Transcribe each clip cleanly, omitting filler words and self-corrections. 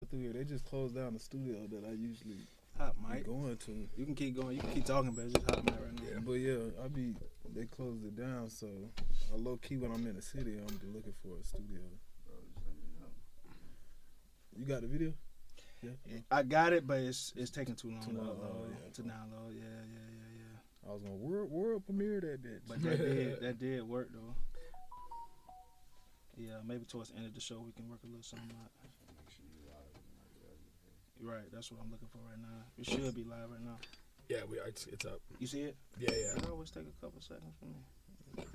through here. They just closed down the studio that I usually hot be mic. going to. You can keep going. You can keep talking, but it's just hot mic right now. Yeah, but they closed it down, so I low key when I'm in the city, I'm be looking for a studio. You got the video? Yeah. I got it, but it's taking too long to download. Yeah. I was gonna world premiere that bitch. But that did work though. Yeah, maybe towards the end of the show we can work a little something out. Right, that's what I'm looking for right now. It should be live right now. Yeah, it's up. You see it? Yeah. It always take a couple seconds for me.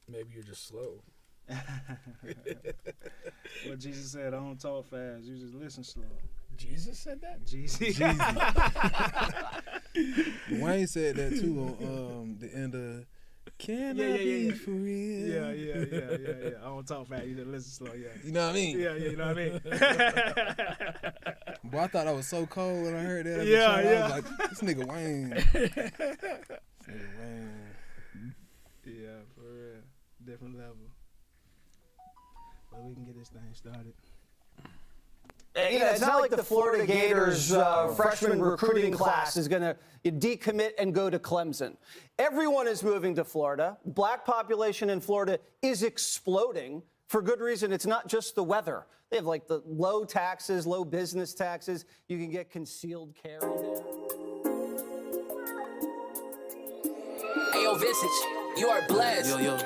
Maybe you're just slow. What Jesus said, I don't talk fast, you just listen slow. Jesus said that? Jesus. Wayne said that too on the end of Can I be for real? Yeah. I don't talk fast, you just listen slow, yeah. You know what I mean? Yeah, you know what I mean? Boy, I thought I was so cold when I heard that. Yeah. I was like, this nigga Wayne. Yeah, for real. Different level. But we can get this thing started. And, it's not like the Florida Gators freshman recruiting class is going to decommit and go to Clemson. Everyone is moving to Florida. Black population in Florida is exploding for good reason. It's not just the weather. They have like the low taxes, low business taxes. You can get concealed carry there. Hey, yo, Visage, you are blessed. Yo.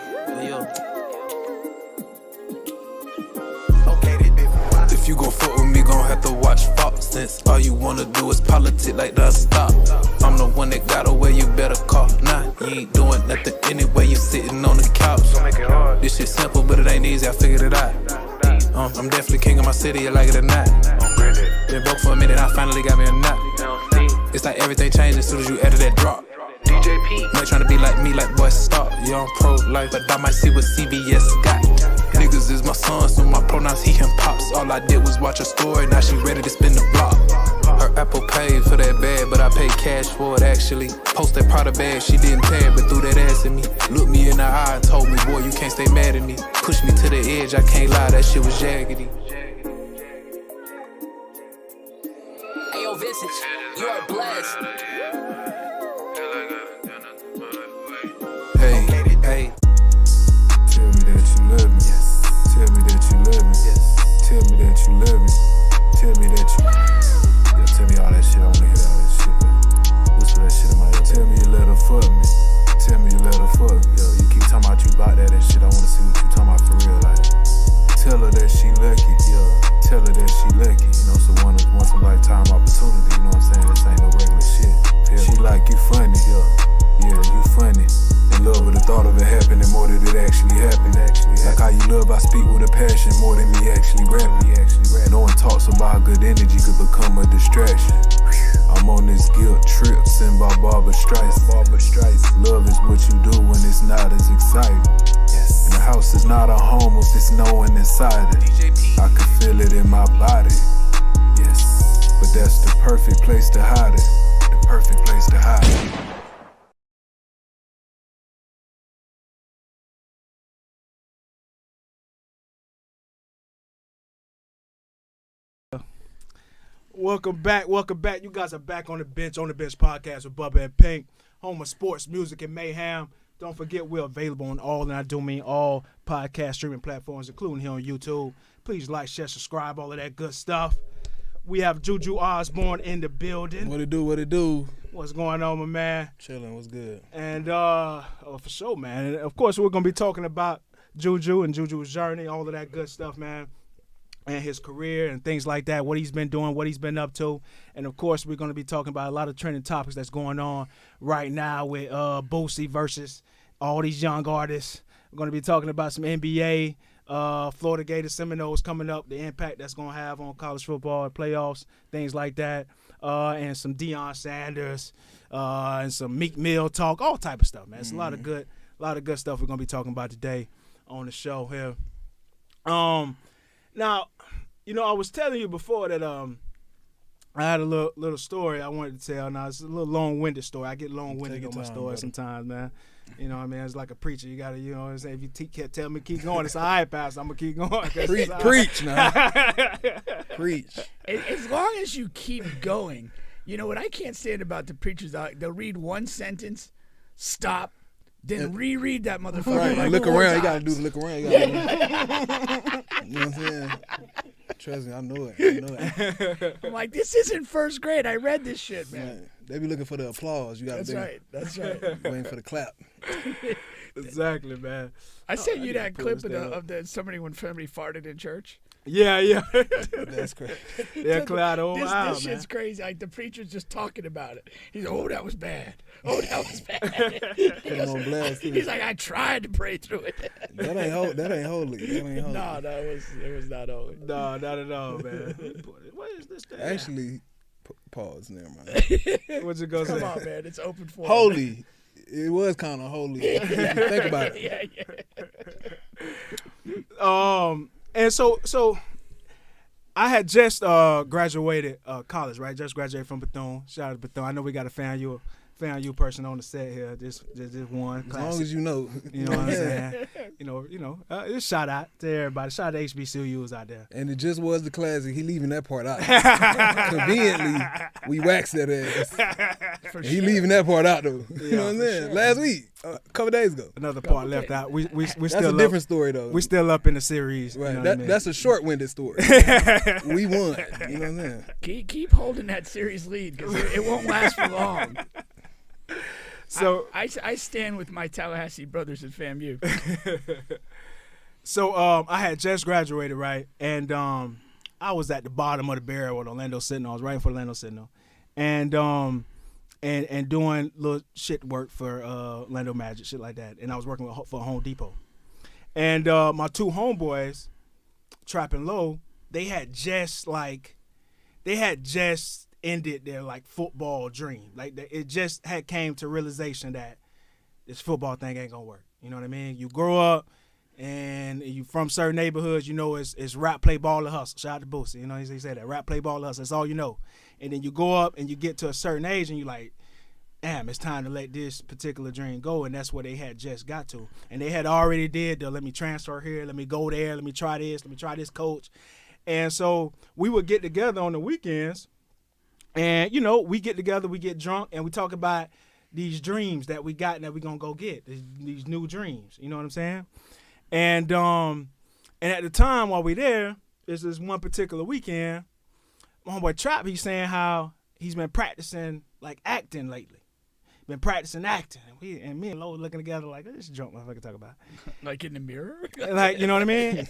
If you gon' fuck with me, gon' have to watch Fox. Since all you wanna do is politic like the stop. I'm the one that got away, you better call. Nah, you ain't doing nothing anyway, you sitting on the couch. This shit simple, but it ain't easy, I figured it out. I'm definitely king of my city, you like it or not. Been broke for a minute, I finally got me a knot. It's like everything changed as soon as you added that drop. Might tryna be like me, like boy, stop. You on pro-life, but I might see what CBS got. Niggas is my son, so my pronouns he him pops. All I did was watch her story, now she ready to spin the block. Her Apple paid for that bag, but I paid cash for it actually. Post that Prada bag, she didn't pay it, but threw that ass at me. Looked me in the eye and told me, boy, you can't stay mad at me. Pushed me to the edge, I can't lie, that shit was jaggedy. Hey, yo, Visage, you are blessed. Hey. Tell me that you love me. Yes. Tell me that you love me. Yes. Tell me that you love me. Tell me that you. Yeah, tell me all that shit. I wanna hear all that shit, man. Whisper that shit in my ear. Tell me you let her fuck me. Tell me you let her fuck me. Yo, you keep talking about you about that and shit. I wanna see what you talking about for real, like. Tell her that she lucky. Yeah. Tell her that she lucky. You know, so once in a lifetime opportunity. You know what I'm saying? This ain't no regular shit. Yeah. She like you funny. Yeah, you funny. In love with the thought of it happening more than it actually happened. Like how you love, I speak with a passion more than me actually rapping. No one talks about how good energy could become a distraction. I'm on this guilt trip, sent by Barbara Streisand. Love is what you do when it's not as exciting. And the house is not a home if there's no one inside it. I can feel it in my body. Yes, but that's the perfect place to hide it. The perfect place to hide it. Welcome back. You guys are back on the bench podcast with Bubba and Pink, home of sports, music, and mayhem. Don't forget we're available on all, and I do mean all podcast streaming platforms, including here on YouTube. Please like, share, subscribe, all of that good stuff. We have JuJu Osborne in the building. What it do? What's going on, my man? Chilling, what's good? And for sure, man. And of course, we're gonna be talking about JuJu and JuJu's journey, all of that good stuff, man. And his career and things like that, what he's been doing, what he's been up to. And, of course, we're going to be talking about a lot of trending topics that's going on right now with Boosie versus all these young artists. We're going to be talking about some NBA, Florida Gators, Seminoles coming up, the impact that's going to have on college football, playoffs, things like that, and some Deion Sanders and some Meek Mill talk, all type of stuff, man. It's a lot of good stuff we're going to be talking about today on the show here. Now, you know, I was telling you before that I had a little story I wanted to tell. Now, it's a little long-winded story. I get long-winded on my story sometimes, man. You know what I mean? It's like a preacher. You got to, you know what I'm saying? If you can't tell me keep going, it's all right, Pastor. I'm going to keep going. Preach now. Preach. As long as you keep going. You know what I can't stand about the preachers? They'll read one sentence, stop, then reread that motherfucker. Right. Like Look four around. You got to times. do the look around. You know what I'm saying? Trust me, I know it. I'm like, this isn't first grade. I read this shit, man. Man, they be looking for the applause. You got That's to right. That's right. waiting for the clap. Exactly, man. I sent you I that gotta pull clip this of the somebody when somebody farted in church. Yeah. That's crazy. Yeah, cloud all This out, man. shit's crazy. Like the preacher's just talking about it. He's like, oh, that was bad. Oh, that was bad. Put them on blast too. He's like, I tried to pray through it. That ain't holy. That ain't holy. No, it was not holy. No, not at all, man. What is this thing? Actually, pause. Never mind. What's it gonna Come say? on, man. It's open for Holy. It was kind of holy. If you think about it. Yeah. And so I had just graduated college, right? Just graduated from Bethune. Shout out to Bethune. I know we got a fan you person on the set here. Just one. As Classic. long as you know. You know what I'm saying? Just shout out to everybody. Shout out to HBCUs out there. And it just was the classic. He leaving that part out. Conveniently, we waxed that ass. For He sure. leaving that part out though. You know what I'm for saying? sure. Last week, a couple days ago. Another part left out. We That's still a different story though. We still up in the series. right. You know what I mean? That's a short-winded story. We won. You know what I'm saying? Keep holding that series lead because it won't last for long. So I stand with my Tallahassee brothers at FAMU. So I had just graduated, right? And I was at the bottom of the barrel with Orlando Sentinel. I was writing for Orlando Sentinel. And doing little shit work for Orlando Magic, shit like that. And I was working for Home Depot. And my two homeboys, Trap and Low, they had just ended their like football dream. Like it just had came to realization that this football thing ain't gonna work. You know what I mean? You grow up and you from certain neighborhoods, you know it's rap, play ball, and hustle. Shout out to Boosie. You know he said that rap, play ball, and hustle. That's all you know. And then you go up and you get to a certain age and you like, damn, it's time to let this particular dream go. And that's where they had just got to. And they had already did the let me transfer here, let me go there, let me try this coach. And so we would get together on the weekends. And, you know, we get together, we get drunk, and we talk about these dreams that we got and that we're going to go get, these new dreams. You know what I'm saying? And at the time while we're there, there's this one particular weekend, my homeboy Trap, he's saying how he's been practicing, like, acting lately. Been practicing acting. And me and Lo looking together like, this is a drunk motherfucker talk about. Like in the mirror? Like, you know what I mean?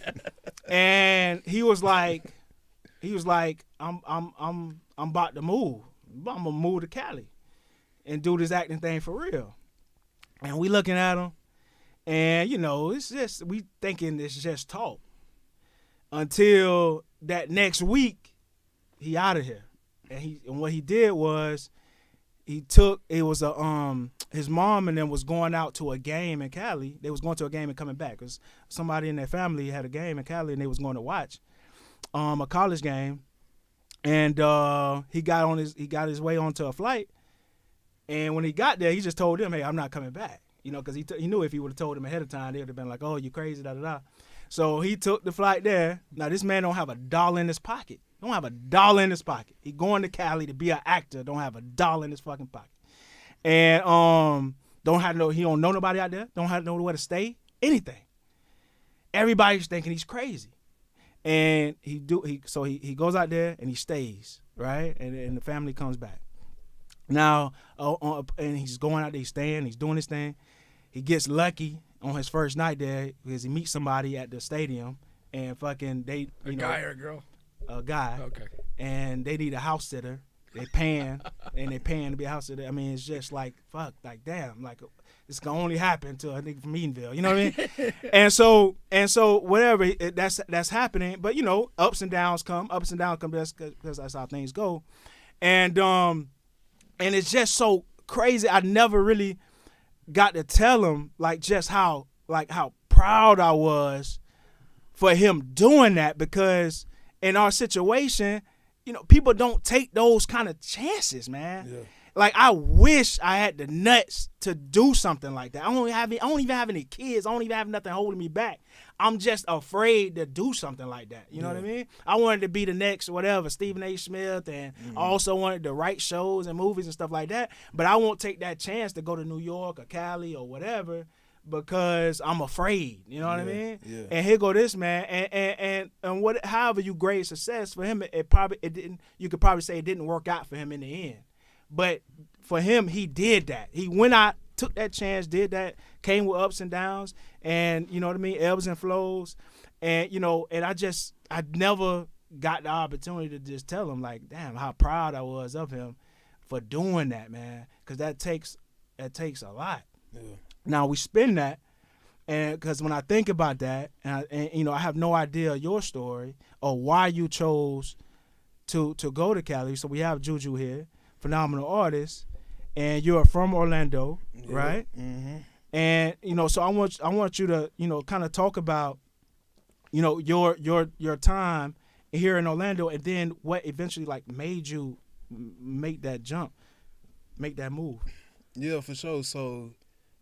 And he was like, I'm about to move. I'm gonna move to Cali and do this acting thing for real. And we looking at him, and you know, it's just we thinking it's just talk. Until that next week, he out of here, and what he did was his mom and them was going out to a game in Cali. They was going to a game and coming back because somebody in their family had a game in Cali and they was going to watch a college game. And he got his way onto a flight, and when he got there, he just told them, "Hey, I'm not coming back." You know, because he knew if he would have told him ahead of time, they would have been like, "Oh, you crazy, da da da." So he took the flight there. Now this man don't have a dollar in his pocket. Don't have a dollar in his pocket. He going to Cali to be an actor. Don't have a dollar in his fucking pocket, and he don't know nobody out there. Don't have nowhere to stay. Anything. Everybody's thinking he's crazy. And he goes out there and he stays, right? And the family comes back. Now, and he's going out there, he's staying, he's doing his thing. He gets lucky on his first night there because he meets somebody at the stadium and fucking A guy or a girl? A guy. Okay. And they need a house sitter. They paying to be a house sitter. I mean, it's just like, fuck, like, damn, like, this can only happen to a nigga from Edenville. You know what I mean? and so whatever, that's happening. But, you know, ups and downs come because that's how things go. And it's just so crazy. I never really got to tell him, like, just how proud I was for him doing that, because in our situation, you know, people don't take those kind of chances, man. Yeah. Like, I wish I had the nuts to do something like that. I don't even have any kids. I don't even have nothing holding me back. I'm just afraid to do something like that. You know what I mean? I wanted to be the next whatever, Stephen A. Smith, and I also wanted to write shows and movies and stuff like that. But I won't take that chance to go to New York or Cali or whatever because I'm afraid. You know what I mean? Yeah. And here go this man, and however you grade success for him, it didn't. You could probably say it didn't work out for him in the end. But for him, he did that. He went out, took that chance, did that, came with ups and downs, and you know what I mean, ebbs and flows, and and I never got the opportunity to just tell him like, damn, how proud I was of him for doing that, man, because that takes a lot. Yeah. Now we spin that, and because when I think about that, and I have no idea your story or why you chose to go to Cali. So we have JuJu here, phenomenal artist, and you're from Orlando, right? Mm-hmm. And so I want you to kind of talk about your time here in Orlando, and then what eventually like made you make that jump, make that move. Yeah, for sure. So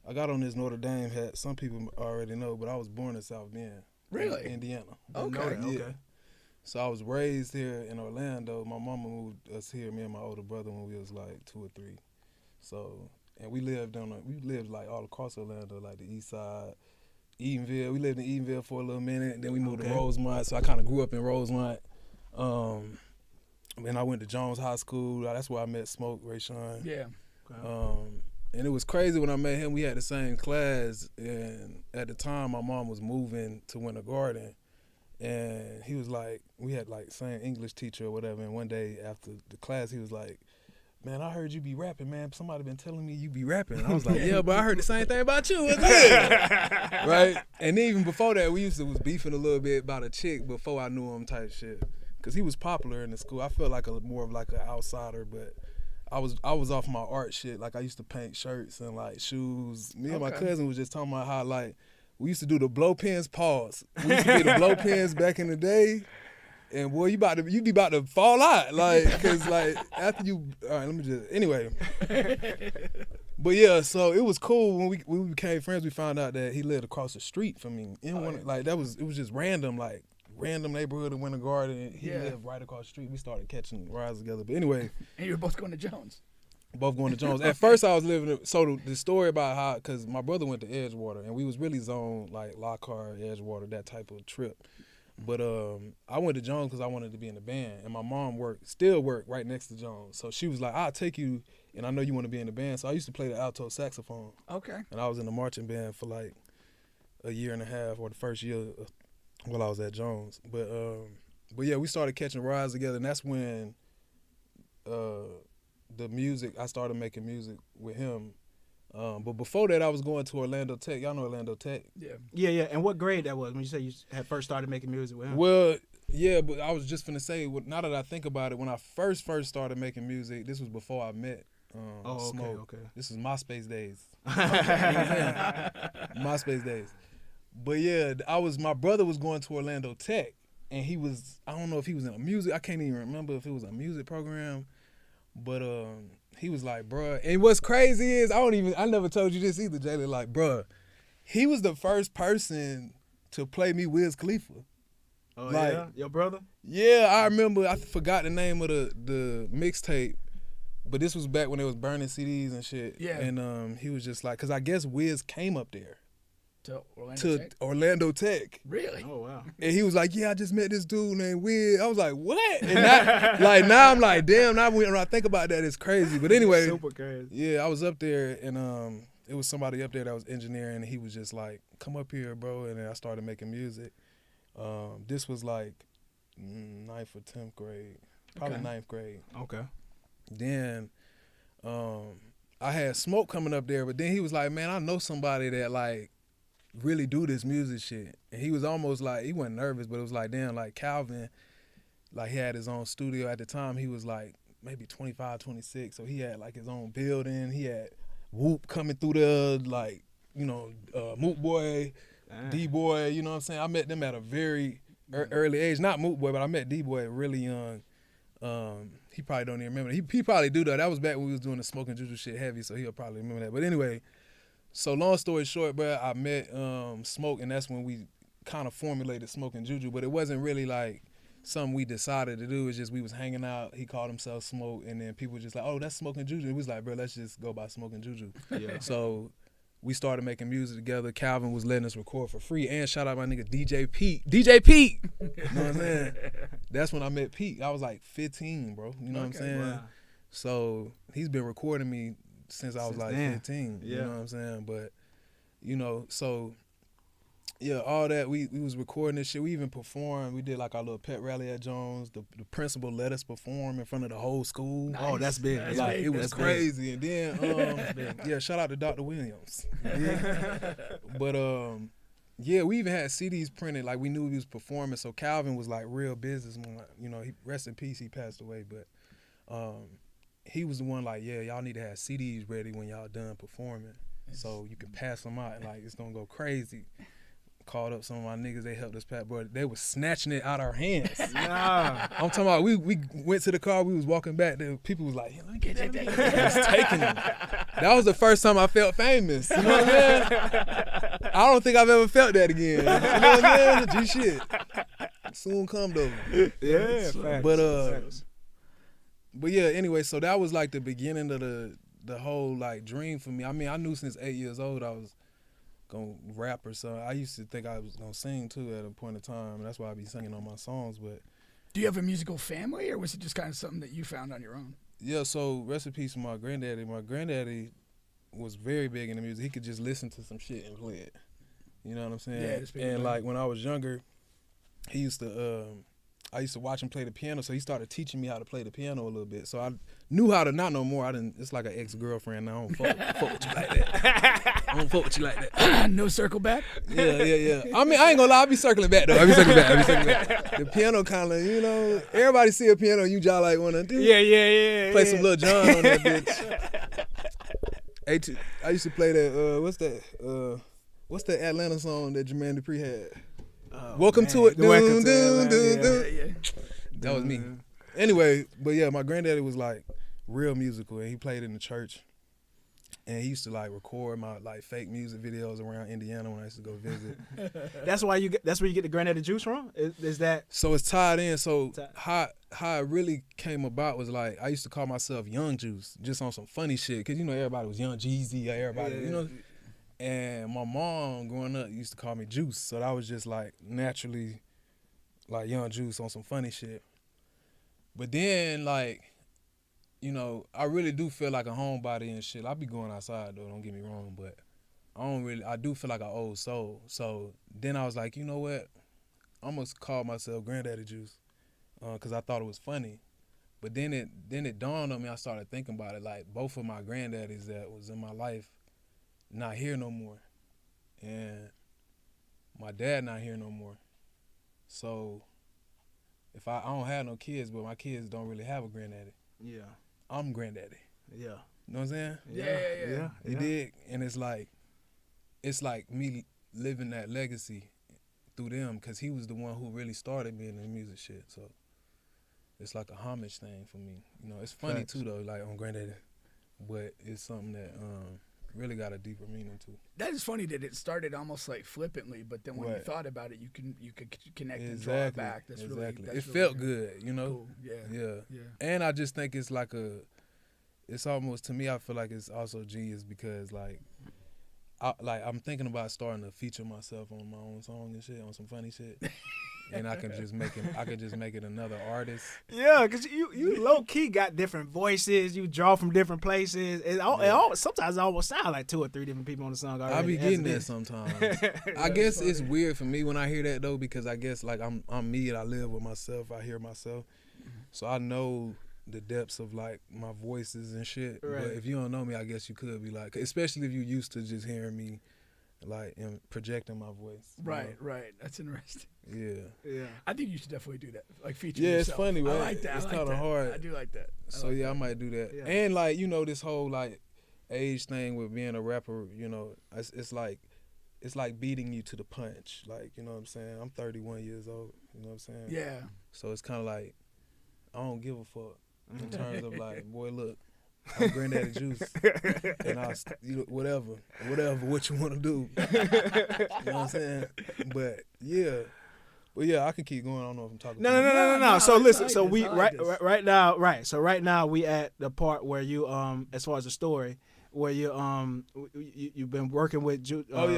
I got on this Notre Dame hat. Some people already know, but I was born in South Bend, Really? Indiana. Okay. Yeah. Okay. So I was raised here in Orlando. My mama moved us here, me and my older brother, when we was like 2 or 3. So, and we lived like all across Orlando, like the East Side, Eatonville. We lived in Eatonville for a little minute, and then we moved to Rosemont. So I kind of grew up in Rosemont. And I went to Jones High School. That's where I met Smoke, Ray Sean. Yeah. And it was crazy when I met him. We had the same class, and at the time, my mom was moving to Winter Garden. And he was like, we had like same English teacher or whatever. And one day after the class, he was like, man, I heard you be rapping, man. Somebody been telling me you be rapping. And I was like, yeah, but I heard the same thing about you. What's good? Right? And even before that, we was beefing a little bit about a chick before I knew him type shit. Because he was popular in the school. I felt like more of like an outsider, but I was off my art shit. Like I used to paint shirts and like shoes. Me and my cousin was just talking about how like, we used to do the blow pens pause. We used to do the blow pens back in the day, and boy, you be about to fall out, like, cause like after you. All right, let me just anyway. But yeah, so it was cool when we became friends. We found out that he lived across the street from me. Like it was just random, like random neighborhood in Winter Garden. He lived right across the street. We started catching rides together. But anyway, And you were both going to Jones. Both going to Jones. At first, I was living. So the story about how, because my brother went to Edgewater, and we was really zoned like Lockhart, Edgewater, that type of trip. But I went to Jones because I wanted to be in the band, and my mom still worked right next to Jones. So she was like, "I'll take you, and I know you want to be in the band." So I used to play the alto saxophone. Okay. And I was in the marching band for like a year and a half, or the first year while I was at Jones. But yeah, we started catching rides together, and that's when the music, I started making music with him. But before that, I was going to Orlando Tech. Y'all know Orlando Tech? Yeah. Yeah. And what grade that was when you say you had first started making music with him? Well, yeah, but I was just finna say, now that I think about it, when I first started making music, this was before I met Smoke. Okay. This is MySpace days. You know what I'm saying? MySpace days. But yeah, my brother was going to Orlando Tech, and I don't know if he was in a music, I can't even remember if it was a music program. But he was like, bruh, and what's crazy is, I never told you this either, Jalen, like, bruh, he was the first person to play me Wiz Khalifa. Oh, like, yeah? Your brother? Yeah, I remember, I forgot the name of the mixtape, but this was back when they was burning CDs and shit. Yeah. And he was just like, because I guess Wiz came up there To Orlando to Tech? Orlando Tech. Really? Oh, wow. And he was like, yeah, I just met this dude named Wiz. I was like, what? And now I'm like, damn, now when I think about that, it's crazy. But anyway, Super crazy. yeah, I was up there, and it was somebody up there that was engineering, and he was just like, come up here, bro. And then I started making music. This was like 9th or 10th grade, probably 9th grade. Okay. Then I had Smoke coming up there, but then he was like, man, I know somebody that like really do this music shit. And he was almost like, he wasn't nervous, but it was like, damn, like Calvin, like he had his own studio at the time. He was like maybe 25, 26. So he had like his own building. He had Whoop coming through there, like, you know, Moot Boy, D-Boy, you know what I'm saying? I met them at a very early age. Not Moot Boy, but I met D-Boy really young. He probably don't even remember. He probably do though. That was back when we was doing the Smoking JuJu shit heavy, so he'll probably remember that. But anyway, so long story short, bro, I met Smoke, and that's when we kind of formulated Smoking JuJu. But it wasn't really like something we decided to do. It's just we was hanging out. He called himself Smoke, and then people were just like, oh, that's Smoking JuJu. It was like, bro, let's just go by Smoking JuJu. Yeah. So we started making music together. Calvin was letting us record for free. And shout out my nigga DJ Pete. DJ Pete! You know what I'm saying? That's when I met Pete. I was like 15, bro. You know what I'm saying? Wow. So he's been recording me since I was like then. 15. Yeah. You know what I'm saying? But, you know, so yeah, all that, we was recording this shit. We even performed. We did like our little pet rally at Jones. The principal let us perform in front of the whole school. Nice. Oh, that's big. That's Like big. it was That's crazy. And then yeah, shout out to Dr. Williams. Yeah. But yeah, we even had CDs printed. Like we knew he was performing. So Calvin was like real businessman. You know, he rest in peace. He passed away, but he was the one like, yeah, y'all need to have CDs ready when y'all done performing, so you can pass them out. And like it's gonna go crazy. Called up some of my niggas, they helped us pack, bro. They was snatching it out our hands. Nah. I'm talking about we went to the car, we was walking back, the people was like, yeah, let me get that. They was taking them. That was the first time I felt famous. You know what I'm saying? I don't think I've ever felt that again. You know what I'm saying? G shit. Soon come though. Yeah, facts. But yeah, anyway, so that was like the beginning of the whole like dream for me. I mean, I knew since 8 years old I was gonna rap or something. I used to think I was gonna sing too at a point in time, and that's why I be singing on my songs. But Do you have a musical family, or was it just kind of something that you found on your own? yeah, so rest in peace to my granddaddy. My granddaddy was very big into music. He could just listen to some shit and play it. You know what I'm saying? Yeah, it's big and band. like when I was younger, he used to I used to watch him play the piano, so he started teaching me how to play the piano a little bit. So I knew how to, not no more. I didn't. It's like an ex-girlfriend now. I don't fuck with you like that. I don't fuck with you like that. No circle back? Yeah. I mean, I ain't gonna lie. I be circling back though. I be circling back. The piano kind of, you know, everybody see a piano, you just like wanna do. Yeah. Play some Lil Jon on that bitch. I used to play that. What's that Atlanta song that Jermaine Dupri had? Welcome to it. Welcome to Dun, Atlanta, dun, dun. Yeah. That was me. Anyway, but yeah, my granddaddy was like real musical, and he played in the church. And he used to like record my like fake music videos around Indiana when I used to go visit. That's where you get the granddaddy juice from? Is that? So it's tied in. So how it really came about was like I used to call myself Young Juice, just on some funny shit, cause you know everybody was Young Jeezy, everybody, you know. And my mom growing up used to call me Juice, so that was just like naturally like Young Juice on some funny shit. But then like, you know, I really do feel like a homebody and shit. I be going outside though, don't get me wrong, but I do feel like an old soul. So then I was like, you know what? I'm gonna call myself Granddaddy Juice, cause I thought it was funny. But then it dawned on me, I started thinking about it, like both of my granddaddies that was in my life not here no more. And my dad not here no more. So if I don't have no kids, but my kids don't really have a granddaddy. Yeah. I'm granddaddy. Yeah. You know what I'm saying? Yeah. You dig? And it's like me living that legacy through them, because he was the one who really started me in the music shit. So it's like a homage thing for me. You know, it's funny Facts. too though, like on granddaddy, but it's something that really got a deeper meaning to. That is funny that it started almost like flippantly, but then when you Right. thought about it, you could connect and draw it back. That's exactly. really that's It really felt good, you know. Cool. Yeah. Yeah. And I just think it's like it's almost, to me, I feel like it's also genius because I'm thinking about starting to feature myself on my own song and shit, on some funny shit. And I can just make it another artist. Yeah, because you low key got different voices. You draw from different places. It all sometimes it almost sound like 2 or 3 different people on the song already. I be as getting it that is. sometimes. I guess it's weird for me when I hear that though, because I guess like I'm me and I live with myself. I hear myself, so I know the depths of like my voices and shit. Right. But if you don't know me, I guess you could be like, especially if you used to just hearing me like and projecting my voice. you Right. know? Right. That's interesting. Yeah. Yeah. I think you should definitely do that. Like feature Yeah, it's yourself. funny, I right? like that. It's I like kinda that. hard. I do like that. So yeah, I might do that. Yeah. And like, you know, this whole like age thing with being a rapper, you know, it's like beating you to the punch. Like, you know what I'm saying? I'm 31 years old, you know what I'm saying? Yeah. So it's kind of like I don't give a fuck in terms of like, boy, look, I'm Granddaddy Juice, and whatever, what you want to do. You know what I'm saying? But yeah, I can keep going. I don't know if I'm talking. No. So listen, so we like this. right now we at the part where you as far as the story where you've been working with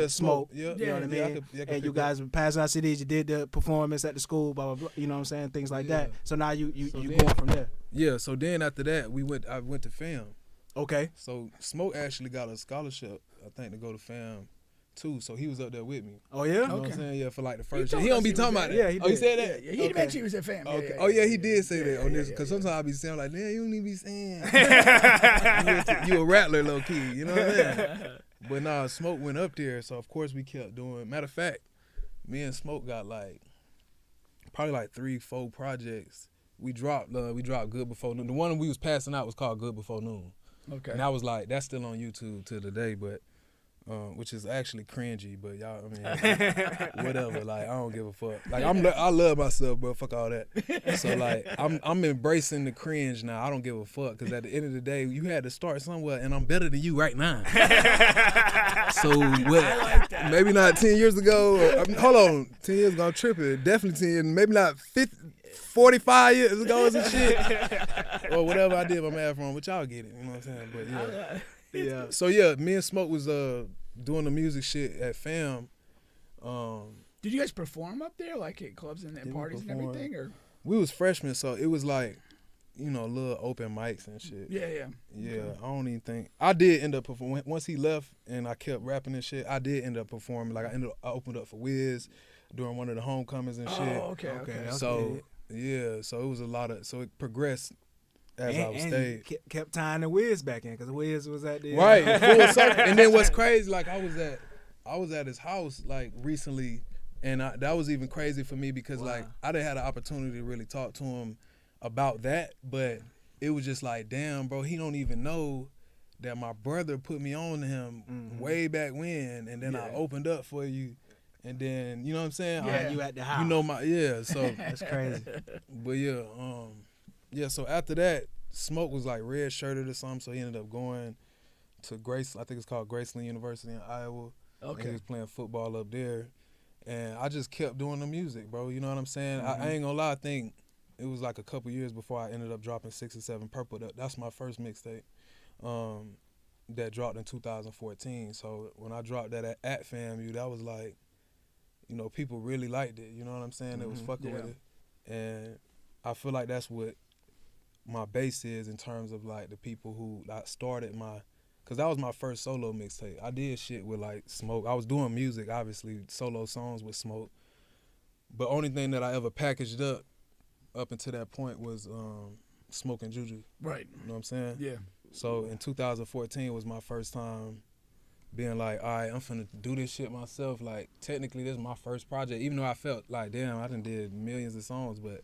Smoke. Yeah, You know what I mean? I could and you pick guys were passing out CDs. You did the performance at the school, blah blah blah. You know what I'm saying? Things like that. So now you going from there. Yeah. So then after that, I went to FAM. Okay. So Smoke actually got a scholarship, I think, to go to FAM too. So he was up there with me. Oh yeah. You know what I'm saying? Yeah, for like the first year. told He don't us be he was talking about there. that. Yeah, he Oh, he did. said that? Yeah, he mentioned he was a fan. Okay. Oh yeah, he did say that on this because sometimes I be saying like, damn, you don't even be saying. you a rattler, low key. You know what I'm saying? But nah, Smoke went up there, so of course we kept doing. Matter of fact, me and Smoke got like probably like 3-4 projects. We dropped Good Before Noon. The one we was passing out was called Good Before Noon. Okay. And I was like, that's still on YouTube to the day, but which is actually cringy, but y'all, I mean, whatever. Like, I don't give a fuck. Like, I love myself, bro. Fuck all that. So like, I'm embracing the cringe now. I don't give a fuck because at the end of the day, you had to start somewhere, and I'm better than you right now. So what? I like that. Maybe not 10 years ago. Hold on, 10 years ago, I'm tripping. Definitely 10 years. Maybe not 45 years ago or some shit. Or whatever I did my math wrong, but y'all get it. You know what I'm saying? But yeah. Yeah. So yeah, me and Smoke was doing the music shit at FAM. Did you guys perform up there, like at clubs and we parties and perform? everything, or? We was freshmen, so it was like, little open mics and shit. Yeah. Yeah, I don't even think I did end up performing. Once he left and I kept rapping and shit, I did end up performing. Like I opened up for Wiz during one of the homecomings and shit. Oh, okay. So yeah, so it was a lot of. So it progressed as I was and stayed. kept tying the Wiz back in because Wiz was at the Right, full circle. And then what's crazy, like I was at his house like recently, and that was even crazy for me because like I didn't have the opportunity to really talk to him about that, but it was just like, damn, bro, he don't even know that my brother put me on to him way back when, and then I opened up for you, and then you know what I'm saying? Yeah, you at the house. You know so That's crazy. but yeah, so after that, Smoke was like red shirted or something, so he ended up going to I think it's called Graceland University in Iowa. Okay. And he was playing football up there. And I just kept doing the music, bro. You know what I'm saying? I ain't gonna lie, I think it was like a couple years before I ended up dropping 6 or 7 Purple. That's my first mixtape that dropped in 2014. So when I dropped that at FAMU, that was like, people really liked it. You know what I'm saying? It was fucking with it. And I feel like that's what my base is in terms of like the people who started because that was my first solo mixtape. I did shit with like Smoke. I was doing music, obviously, solo songs with Smoke. But only thing that I ever packaged up until that point was Smoke and JuJu. Right. You know what I'm saying? Yeah. So in 2014 was my first time being like, all right, I'm finna do this shit myself. Like, technically, this is my first project, even though I felt like, damn, I done did millions of songs, but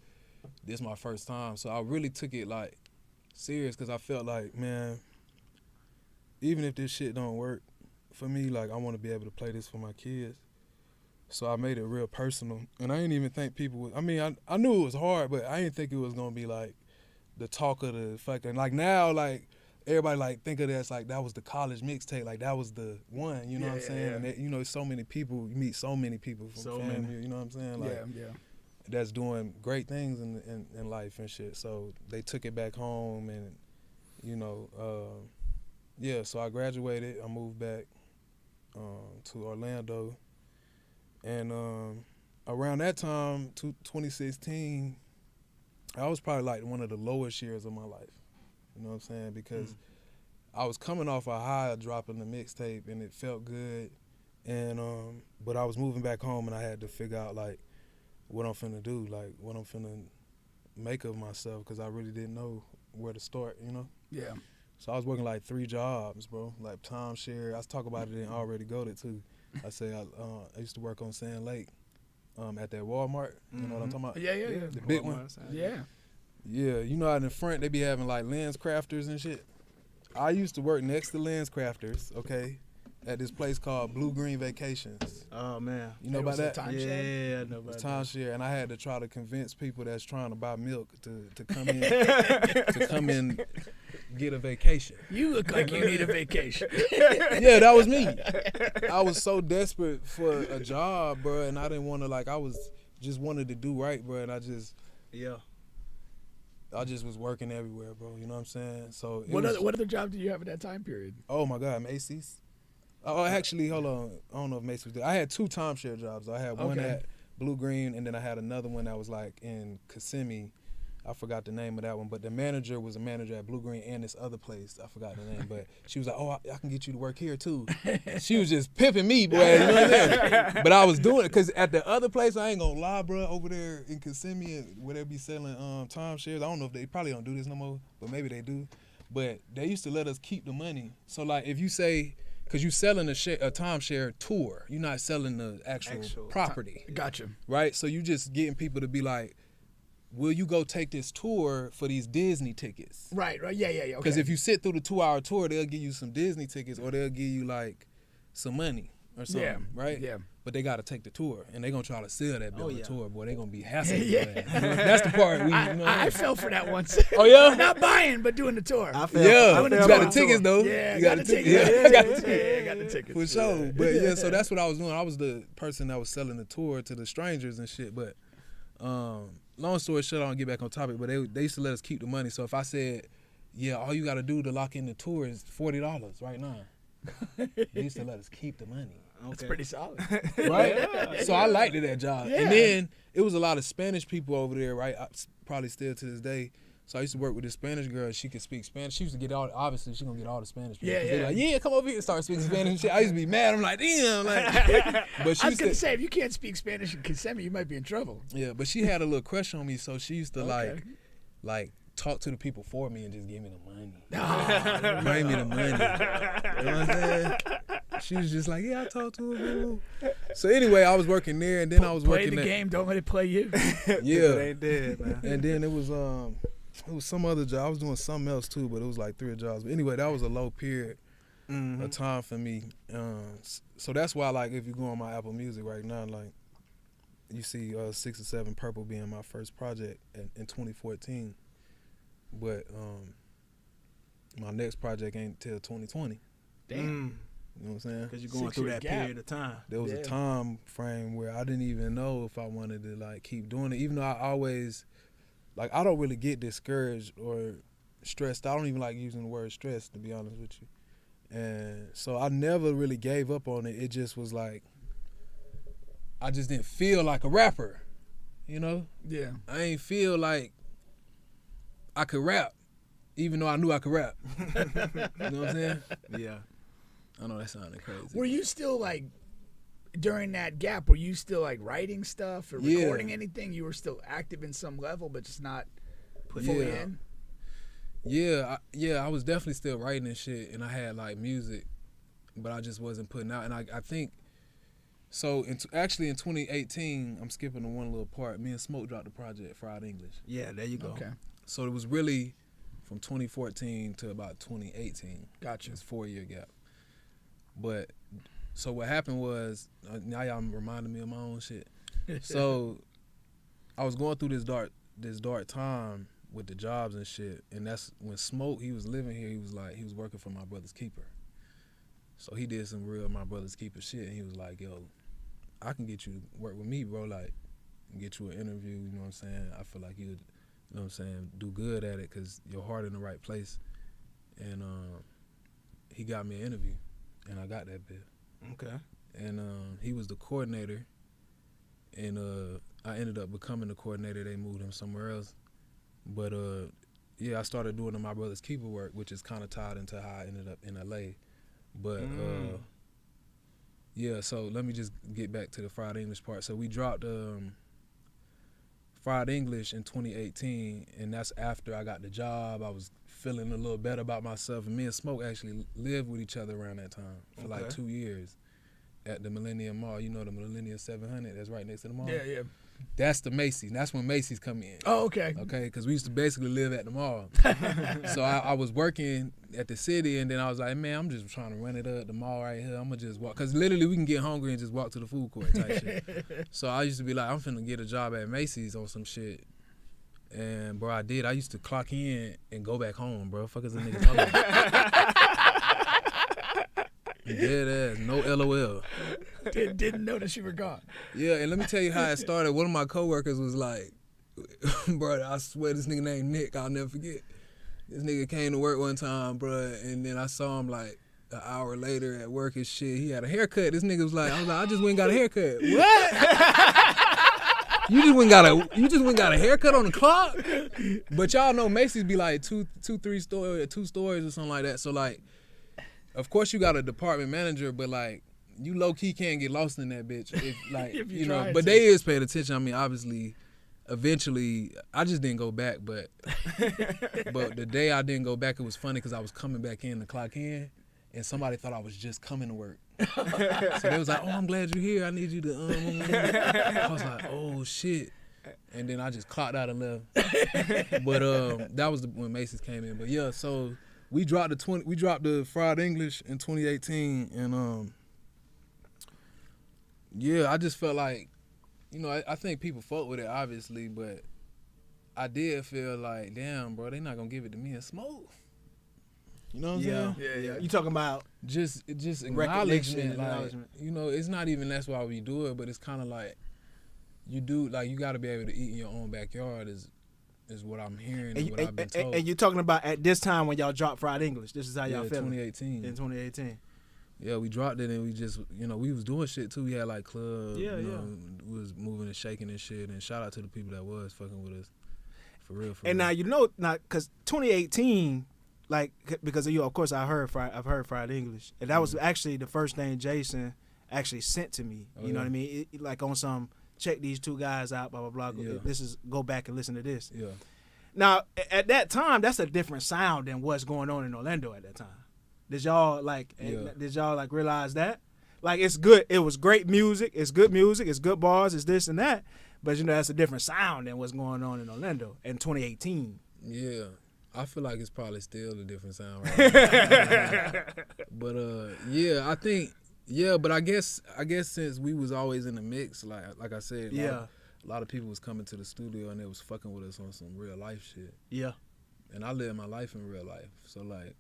this is my first time. So I really took it, like, serious because I felt like, man, even if this shit don't work for me, like, I want to be able to play this for my kids. So I made it real personal. And I didn't even think people would, I knew it was hard, but I didn't think it was going to be, like, the talk of the fucking, like, now, like, everybody, like, think of it as, like, that was the college mixtape. Like, that was the one, you know what I'm saying? Yeah. And, they, so many people, you meet so many people from FAMU, you know what I'm saying? Like, Yeah. that's doing great things in life and shit. So they took it back home and, so I graduated. I moved back to Orlando. And around that time, 2016, I was probably like one of the lowest years of my life. You know what I'm saying? Because I was coming off a high of dropping the mixtape and it felt good. And but I was moving back home and I had to figure out like what I'm finna do, like what I'm finna make of myself because I really didn't know where to start, Yeah. So I was working like 3 jobs, bro, like timeshare. I talk about it in Already Goated too. I say I used to work on Sand Lake at that Walmart. You know what I'm talking about? Yeah. The big one. Yeah. Yeah, out in the front they be having like lens crafters and shit. I used to work next to lens crafters, okay, at this place called Blue Green Vacations. Oh man. You know about that? Yeah, I know about It's that. timeshare, and I had to try to convince people that's trying to buy milk to come in to come in get a vacation. You look like you need a vacation. Yeah, that was me. I was so desperate for a job, bro, and I didn't want to just wanted to do right, bro, and I just was working everywhere, bro. You know what I'm saying? So What other job did you have at that time period? Oh my God, Macy's. Oh, actually, hold on. I don't know if Macy's was there. I had 2 timeshare jobs. I had one at Blue Green, and then I had another one that was like in Kissimmee. I forgot the name of that one, but the manager was a manager at Blue Green and this other place. I forgot the name, but she was like, "Oh, I can get you to work here too." She was just pimping me, boy. You know what I'm saying? But I was doing it because at the other place, I ain't gonna lie, bro. Over there in Kissimmee, where they be selling timeshares, I don't know if they probably don't do this no more, but maybe they do. But they used to let us keep the money. So like, if you say, because you selling a timeshare tour, you're not selling the actual property. Gotcha. Right? So you just getting people to be like, will you go take this tour for these Disney tickets? Right. Yeah. Okay. Because if you sit through the 2-hour tour, they'll give you some Disney tickets or they'll give you like some money or something, right? Yeah. But they got to take the tour, and they're going to try to sell that bill tour. Boy, they're going to be hassling. Yeah. That's the part. I fell for that once. Oh, yeah? Not buying, but doing the tour. You got the tickets, though. Yeah, you got the tickets. Yeah, I got the tickets. For sure. But, yeah, so that's what I was doing. I was the person that was selling the tour to the strangers and shit. But long story short, I don't get back on topic, but they used to let us keep the money. So if I said, yeah, all you got to do to lock in the tour is $40 right now, they used to let us keep the money. That's pretty solid. Right? So I liked it, that job. Yeah. And then it was a lot of Spanish people over there, right? Probably still to this day. So I used to work with this Spanish girl. She could speak Spanish. She used to get obviously she gonna get all the Spanish people. Yeah, They're like, yeah, come over here and start speaking Spanish and shit. I used to be mad. I'm like, damn. But she I was going to say, if you can't speak Spanish in Kissimmee, you might be in trouble. Yeah, but she had a little crush on me, so she used to like talk to the people for me and just give me the money. Bring me the money. You know what I'm saying? She was just like, yeah, I talked to her. So anyway, I was working there, and then I was Play working the game, don't let it play you. Yeah. They did, man. And then it was some other job. I was doing something else too, but it was like 3 jobs. But anyway, that was a low period of time for me. So that's why, like, if you go on my Apple Music right now, like, you see 6 or 7 Purple being my first project in 2014. But my next project ain't till 2020. Damn. You know what I'm saying? Because you're going 6 through year that gap. period of time. There was a time frame where I didn't even know if I wanted to like keep doing it, even though I always, like, I don't really get discouraged or stressed. I don't even like using the word stress, to be honest with you. And so I never really gave up on it. It just was like, I just didn't feel like a rapper, you know? Yeah. I ain't feel like I could rap, even though I knew I could rap. You know what I'm saying? Yeah. I know that sounded crazy. Were you still like, during that gap, were you still like writing stuff or recording anything? You were still active in some level, but just not fully in? I was definitely still writing and shit, and I had like music, but I just wasn't putting out. And I think, so actually in 2018, I'm skipping the one little part, me and Smoke dropped the project, Fried English. Yeah, there you go. Okay. So it was really from 2014 to about 2018. Gotcha. It's a 4-year gap. But so what happened was, now y'all reminding me of my own shit. So I was going through this dark time with the jobs and shit, and that's when Smoke, he was living here. He was working for My Brother's Keeper. So he did some real My Brother's Keeper shit, and he was like, yo, I can get you to work with me, bro, like, get you an interview, you know what I'm saying? I feel like you would, you know what I'm saying, do good at it because your heart in the right place. And he got me an interview, and I got that bit. Okay. And he was the coordinator, and I ended up becoming the coordinator. They moved him somewhere else. But I started doing the My Brother's Keeper work, which is kind of tied into how I ended up in LA. But so let me just get back to the Fried English part. So we dropped Fried English in 2018, and that's after I got the job. I was feeling a little better about myself, and me and Smoke actually lived with each other around that time for like 2 years at the Millennium Mall. You know the Millennium 700 that's right next to the mall? Yeah. That's the Macy's. That's when Macy's come in. Oh, okay. Okay, because we used to basically live at the mall. So I was working at the city, and then I was like, man, I'm just trying to run it up at the mall right here. I'm gonna just walk, because literally we can get hungry and just walk to the food court type shit. So I used to be like, I'm finna get a job at Macy's on some shit. And bro, I did. I used to clock in and go back home, bro. Fuck is a nigga talking about? Dead ass, no LOL. Didn't notice you were gone. Yeah, and let me tell you how it started. One of my coworkers was like, bro, I swear this nigga named Nick, I'll never forget. This nigga came to work one time, bro, and then I saw him like an hour later at work and shit. He had a haircut. This nigga was like, I just went and got a haircut. What? You just went and got a haircut on the clock? But y'all know Macy's be like two stories or something like that. So like, of course you got a department manager, but like, you low key can't get lost in that bitch. If, like, If you know, trying but to. they is paying attention. I mean, obviously, eventually, I just didn't go back. But the day I didn't go back, it was funny because I was coming back in to clock in, and somebody thought I was just coming to work. So they was like, "Oh, I'm glad you're here. I need you to." I was like, "Oh shit," and then I just clocked out and left. But that was when Macy's came in. But yeah, so we dropped the Fried English in 2018, and yeah, I just felt like, you know, I think people fuck with it, obviously, but I did feel like, damn, bro, they not gonna give it to me and Smoke. You know what I'm saying? Yeah. You talking about Just recognition, acknowledgement, like, acknowledgement. you know, it's not even that's why we do it, but it's kind of like, you got to be able to eat in your own backyard is what I'm hearing and what I've been told. And you're talking about at this time when y'all dropped Fried English. This is how y'all feeling. 2018. In 2018. Yeah, we dropped it and we just, you know, we was doing shit too. We had like clubs, Yeah, you know, we was moving and shaking and shit. And shout out to the people that was fucking with us, for real. And now you know, because 2018, like, because of you, of course, I've heard Fried English, and that was actually the first thing Jason actually sent to me. You know what I mean? Like on some, check these two guys out, blah blah blah. Yeah. Go back and listen to this. Yeah. Now at that time, that's a different sound than what's going on in Orlando at that time. Did y'all realize that? Like, it's good. It was great music. It's good music. It's good bars. It's this and that. But you know, that's a different sound than what's going on in Orlando in 2018. Yeah. I feel like it's probably still a different sound right now. But yeah, I think, yeah, but I guess since we was always in the mix, like I said, a lot of people was coming to the studio and they was fucking with us on some real life shit. Yeah. And I live my life in real life. So like,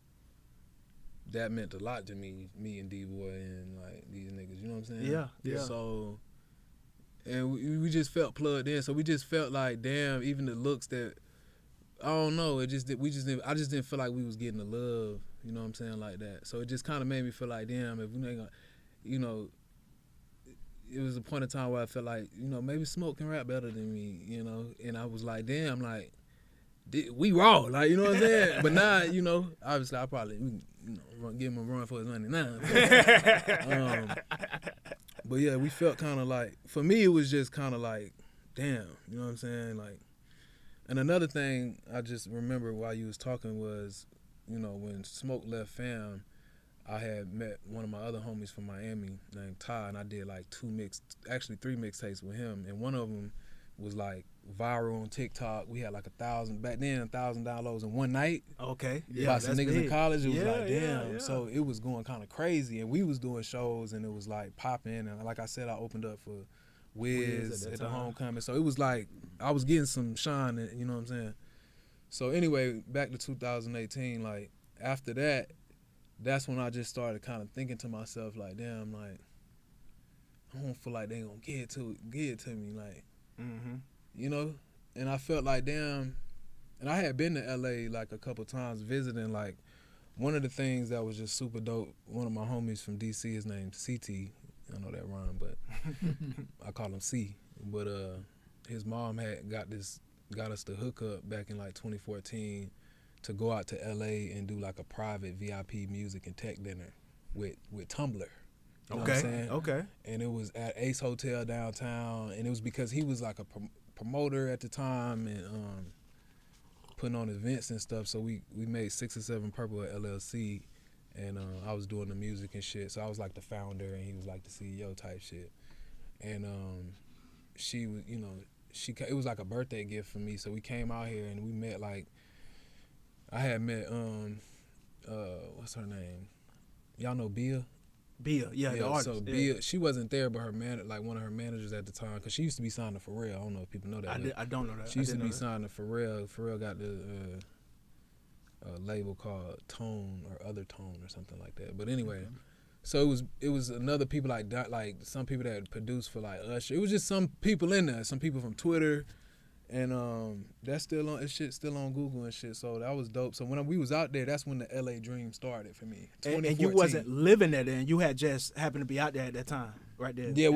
that meant a lot to me and D-Boy and like these niggas, you know what I'm saying? Yeah. So, and we just felt plugged in. So we just felt like, damn, even the looks that, I don't know, I just didn't feel like we was getting the love, you know what I'm saying, like that. So it just kind of made me feel like, damn, if we ain't gonna, you know, it was a point in time where I felt like, you know, maybe Smoke can rap better than me, you know, and I was like, damn, like, we raw, like, you know what I'm saying? But now, you know, obviously I probably, you know, give him a run for his money now. But yeah, we felt kind of like, for me, it was just kind of like, damn, you know what I'm saying? Like, and another thing I just remember while you was talking was, you know, when Smoke left Fam, I had met one of my other homies from Miami named Ty, and I did like 3 mixtapes with him, and one of them was like viral on TikTok. We had like 1,000 back then, 1,000 downloads in one night. Okay. Yeah. About some niggas in college. It was like, damn. Yeah. So it was going kind of crazy, and we was doing shows, and it was like popping. And like I said, I opened up for Wiz at the homecoming. So it was like I was getting some shine, you know what I'm saying? So anyway, back to 2018, like after that, that's when I just started kind of thinking to myself, like, damn, like, I don't feel like they gonna give it to me, like, you know? And I felt like, damn, and I had been to LA like a couple times visiting. Like, one of the things that was just super dope, one of my homies from DC, his name's CT, I know that rhyme, but I call him C. But his mom had got us the hookup back in like 2014 to go out to LA and do like a private VIP music and tech dinner with Tumblr. You know what I'm saying? Okay. And it was at Ace Hotel downtown, and it was because he was like a promoter at the time and putting on events and stuff. So we made 6 or 7 Purple at LLC, and I was doing the music and shit. So I was like the founder, and he was like the CEO type shit. And she was, you know, it was like a birthday gift for me. So we came out here and we met like, I had met what's her name? Y'all know Bia? Bia, the artist. So Bia, she wasn't there, but her one of her managers at the time, because she used to be signed to Pharrell. I don't know if people know that. I don't know that. She used to be signed to Pharrell. Pharrell got the label called Tone or Other Tone or something like that. But anyway, so it was another people like some people that produced for like Usher. It was just some people in there, some people from Twitter. And that's still on. It's shit still on Google and shit. So that was dope. So when we was out there, that's when the LA dream started for me. And you wasn't living there then. You had just happened to be out there at that time, right there. Yeah,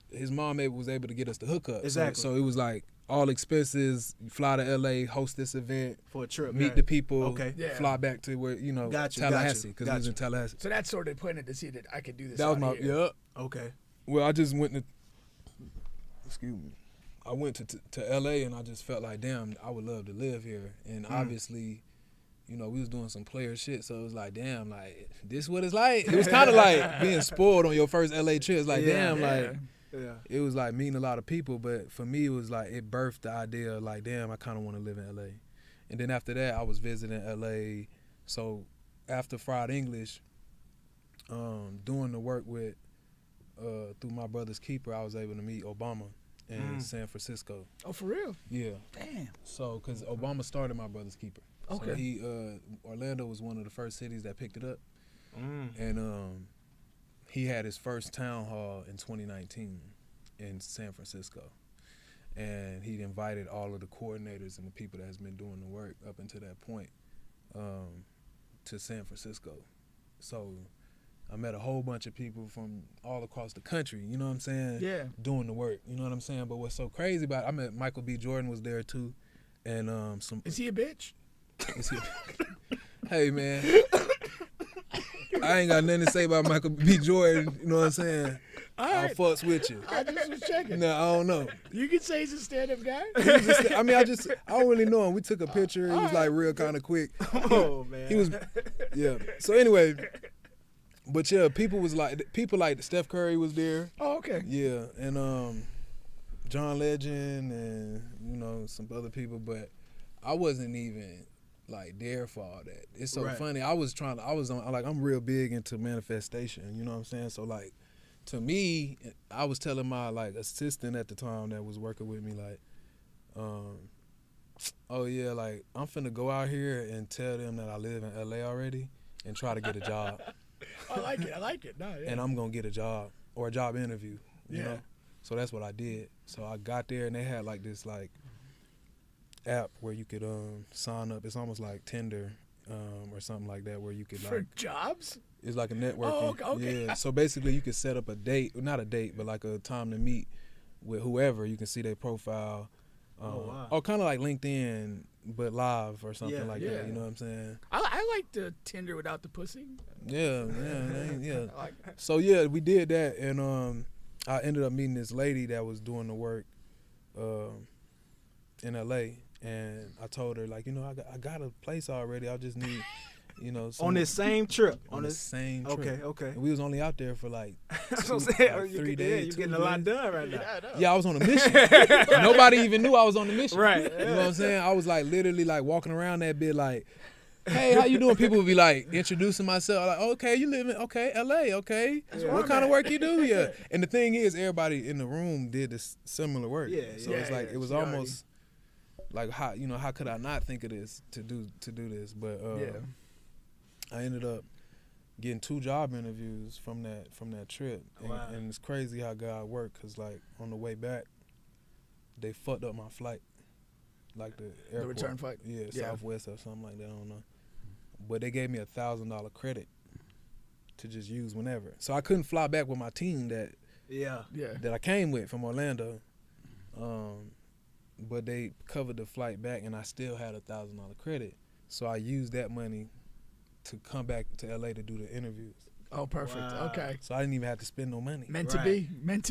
his mom was able to get us the hookup. Exactly. So it was like all expenses. You fly to LA, host this event for a trip, meet the people. Okay. Yeah. Fly back to where Tallahassee, because it was in Tallahassee. So that's sort of putting it to see that I could do this. That was my here. Okay. Well, I just went to. Excuse me. I went to LA and I just felt like, damn, I would love to live here. And obviously, we was doing some player shit, so it was like, damn, like this what it's like. It was kind of like being spoiled on your first LA trip. It's like, it was like meeting a lot of people. But for me, it was like it birthed the idea of like, damn, I kind of want to live in LA. And then after that, I was visiting LA. So after Fried English, doing the work with through my brother's keeper, I was able to meet Obama in San Francisco. Oh, for real? Yeah. Damn. So, because Obama started my brother's keeper. Okay. So Orlando was one of the first cities that picked it up. And he had his first town hall in 2019 in San Francisco. And he invited all of the coordinators and the people that has been doing the work up until that point to San Francisco. So I met a whole bunch of people from all across the country, you know what I'm saying? Yeah. Doing the work, you know what I'm saying? But what's so crazy about it, I met Michael B. Jordan was there too. And Is he a bitch? Hey, man. I ain't got nothing to say about Michael B. Jordan, you know what I'm saying? I'll fucks with you. I just was checking. No, I don't know. You can say he's a stand-up guy? I don't really know him. We took a picture. It was like real kind of quick. Oh, man. He was, yeah. So anyway, but yeah, people like Steph Curry was there. Oh, okay. Yeah, and John Legend and some other people, but I wasn't even like there for all that. It's so funny. I'm real big into manifestation. You know what I'm saying? So like, to me, I was telling my like assistant at the time that was working with me like, oh yeah, like I'm finna go out here and tell them that I live in LA already and try to get a job. I like it. No, yeah. And I'm gonna get a job or a job interview. You know? So that's what I did. So I got there and they had like this like app where you could sign up. It's almost like Tinder or something like that, where you could for like jobs. It's like a networking. Oh, okay. Yeah. So basically, you could set up a date, not a date, but like a time to meet with whoever. You can see their profile. Wow. Or kind of like LinkedIn, but live or something like that. You know what I'm saying? I like the Tinder without the pussy. Yeah. I like that. So yeah, we did that, and I ended up meeting this lady that was doing the work in LA, and I told her like, I got a place already. I just need. On this same trip. On the same trip. Okay. And we was only out there for like 3 days. You're getting a lot done right now. Yeah, I was on a mission. Nobody even knew I was on the mission. Right. You know what I'm saying? I was like literally like walking around that bit like, hey, how you doing? People would be like introducing myself. Like, okay, you live in LA, okay. What kind of work you do? Yeah. And the thing is, everybody in the room did this similar work. So it's like it was almost like how could I not think of this to do this? But I ended up getting 2 job interviews from that trip, and it's crazy how God worked. Cause like on the way back, they fucked up my flight, like the airport, the return flight. Yeah, Southwest or something like that. I don't know, but they gave me $1,000 credit to just use whenever. So I couldn't fly back with my team that I came with from Orlando, but they covered the flight back, and I still had $1,000 credit. So I used that money to come back to LA to do the interviews. Oh, perfect. Wow. Okay. So I didn't even have to spend no money. Meant to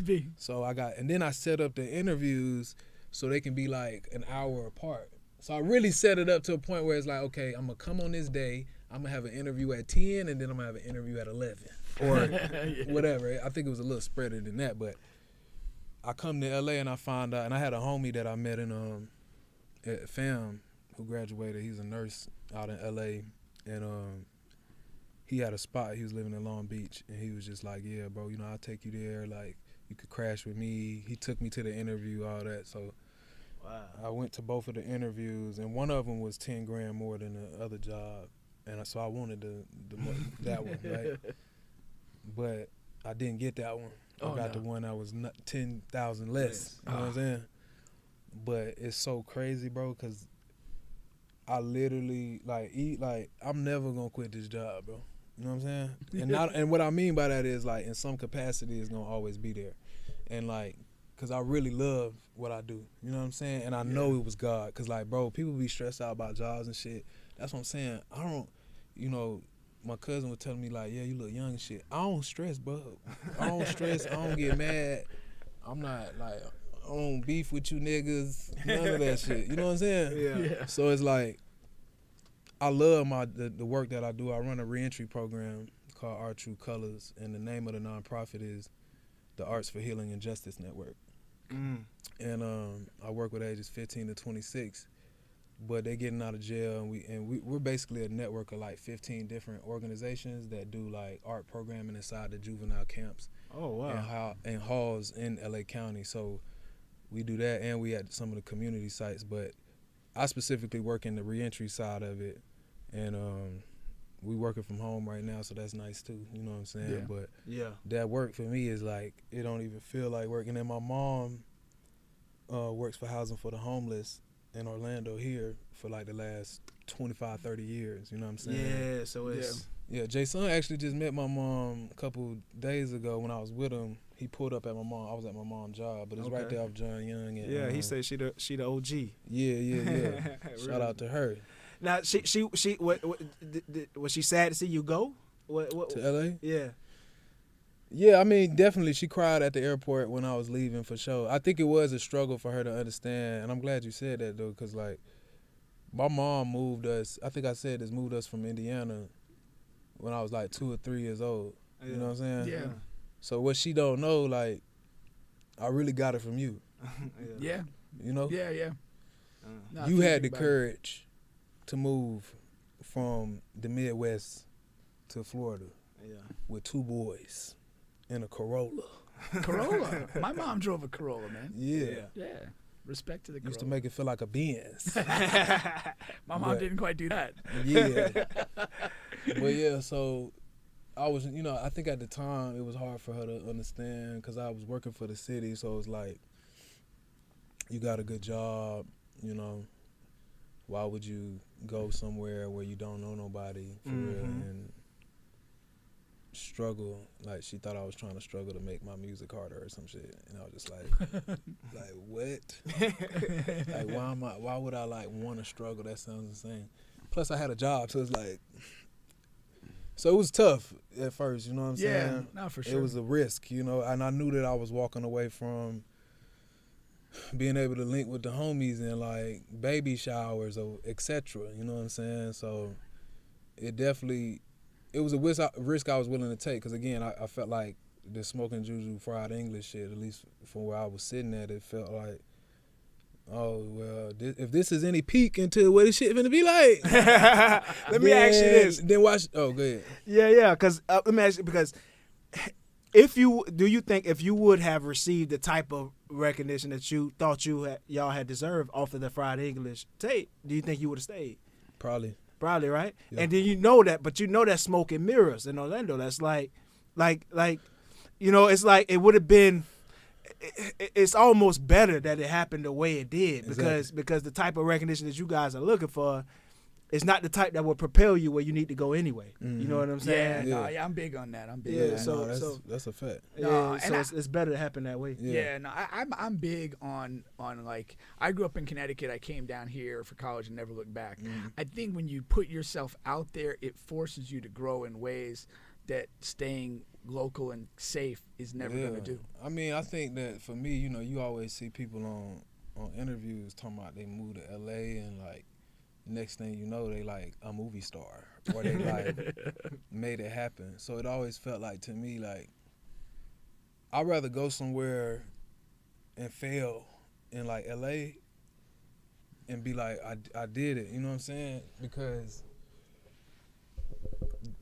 be. So and then I set up the interviews so they can be like an hour apart. So I really set it up to a point where it's like, okay, I'm gonna come on this day, I'm gonna have an interview at 10, and then I'm gonna have an interview at 11 or whatever. I think it was a little spreader than that, but I come to LA and I find out, and I had a homie that I met in at FAM who graduated. He's a nurse out in LA, and he had a spot. He was living in Long Beach, and he was just like, yeah, bro, you know, I'll take you there. Like, you could crash with me. He took me to the interview, all that. So I went to both of the interviews, and one of them was 10 grand more than the other job, and so I wanted that one, right? But I didn't get that one. I got the one that was 10,000 less. You know what I'm saying? But it's so crazy, bro, because I literally I'm never gonna quit this job, bro. You know what I'm saying? And what I mean by that is, like, in some capacity, it's gonna always be there, and like, cause I really love what I do. You know what I'm saying? And I know it was God, cause like, bro, people be stressed out about jobs and shit. That's what I'm saying. I don't, you know. My cousin was telling me, like, yeah, you look young and shit. I don't stress, bro. I don't stress. I don't get mad. I'm not, like, I don't beef with you niggas. None of that shit. You know what I'm saying? Yeah. So it's like, I love the work that I do. I run a reentry program called Our True Colors, and the name of the nonprofit is the Arts for Healing and Justice Network. And I work with ages 15 to 26. But they getting out of jail, and we're basically a network of like 15 different organizations that do like art programming inside the juvenile camps. Oh wow! And halls in LA County. So we do that, and we at some of the community sites. But I specifically work in the reentry side of it, and we working from home right now, so that's nice too. You know what I'm saying? Yeah. But Yeah. that work for me is like, it don't even feel like working. And my mom works for Housing for the Homeless in Orlando here for like the last 25, 30 years, you know what I'm saying? Yeah, so it's... Yeah, Jason actually just met my mom a couple days ago when I was with him. He pulled up at my mom. I was at my mom's job, but it's right there off John Young. And, yeah, he said she the OG. Yeah. Shout out to her. Now, was she sad to see you go? What to LA? Yeah. Yeah, I mean, definitely she cried at the airport when I was leaving, for sure. I think it was a struggle for her to understand, and I'm glad you said that, though, because, like, my mom moved us, I think I said this, moved us from Indiana when I was, like, 2 or 3 years old. You know what I'm saying? Yeah. So what she don't know, like, I really got it from you. Yeah. You know? Yeah. No, You had the courage to move from the Midwest to Florida with 2 boys. In a Corolla. Corolla. My mom drove a Corolla, man. Yeah. Respect to the Corolla. Used to make it feel like a Benz. My mom didn't quite do that. Yeah. But yeah, so I was, you know, I think at the time it was hard for her to understand because I was working for the city. So it's like, you got a good job, you know, why would you go somewhere where you don't know nobody for real and struggle? Like, she thought I was trying to struggle to make my music harder or some shit, and I was just like, like what? Like, why would I like want to struggle? That sounds insane. Plus, I had a job, so it's like, so it was tough at first. You know what I'm saying? Yeah, no, for sure. It was a risk, you know, and I knew that I was walking away from being able to link with the homies and like baby showers or etc. You know what I'm saying? So it definitely. It was a risk I was willing to take because, again, I felt like the smoking JuJu fried English shit, at least from where I was sitting at, it felt like, oh, well, if this is any peek into what this shit finna be like. Let me ask you this. Then watch. Oh, go ahead. Yeah, because let me ask you, because do you think if you would have received the type of recognition that you thought y'all had deserved off of the fried English tape, do you think you would have stayed? Probably, right? Yeah. And then you know that smoke and mirrors in Orlando. That's like, you know, it's like it would have been. It's almost better that it happened the way it did because the type of recognition that you guys are looking for is not the type that will propel you where you need to go anyway. Mm-hmm. You know what I'm saying? Yeah, I'm big on that. I'm big Yeah, on that. so that's a fact. No, so and it's better to happen that way. Yeah, no, I'm big on like, I grew up in Connecticut. I came down here for college and never looked back. I think when you put yourself out there, it forces you to grow in ways that staying local and safe is never going to do. I mean, I think that for me, you know, you always see people on interviews talking about they moved to LA and like next thing you know they like a movie star or they like made it happen. So it always felt like to me like I'd rather go somewhere and fail in like LA and be like, I did it, you know what I'm saying? Because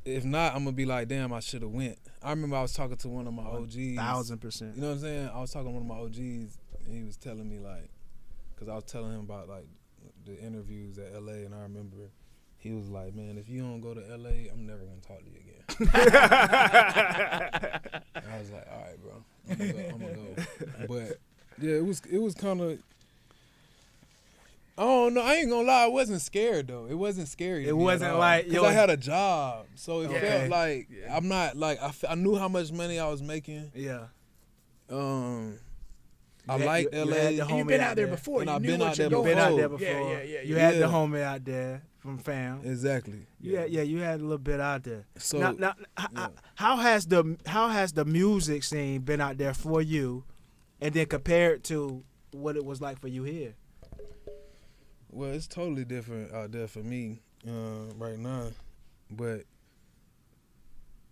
if not, I'm gonna be like, damn, I should have went. I remember I was talking to one of my OGs. 1,000%. You know what I'm saying? I was talking to one of my OGs, and he was telling me like, cause I was telling him about like the interviews at LA, and I remember he was like, man, if you don't go to LA, I'm never gonna talk to you again. And I was like, all right, bro, I'm gonna go. But yeah, it was kind of. I don't know. I ain't gonna lie. I wasn't scared though. It wasn't scary. It wasn't like because I had a job, so it Okay. felt like I'm not like I knew how much money I was making. Yeah. I liked LA. had the And homie you've been out out there there. before. And You I've knew been what out you're there going Been out for. there before. Yeah. You had the Yeah. homie out there from fam. Exactly. You had a little bit out there. So Now, how has the music scene been out there for you, and then compared to what it was like for you here? well, it's totally different out there for me right now, but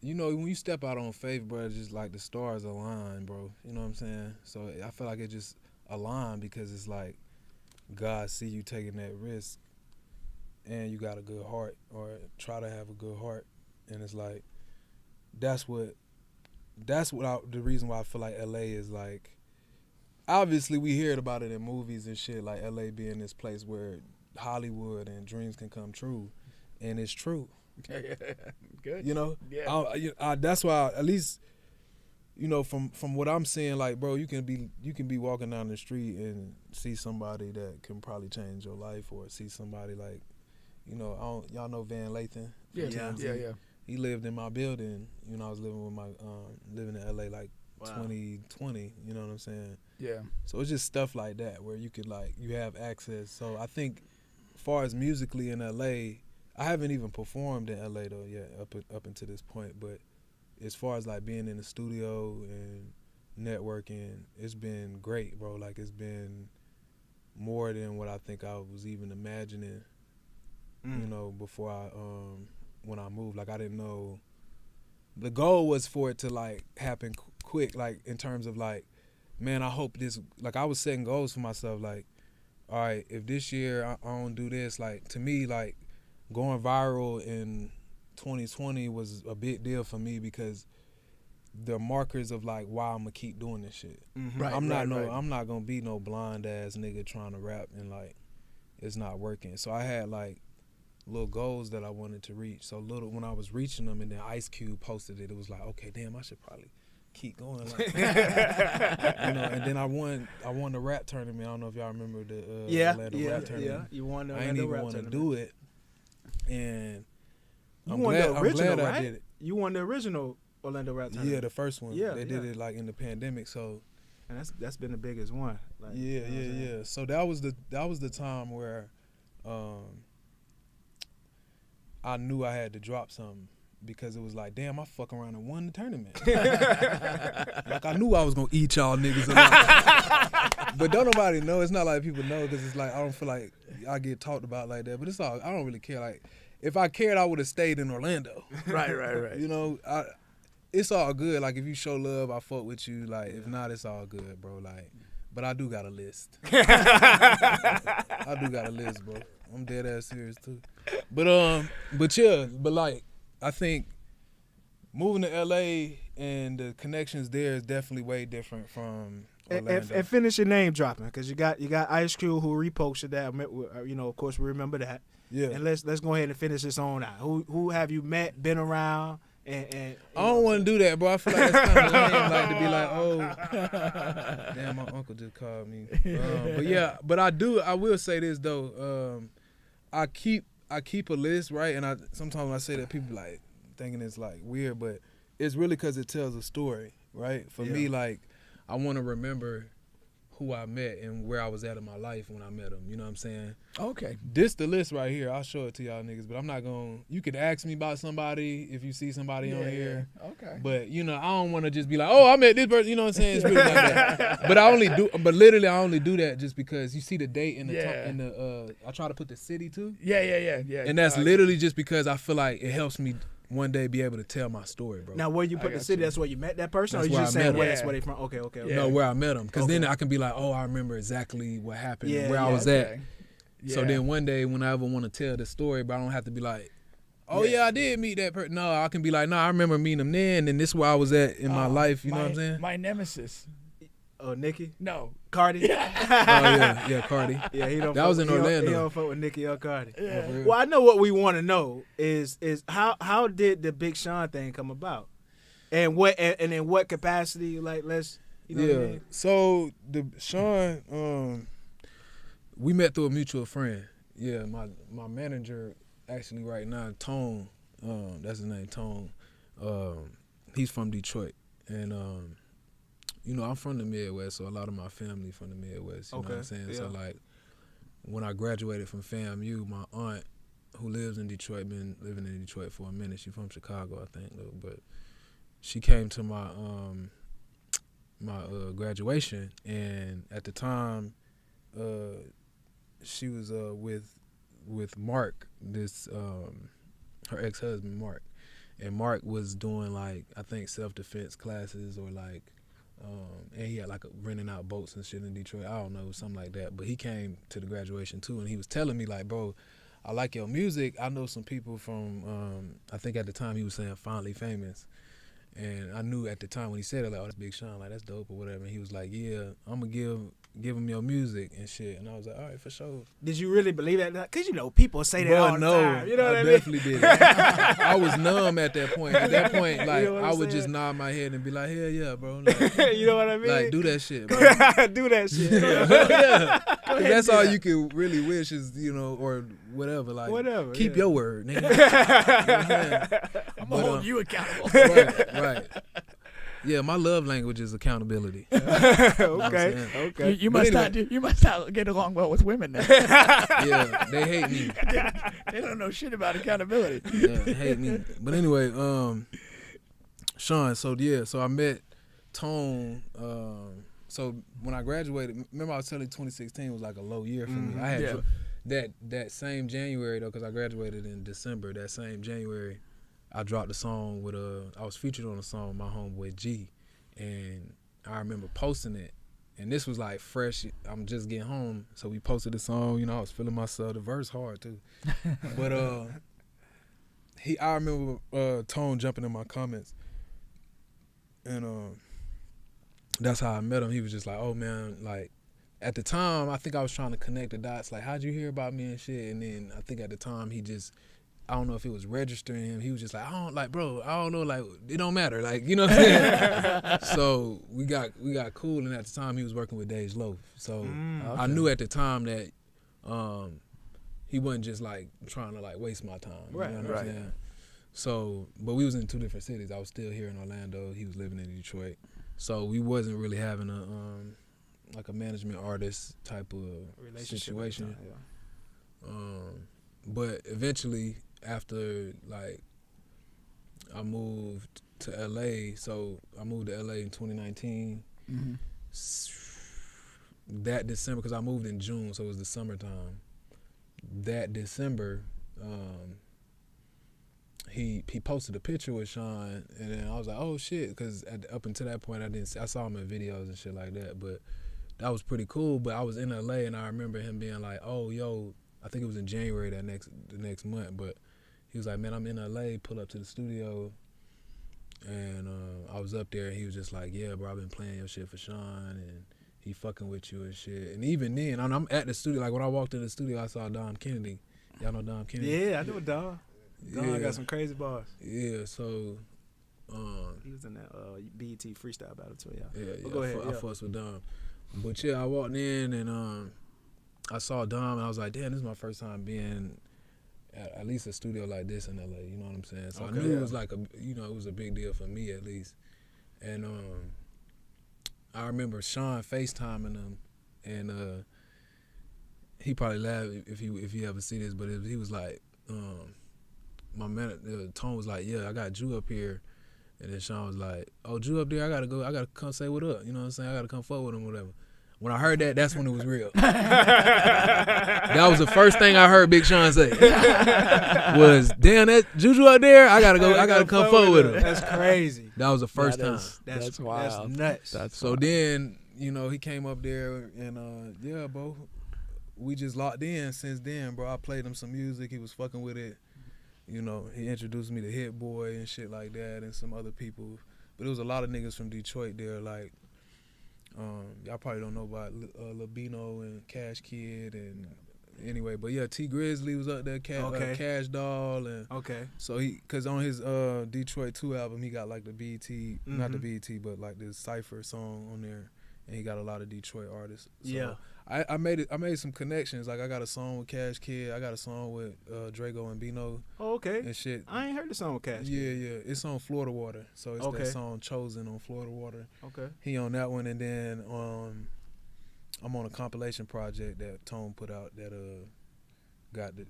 you know when you step out on faith, bro, it's just like the stars align, bro. You know what I'm saying? So I feel like it just aligned because it's like God see you taking that risk, and you got a good heart or try to have a good heart, and it's like the reason why I feel like LA is like. Obviously, we heard about it in movies and shit, like LA being this place where Hollywood and dreams can come true, and it's true. Good. You know, Yeah. that's why at least, you know, from what I'm seeing, like, bro, you can be walking down the street and see somebody that can probably change your life, or see somebody like, you know, y'all know Van Lathan. from TMZ? Yeah. He lived in my building. You know, I was living with living in LA like 2020. You know what I'm saying? Yeah. So it's just stuff like that where you could like you have access. So I think, as far as musically in LA, I haven't even performed in LA though yet up until this point. But as far as like being in the studio and networking, it's been great, bro. Like it's been more than what I think I was even imagining. You know, before when I moved, like I didn't know. The goal was for it to like happen quick, like in terms of like, man, I hope this, like I was setting goals for myself, like, all right, if this year I don't do this, like to me, like going viral in 2020 was a big deal for me because the markers of like why I'm gonna keep doing this shit. Right, I'm not right. I'm not gonna be no blind ass nigga trying to rap and like it's not working. So I had like little goals that I wanted to reach. So when I was reaching them, and then Ice Cube posted it, it was like, okay, damn, I should probably keep going. Like, you know, and then I won the rap tournament. I don't know if y'all remember the Orlando rap tournament. You won the I didn't Orlando even rap want to tournament. do it, and You I'm won glad, the original, I'm glad right? I did it. You won the original Orlando rap tournament. Yeah, the first one. Yeah, they did yeah. it like in the pandemic. So And that's been the biggest one. Like, yeah, you know what I'm saying? yeah. So that was the time where I knew I had to drop something because it was like, damn, I fuck around and won the tournament. Like I knew I was gonna eat y'all niggas alive. But don't nobody know. It's not like people know because it's like I don't feel like I get talked about like that. But it's all I don't really care. Like if I cared, I would have stayed in Orlando. Right. You know, it's all good. Like if you show love, I fuck with you. Like if not, it's all good, bro. Like, but I do got a list. I do got a list, bro. I'm dead ass serious too. But like I think moving to LA and the connections there is definitely way different from Orlando. And finish your name dropping because you got Ice Cube who reposted that. You know, of course, we remember that. Yeah. And let's go ahead and finish this on out. Who have you met, been around, and I don't want to do that, bro. I feel like that's kind of lame, like to be like, oh, damn, my uncle just called me. But yeah, but I will say this though. I keep a list, right? And sometimes when I say that, people like thinking it's like weird, but it's really because it tells a story, right? For me, like I want to remember who I met and where I was at in my life when I met them. You know what I'm saying? Okay. This the list right here. I'll show it to y'all niggas, but I'm not going. You could ask me about somebody if you see somebody on here. Okay. But you know, I don't want to just be like, oh, I met this person. You know what I'm saying? It's really like that. But literally, I only do that just because you see the date in the I try to put the city too. Yeah. And that's literally just because I feel like it helps me one day be able to tell my story, bro. Now, where you put the city, that's where you met that person, That's or you where just I met saying him. where that's Yeah. where they from? Okay. Yeah. No, where I met him, because then Okay. I can be like, oh, I remember exactly what happened, Yeah, where I yeah, was Okay. at. So Yeah. then one day, when I ever want to tell the story, but I don't have to be like, oh yeah, I did meet that person. No, I can be like, no, I remember meeting him then, and this is where I was at in my life. You know what I'm saying? My nemesis. Oh, Nikki, No. Cardi. Oh yeah, Cardi. Yeah, he don't. That fuck was with- in he don't- Orlando. He don't fuck with Nikki or Cardi. Yeah. For real. Well, I know what we want to know is how did the Big Sean thing come about, and in what capacity? Like, let's you know what I mean? So the Sean, we met through a mutual friend. Yeah, my manager actually right now, Tone. That's his name, Tone. He's from Detroit, and you know, I'm from the Midwest, so a lot of my family from the Midwest. You know what I'm saying? So yeah. like, when I graduated from FAMU, my aunt, who lives in Detroit, been living in Detroit for a minute. She's from Chicago, I think, though, but she came to my graduation, and at the time, she was with Mark, this her ex-husband Mark, and Mark was doing like, I think, self-defense classes, or like, and he had like renting out boats and shit in Detroit. I don't know, something like that. But he came to the graduation too, and he was telling me like, bro, I like your music. I know some people from, I think at the time he was saying Finally Famous. And I knew at the time when he said it, like, oh, that's Big Sean, like, that's dope or whatever. And he was like, yeah, I'm going to give him your music and shit. And I was like, all right, for sure. Did you really believe that? Because, you know, people say that all the time. You know what I mean? Definitely did. I was numb at that point. At that point, like, know what I'm I would saying? just nod my head and be like, hell yeah, bro. Like, You know what I mean? like, do that shit, bro. Do that shit. Yeah. 'Cause that's all you can really wish is, you know, or whatever. Like, Whatever, keep yeah. your word, nigga. You know what I'm saying? I'm But, gonna hold you accountable. right. Yeah, my love language is accountability. Okay. You But must anyway. not. You must not get along well with women. Then. Yeah, they hate me. They don't know shit about accountability. Yeah, they hate me. But anyway, Sean, so I met Tone. So when I graduated, remember I was telling you 2016 was like a low year for me. I had that same January though, because I graduated in December. That same January, I dropped a song with I was featured on a song with my homeboy G, and I remember posting it. And this was like fresh. I'm just getting home, so we posted the song. You know, I was feeling myself. The verse hard too, but I remember Tone jumping in my comments, and that's how I met him. He was just like, "Oh man," like at the time, I think I was trying to connect the dots. Like, how'd you hear about me and shit? And then I think at the time he just, I don't know if it was registering him. He was just like, I don't know, like it don't matter, like, you know what I'm saying? So we got cool, and at the time he was working with Dej Loaf. So I knew at the time that he wasn't just like trying to like waste my time. Right, You know what I'm saying? So, but we was in two different cities. I was still here in Orlando. He was living in Detroit. So we wasn't really having like a management artist type of situation. But eventually, after like I moved to LA, so I moved to LA in 2019. Mm-hmm. That December, because I moved in June, so it was the summertime. That December, he posted a picture with Sean, and then I was like, oh shit, because up until that point I saw him in videos and shit like that, but that was pretty cool. But I was in LA, and I remember him being like, oh yo, I think it was in January the next month, but he was like, man, I'm in LA, pull up to the studio. And I was up there, and he was just like, yeah, bro, I've been playing your shit for Sean, and he fucking with you and shit. And even then, I'm at the studio, like when I walked in the studio, I saw Dom Kennedy. Y'all know Dom Kennedy? Yeah, I know Don. Don Yeah. got some crazy bars. Yeah, so He was in that BET freestyle battle too, yeah. yeah, But go ahead, I fussed with Dom. But yeah, I walked in, and I saw Dom, and I was like, damn, this is my first time being at least a studio like this in LA, you know what I'm saying? So I knew it was like it was a big deal for me at least. And I remember Sean FaceTiming him, and he probably laughed if he ever see this, but he was like, my man, Tone was like, yeah, I got Ju up here. And then Sean was like, oh, Ju up there, I gotta come say what up, you know what I'm saying? I gotta come fuck with him, whatever. When I heard that, that's when it was real. That was the first thing I heard Big Sean say. Was, damn, that JuJu out there? I gotta come forward with him. That's crazy. That was the first time. That's wild. That's nuts. So then, you know, he came up there and yeah, bro, we just locked in since then, bro. I played him some music. He was fucking with it. You know, he introduced me to Hit Boy and shit like that and some other people. But there was a lot of niggas from Detroit there, like, y'all probably don't know about Labino and Cash Kid and anyway, but yeah, T Grizzly was up there, Cash Doll, and so cause on his Detroit 2 album, he got like the BET, not the BET, but like this Cypher song on there, and he got a lot of Detroit artists. So yeah, I made some connections. Like I got a song with Cash Kid, I got a song with Drago and Bino. Oh, okay. And shit. I ain't heard the song with Cash Kid. Yeah, it's on Florida Water. So it's that song Chosen on Florida Water. Okay. He on that one, and then I'm on a compilation project that Tone put out that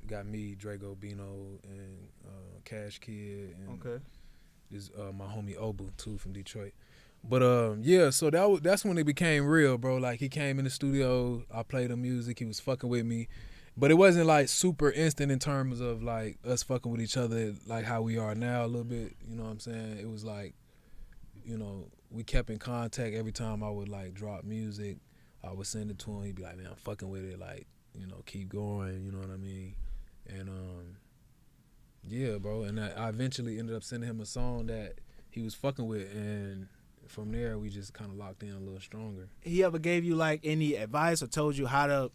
got me, Drago, Bino, and Cash Kid, and this my homie Obu too from Detroit. But yeah, so that's when it became real, bro. Like he came in the studio, I played him music, he was fucking with me, but it wasn't like super instant in terms of like us fucking with each other like how we are now a little bit. You know what I'm saying? It was like, you know, we kept in contact every time I would like drop music. I would send it to him. He'd be like, man, I'm fucking with it. Like, you know, keep going. You know what I mean? And yeah, bro. And I eventually ended up sending him a song that he was fucking with, and from there we just kind of locked in a little stronger. He ever gave you like any advice or told you how to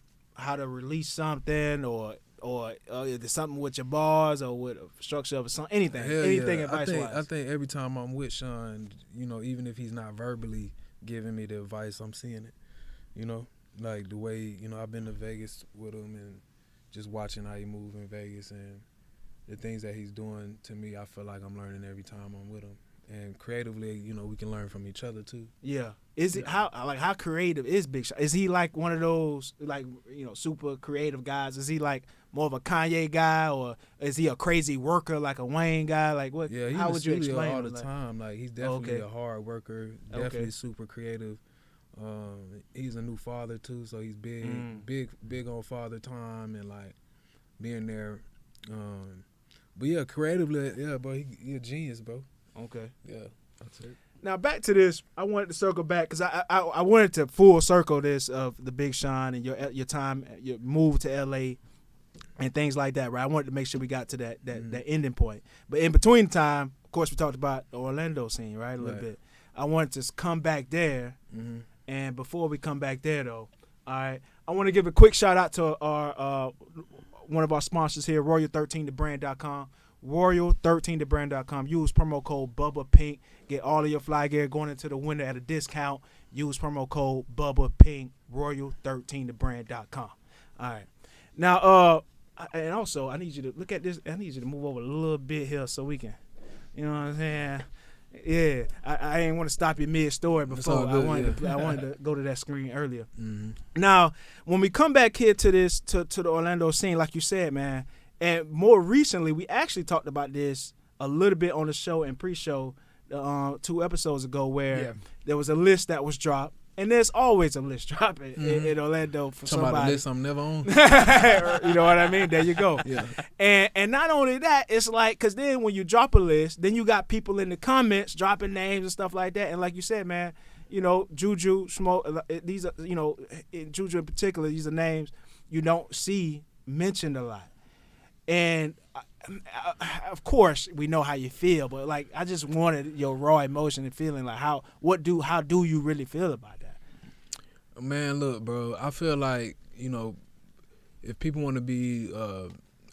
release something, or is there something with your bars or with a structure of a song, anything advice wise? I think every time I'm with Sean, you know, even if he's not verbally giving me the advice, I'm seeing it. You know, like the way, you know, I've been to Vegas with him and just watching how he move in Vegas and the things that he's doing to me, I feel like I'm learning every time I'm with him. And creatively, you know, we can learn from each other too. Yeah. Is it how creative is Big Sean? Is he like one of those like, you know, super creative guys? Is he like more of a Kanye guy, or is he a crazy worker like a Wayne guy? Like what? Yeah, how would you explain all the time? Like he's definitely a hard worker, definitely super creative. He's a new father too, so he's big on father time and like being there. But yeah, creatively, yeah, bro, he a genius, bro. Okay. Yeah, that's it. Now back to this, I wanted to circle back because I wanted to full circle this of the Big Sean and your time, your move to LA and things like that, right? I wanted to make sure we got to that ending point. But in between time, of course, we talked about the Orlando scene, right? A little bit. I wanted to come back there. And before we come back there, though, all right, I want to give a quick shout out to our one of our sponsors here, Royal13thebrand.com. Royal13thebrand.com. Use promo code Bubba Pink. Get all of your fly gear going into the winter at a discount. Use promo code Bubba Pink. Royal13thebrand.com. All right. Now, and also, I need you to look at this. I need you to move over a little bit here so we can, you know what I'm saying? Yeah, I ain't want to stop you mid-story before. I wanted to go to that screen earlier. Now, when we come back here to this, to the Orlando scene, like you said, man, and more recently, we actually talked about this a little bit on the show and pre-show 2 episodes ago, where there was a list that was dropped. And there's always a list dropping in Orlando for somebody. Talking about the list I'm never on. You know what I mean? There you go. Yeah. And not only that, it's like, because then when you drop a list, then you got people in the comments dropping names and stuff like that. And like you said, man, you know, JuJu, Smoke, these are, you know, JuJu in particular, these are names you don't see mentioned a lot. And of course, we know how you feel, but like, I just wanted your raw emotion and feeling. Like, how do you really feel about that? Man, look, bro, I feel like, you know, if people want to be,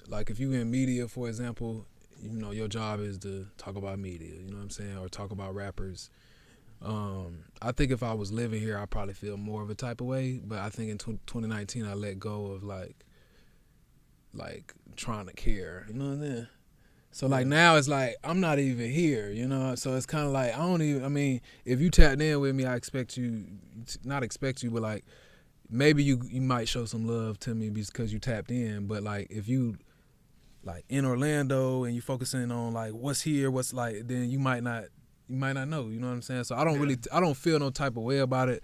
like if you in media, for example, you know, your job is to talk about media, you know what I'm saying, or talk about rappers. I think if I was living here, I'd probably feel more of a type of way, but I think in 2019, I let go of like trying to care, you know what I'm saying? So like now it's like I'm not even here, you know. So it's kind of like I mean, if you tapped in with me, I expect you, not expect you, but like maybe you might show some love to me because you tapped in. But like if you like in Orlando and you focusing on like what's here, what's like, then you might not know, you know what I'm saying? So I don't feel no type of way about it.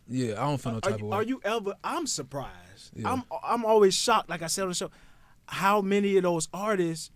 Yeah, I don't feel no type of way. Are you ever? I'm surprised. Yeah. I'm always shocked. Like I said on the show, how many of those artists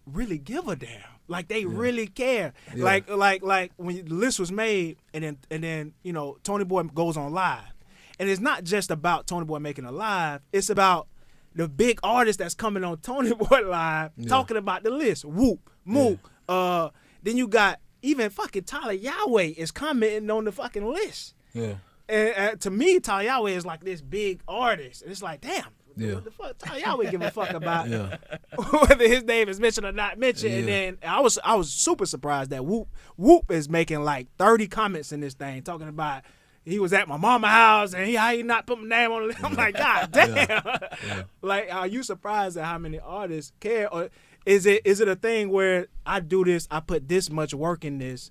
really give a damn? Like they really care. Yeah. Like when the list was made, and then you know Tony Boy goes on live, and it's not just about Tony Boy making a live. It's about the big artist that's coming on Tony Boy live talking about the list. Whoop, Mook. Then you got even fucking Tyler Yahweh is commenting on the fucking list. Yeah. And to me, Tyler Yahweh is like this big artist. And it's like, damn, what the fuck? Tyler Yahweh give a fuck about whether his name is mentioned or not mentioned. And then I was super surprised that Whoop is making like 30 comments in this thing talking about he was at my mama's house and how he not put my name on the list. I'm like, God damn. Like, are you surprised at how many artists care? Or is it a thing where I do this, I put this much work in this,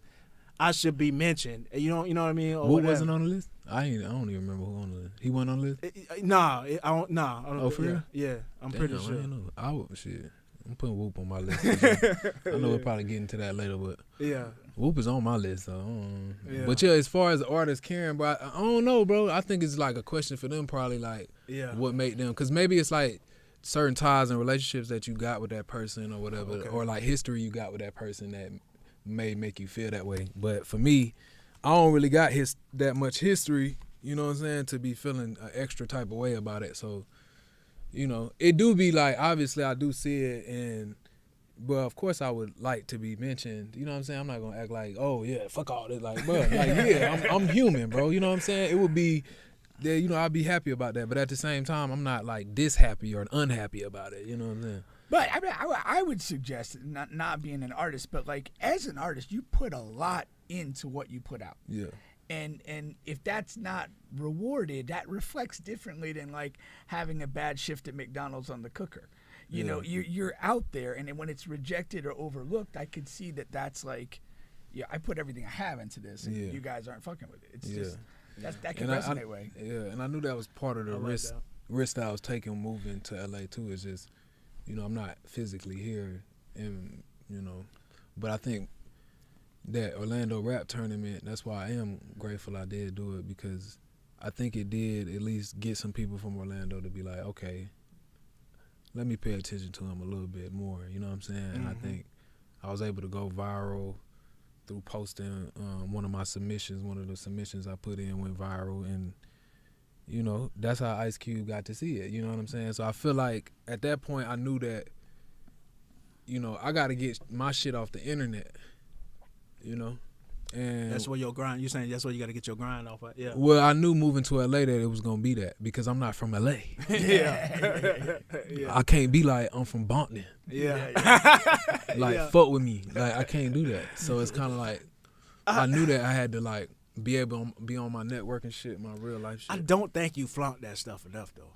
I should be mentioned? You know what I mean? Or Who wasn't on the list? I don't even remember who on the list. He wasn't on the list? Nah, I don't. Oh, for real? Yeah, I'm pretty sure. I didn't know. Shit. I'm putting Whoop on my list. I know we'll probably get into that later, but Whoop is on my list, so But as far as the artists caring, bro, I don't know, bro. I think it's like a question for them, probably like what made them, because maybe it's like certain ties and relationships that you got with that person or whatever, or like history you got with that person that may make you feel that way. But for me, I don't really got that much history, you know what I'm saying, to be feeling an extra type of way about it. So, you know, it do be like, obviously I do see it, but of course I would like to be mentioned. You know what I'm saying? I'm not gonna act like, oh yeah, fuck all this, like, bro, like I'm human, bro. You know what I'm saying? It would be, you know, I'd be happy about that, but at the same time, I'm not like this happy or unhappy about it. You know what I'm saying? But I mean, I would suggest not being an artist, but like as an artist, you put a lot into what you put out. Yeah. And if that's not rewarded, that reflects differently than like having a bad shift at McDonald's on the cooker. You know, you're out there, and then when it's rejected or overlooked, I could see that's like, I put everything I have into this, and you guys aren't fucking with it. It's just that can resonate way. Yeah, and I knew that was part of the risk that I was taking moving to LA too. Is just, you know, I'm not physically here, and you know, but I think that Orlando rap tournament, that's why I am grateful I did do it, because I think it did at least get some people from Orlando to be like, okay, let me pay attention to him a little bit more, you know what I'm saying? And I think I was able to go viral through posting one of the submissions I put in went viral, and you know, that's how Ice Cube got to see it, you know what I'm saying? So I feel like at that point I knew that, you know, I got to get my shit off the internet. You know, and that's where your grind. You saying that's where you got to get your grind off of? Yeah. Well, I knew moving to LA that it was gonna be that, because I'm not from LA. I can't be like I'm from Bontton. Like fuck with me. Like I can't do that. So it's kind of like I knew that I had to like be able to be on my networking shit, my real life shit. I don't think you flunked that stuff enough though.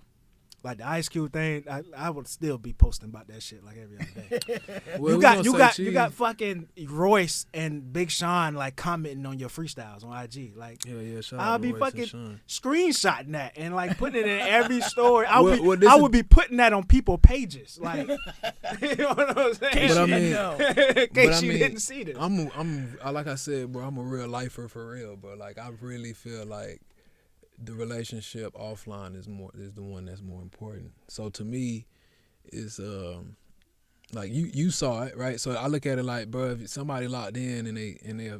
Like the Ice Cube thing, I would still be posting about that shit like every other day. Well, you got fucking Royce and Big Sean like commenting on your freestails on IG. Like, shout I'll out be Royce fucking screenshotting that and like putting it in every story. I Well, would be putting that on people's pages. Like, you know what I'm saying? In case you didn't see this. I'm like I said, bro, I'm a real lifer for real, bro. Like I really feel like the relationship offline is the one that's more important. So to me, it's like you saw it, right? So I look at it like, bro, if somebody locked in and they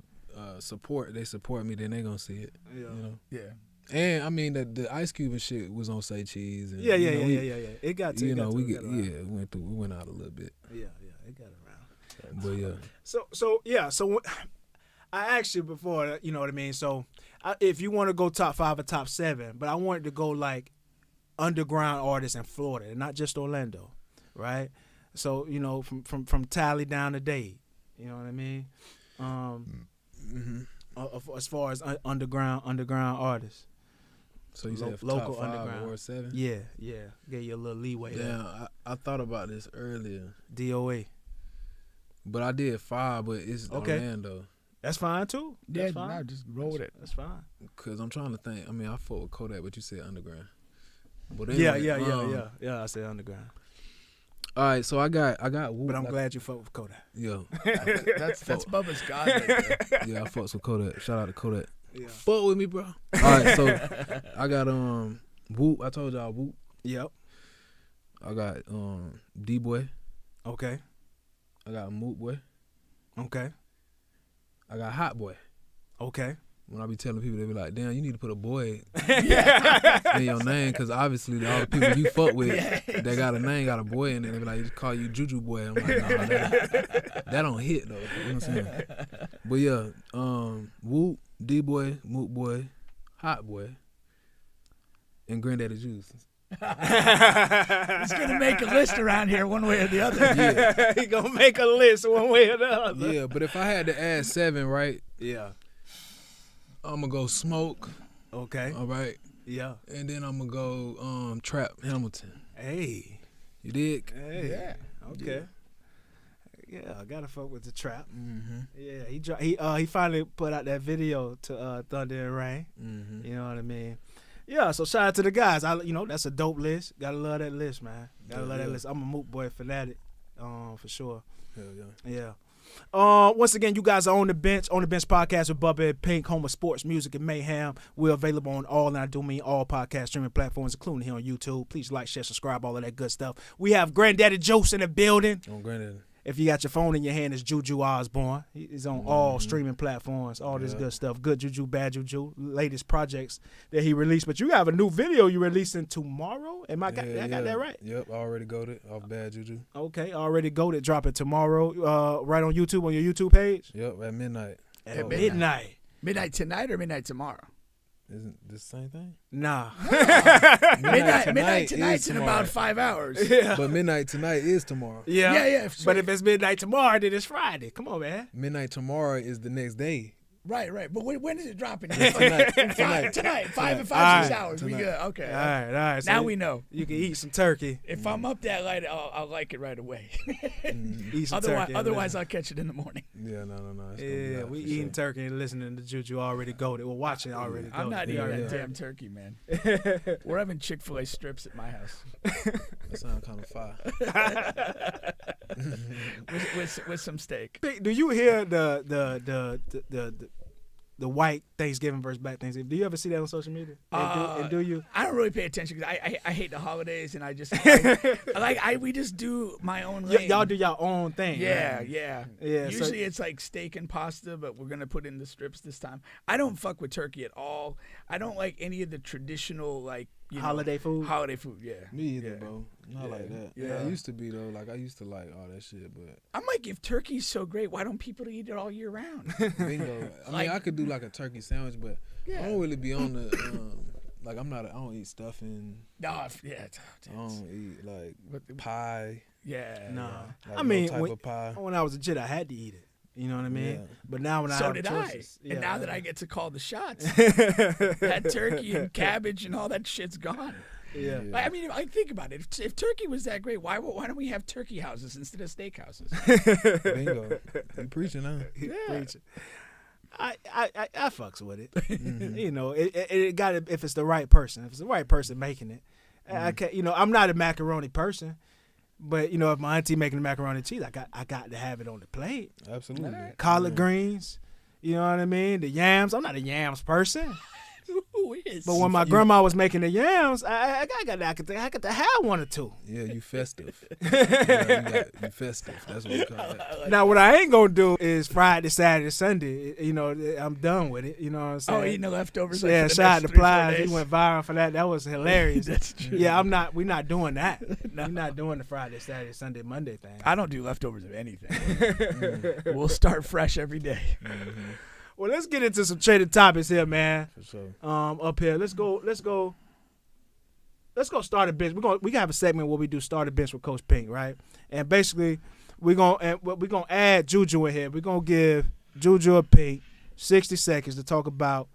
support me, then they gonna see it. Yeah. You know? Yeah. And I mean the Ice Cube and shit was on Say Cheese. And, yeah. It got to. You know, we went out a little bit. Yeah, it got around. But yeah. So I asked you before, you know what I mean? So if you want to go top 5 or top 7, but I wanted to go like underground artists in Florida and not just Orlando, right? So, you know, from Tally down to Dade, you know what I mean? As far as underground artists. So you said local top 5 underground or 7? Yeah. Gave you a little leeway there. Yeah, I thought about this earlier. DOA. But I did 5, but it's Orlando. That's fine too. That's fine. Nah, just roll with it. That's fine. Cause I'm trying to think. I mean, I fought with Kodak, but you said underground. But anyway, yeah. I said underground. All right, so I got Whoop. But I'm glad you fought with Kodak. Yeah, that's Bubba's God right there. Yeah, I fought with Kodak. Shout out to Kodak. Fuck with me, bro. All right, so I got Whoop. I told y'all Whoop. Yep. I got D-Boy. Okay. I got Moot Boy. Okay. I got Hot Boy. Okay. When I be telling people, they be like, damn, you need to put a boy in your name, because obviously all the people you fuck with that got a name got a boy in it. They be like, just call you JuJu Boy. I'm like, nah, that don't hit though. You know what I'm saying? But yeah, Whoop, D-Boy, Moot Boy, Hot Boy, and Granddaddy Juice. He's gonna make a list around here one way or the other. Yeah. He gonna make a list one way or the other. Yeah, but if I had to add 7, right? Yeah. I'm gonna go Smoke. Okay. All right. Yeah. And then I'm gonna go Trap Hamilton. Hey. You dig? Hey. Yeah. Okay. Yeah, I gotta fuck with the Trap. Mm-hmm. Yeah, he finally put out that video to Thunder and Rain. Mm-hmm. You know what I mean? Yeah, so shout out to the guys. That's a dope list. Gotta love that list, man. Gotta love that list. I'm a Moot Boy fanatic, for sure. Hell yeah. Yeah. Once again, you guys are on the bench podcast with Bubba and Pink, home of sports, music, and mayhem. We're available on all, and I do mean all podcast streaming platforms, including here on YouTube. Please like, share, subscribe, all of that good stuff. We have Granddaddy Juice in the building. On Granddaddy. If you got your phone in your hand, it's JuJu Osborne. He's on all streaming platforms, all this good stuff. Good JuJu, bad JuJu, latest projects that he released. But you have a new video you releasing tomorrow. I got that right? Yep, I already got it off Bad JuJu. Okay, already got it. Drop it tomorrow, right on YouTube, on your YouTube page? Yep, at midnight. At midnight. Midnight tonight or midnight tomorrow? Isn't this the same thing? Nah. Midnight tonight's in about 5 hours. Yeah. But midnight tonight is tomorrow. Yeah. But if it's midnight tomorrow, then it's Friday. Come on, man. Midnight tomorrow is the next day. Right. But when is it dropping? Tonight. 5 and 5, All 6 right. hours. Tonight. We good. Okay. All right. So Now we know. You can eat some turkey. If I'm up that late, I'll like it right away. Eat some turkey. Otherwise, I'll catch it in the morning. Yeah, no. It's gonna be Yeah, out we for eating sure. turkey and listening to JuJu already goated. We're watching already goated. I'm not eating Yeah. that damn turkey, man. We're having Chick-fil-A strips at my house That sounds kind of fire. with some steak. Do you hear the white Thanksgiving versus Black Thanksgiving? Do you ever see that on social media? And do you? I don't really pay attention because I hate the holidays and I just we just do my own lane. Y'all do your own thing. Yeah, right? yeah. Yeah, so- Usually it's like steak and pasta, but we're gonna put in the strips this time. I don't fuck with turkey at all. I don't like any of the traditional Holiday food? Holiday food, yeah. Me either, Yeah. bro. Not like that. Yeah. I used to be though. Like I used to like all that shit, but I'm like, if turkey's so great, why don't people eat it all year round? bingo. I mean, I could do like a turkey sandwich, but I don't really be on the like I don't eat stuffing. No, I don't eat like pie. yeah. No. Like I mean, no type of pie. when I was a kid, I had to eat it. You know what I mean? Yeah. But now when I So have did choices, I. And now that I get to call the shots, that that turkey and cabbage and all that shit's gone. yeah. I mean, I think about it. If turkey was that great, why don't we have turkey houses instead of steak houses? Bingo. You preaching, huh? Preaching. I fucks with it. You know, it got to, if it's the right person. If it's the right person making it, I can't. You know, I'm not a macaroni person, but you know, if my auntie making the macaroni and cheese, I got to have it on the plate. Absolutely. Collard greens, you know what I mean? The yams. I'm not a yams person. Who is? But when my grandma was making the yams, I got to have one or two. Yeah, you festive. You festive. That's what we call it. Now, what I ain't gonna do is Friday, Saturday, Sunday. You know, I'm done with it. You know what I'm saying? Oh, eating the leftovers. Yeah, like for the shout out next to 3-4 Plies. He days. went viral for that. That was hilarious. That's true. Yeah, we're not doing that. We're not doing the Friday, Saturday, Sunday, Monday thing. I don't do leftovers of anything. We'll start fresh every day. Well, let's get into some traded topics here, man. For sure. Up here, let's go start a bench. We have a segment where we do start a bench with Coach Pink, right? And basically, we're gonna add JuJu in here. We're gonna give JuJu a Pink 60 seconds to talk about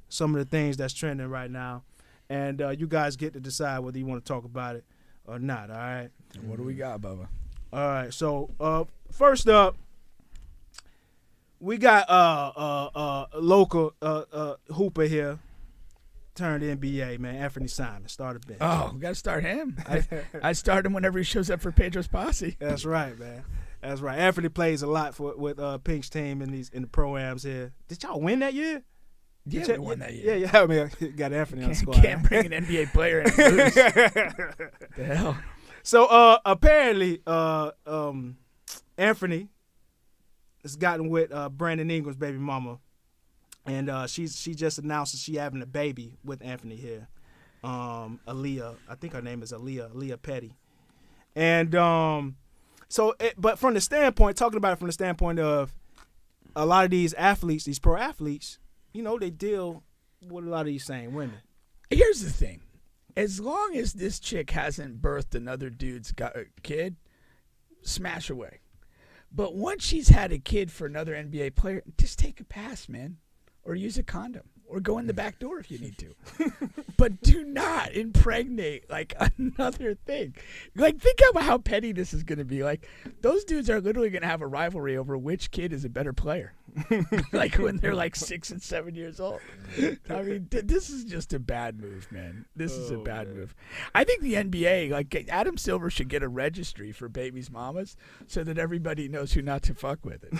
some of the things that's trending right now, and you guys get to decide whether you want to talk about it or not. All right. What do we got, Bubba? All right. So first up, we got a local hooper here. Turned NBA, man. Anthony Simon started bench. Oh, we got to start him. I start him whenever he shows up for Pedro's posse. That's right, man. That's right. Anthony plays a lot with Pink's team in the pro-ams here. Did y'all win that year? Yeah, we won that year. Yeah. I mean, got Anthony on the squad. Can't bring an NBA player in and lose. The hell. So apparently, Anthony has gotten with Brandon Ingram's baby mama, and she just announced that she having a baby with Anthony here. Aaliyah, I think her name is Aaliyah Petty, and but from the standpoint, talking about it from the standpoint of a lot of these athletes, these pro athletes, you know, they deal with a lot of these same women. Here's the thing. As long as this chick hasn't birthed another dude's kid, smash away. But once she's had a kid for another NBA player, just take a pass, man. Or use a condom. Or go in the back door if you need to. But do not impregnate, like, another thing. Like, think about how petty this is going to be. Like, those dudes are literally going to have a rivalry over which kid is a better player. Like, when they're, like, 6 and 7 years old. I mean, this is just a bad move, man. This is a bad move. I think the NBA, like, Adam Silver should get a registry for babies' mamas so that everybody knows who not to fuck with it.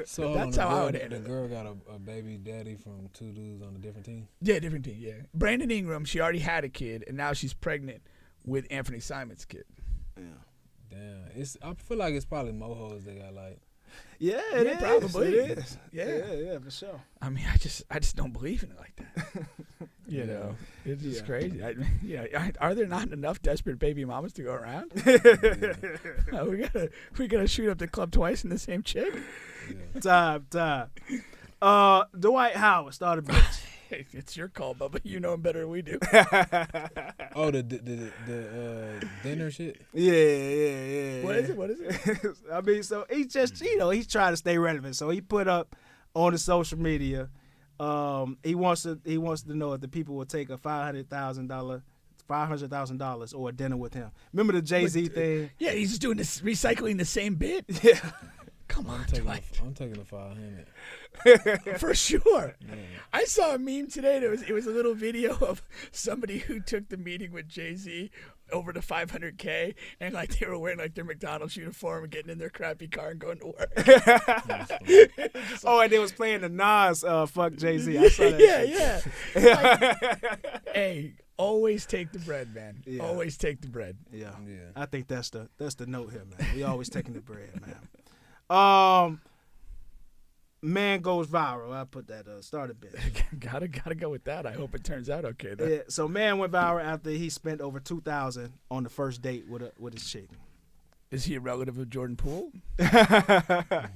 So that's how I would handle it. The girl got a baby daddy from 2 dudes on a different team? Yeah, different team, yeah. Brandon Ingram, she already had a kid, and now she's pregnant with Anthony Simon's kid. Yeah. Damn. I feel like it's probably more hoes that got, like... Yeah, it probably is. Yeah, for sure. I mean, I just don't believe in it like that. You know, it's just crazy. Are there not enough desperate baby mamas to go around? we gotta shoot up the club twice in the same chick. Yeah. Time. Dwight Howard started bitch. It's your call, Bubba. You know him better than we do. Oh, the dinner shit? Yeah. What is it? I mean, so he just, he's trying to stay relevant. So he put up on the social media, he wants to know if the people will take a $500,000 or a dinner with him. Remember the Jay-Z thing? Yeah, he's just doing this, recycling the same bit. Yeah. Come on, I'm taking the 500. For sure. Yeah. I saw a meme today. It was a little video of somebody who took the meeting with Jay-Z over to 500K, and like they were wearing like their McDonald's uniform and getting in their crappy car and going to work. And they was playing the Nas "Fuck Jay-Z." I saw that. Yeah. Hey, always take the bread, man. Yeah. Always take the bread. Yeah. I think that's the note here, man. We always taking the bread, man. Man goes viral. I put that started bit. gotta go with that. I hope it turns out okay though. Yeah. So man went viral after he spent over $2,000 on the first date with his chick. Is he a relative of Jordan Poole? I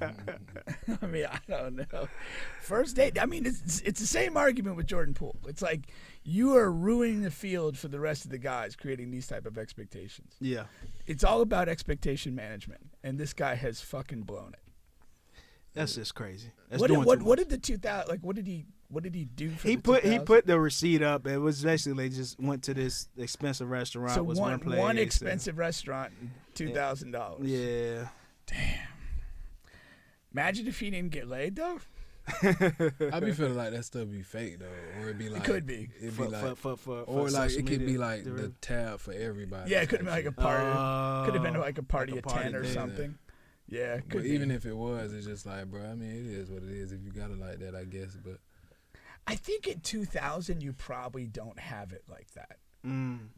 mean, I don't know. First date. I mean, it's the same argument with Jordan Poole. It's like you are ruining the field for the rest of the guys creating these type of expectations. Yeah. It's all about expectation management, and this guy has fucking blown it. That's just crazy. What did the 2000 like? What did he do? For he put the receipt up. It was basically just went to this expensive restaurant. So was one expensive restaurant, $2,000. Yeah. Damn. Imagine if he didn't get laid though. I be feeling like that stuff be fake though, or it'd be like it could be. It'd be like or like it could be like the tab for everybody. Yeah, it could have been like a party. Could have been like a party of 10 or something. Yeah, but even if it was, it's just like, bro. I mean, it is what it is. If you got it like that, I guess. But I think at 2,000, you probably don't have it like that.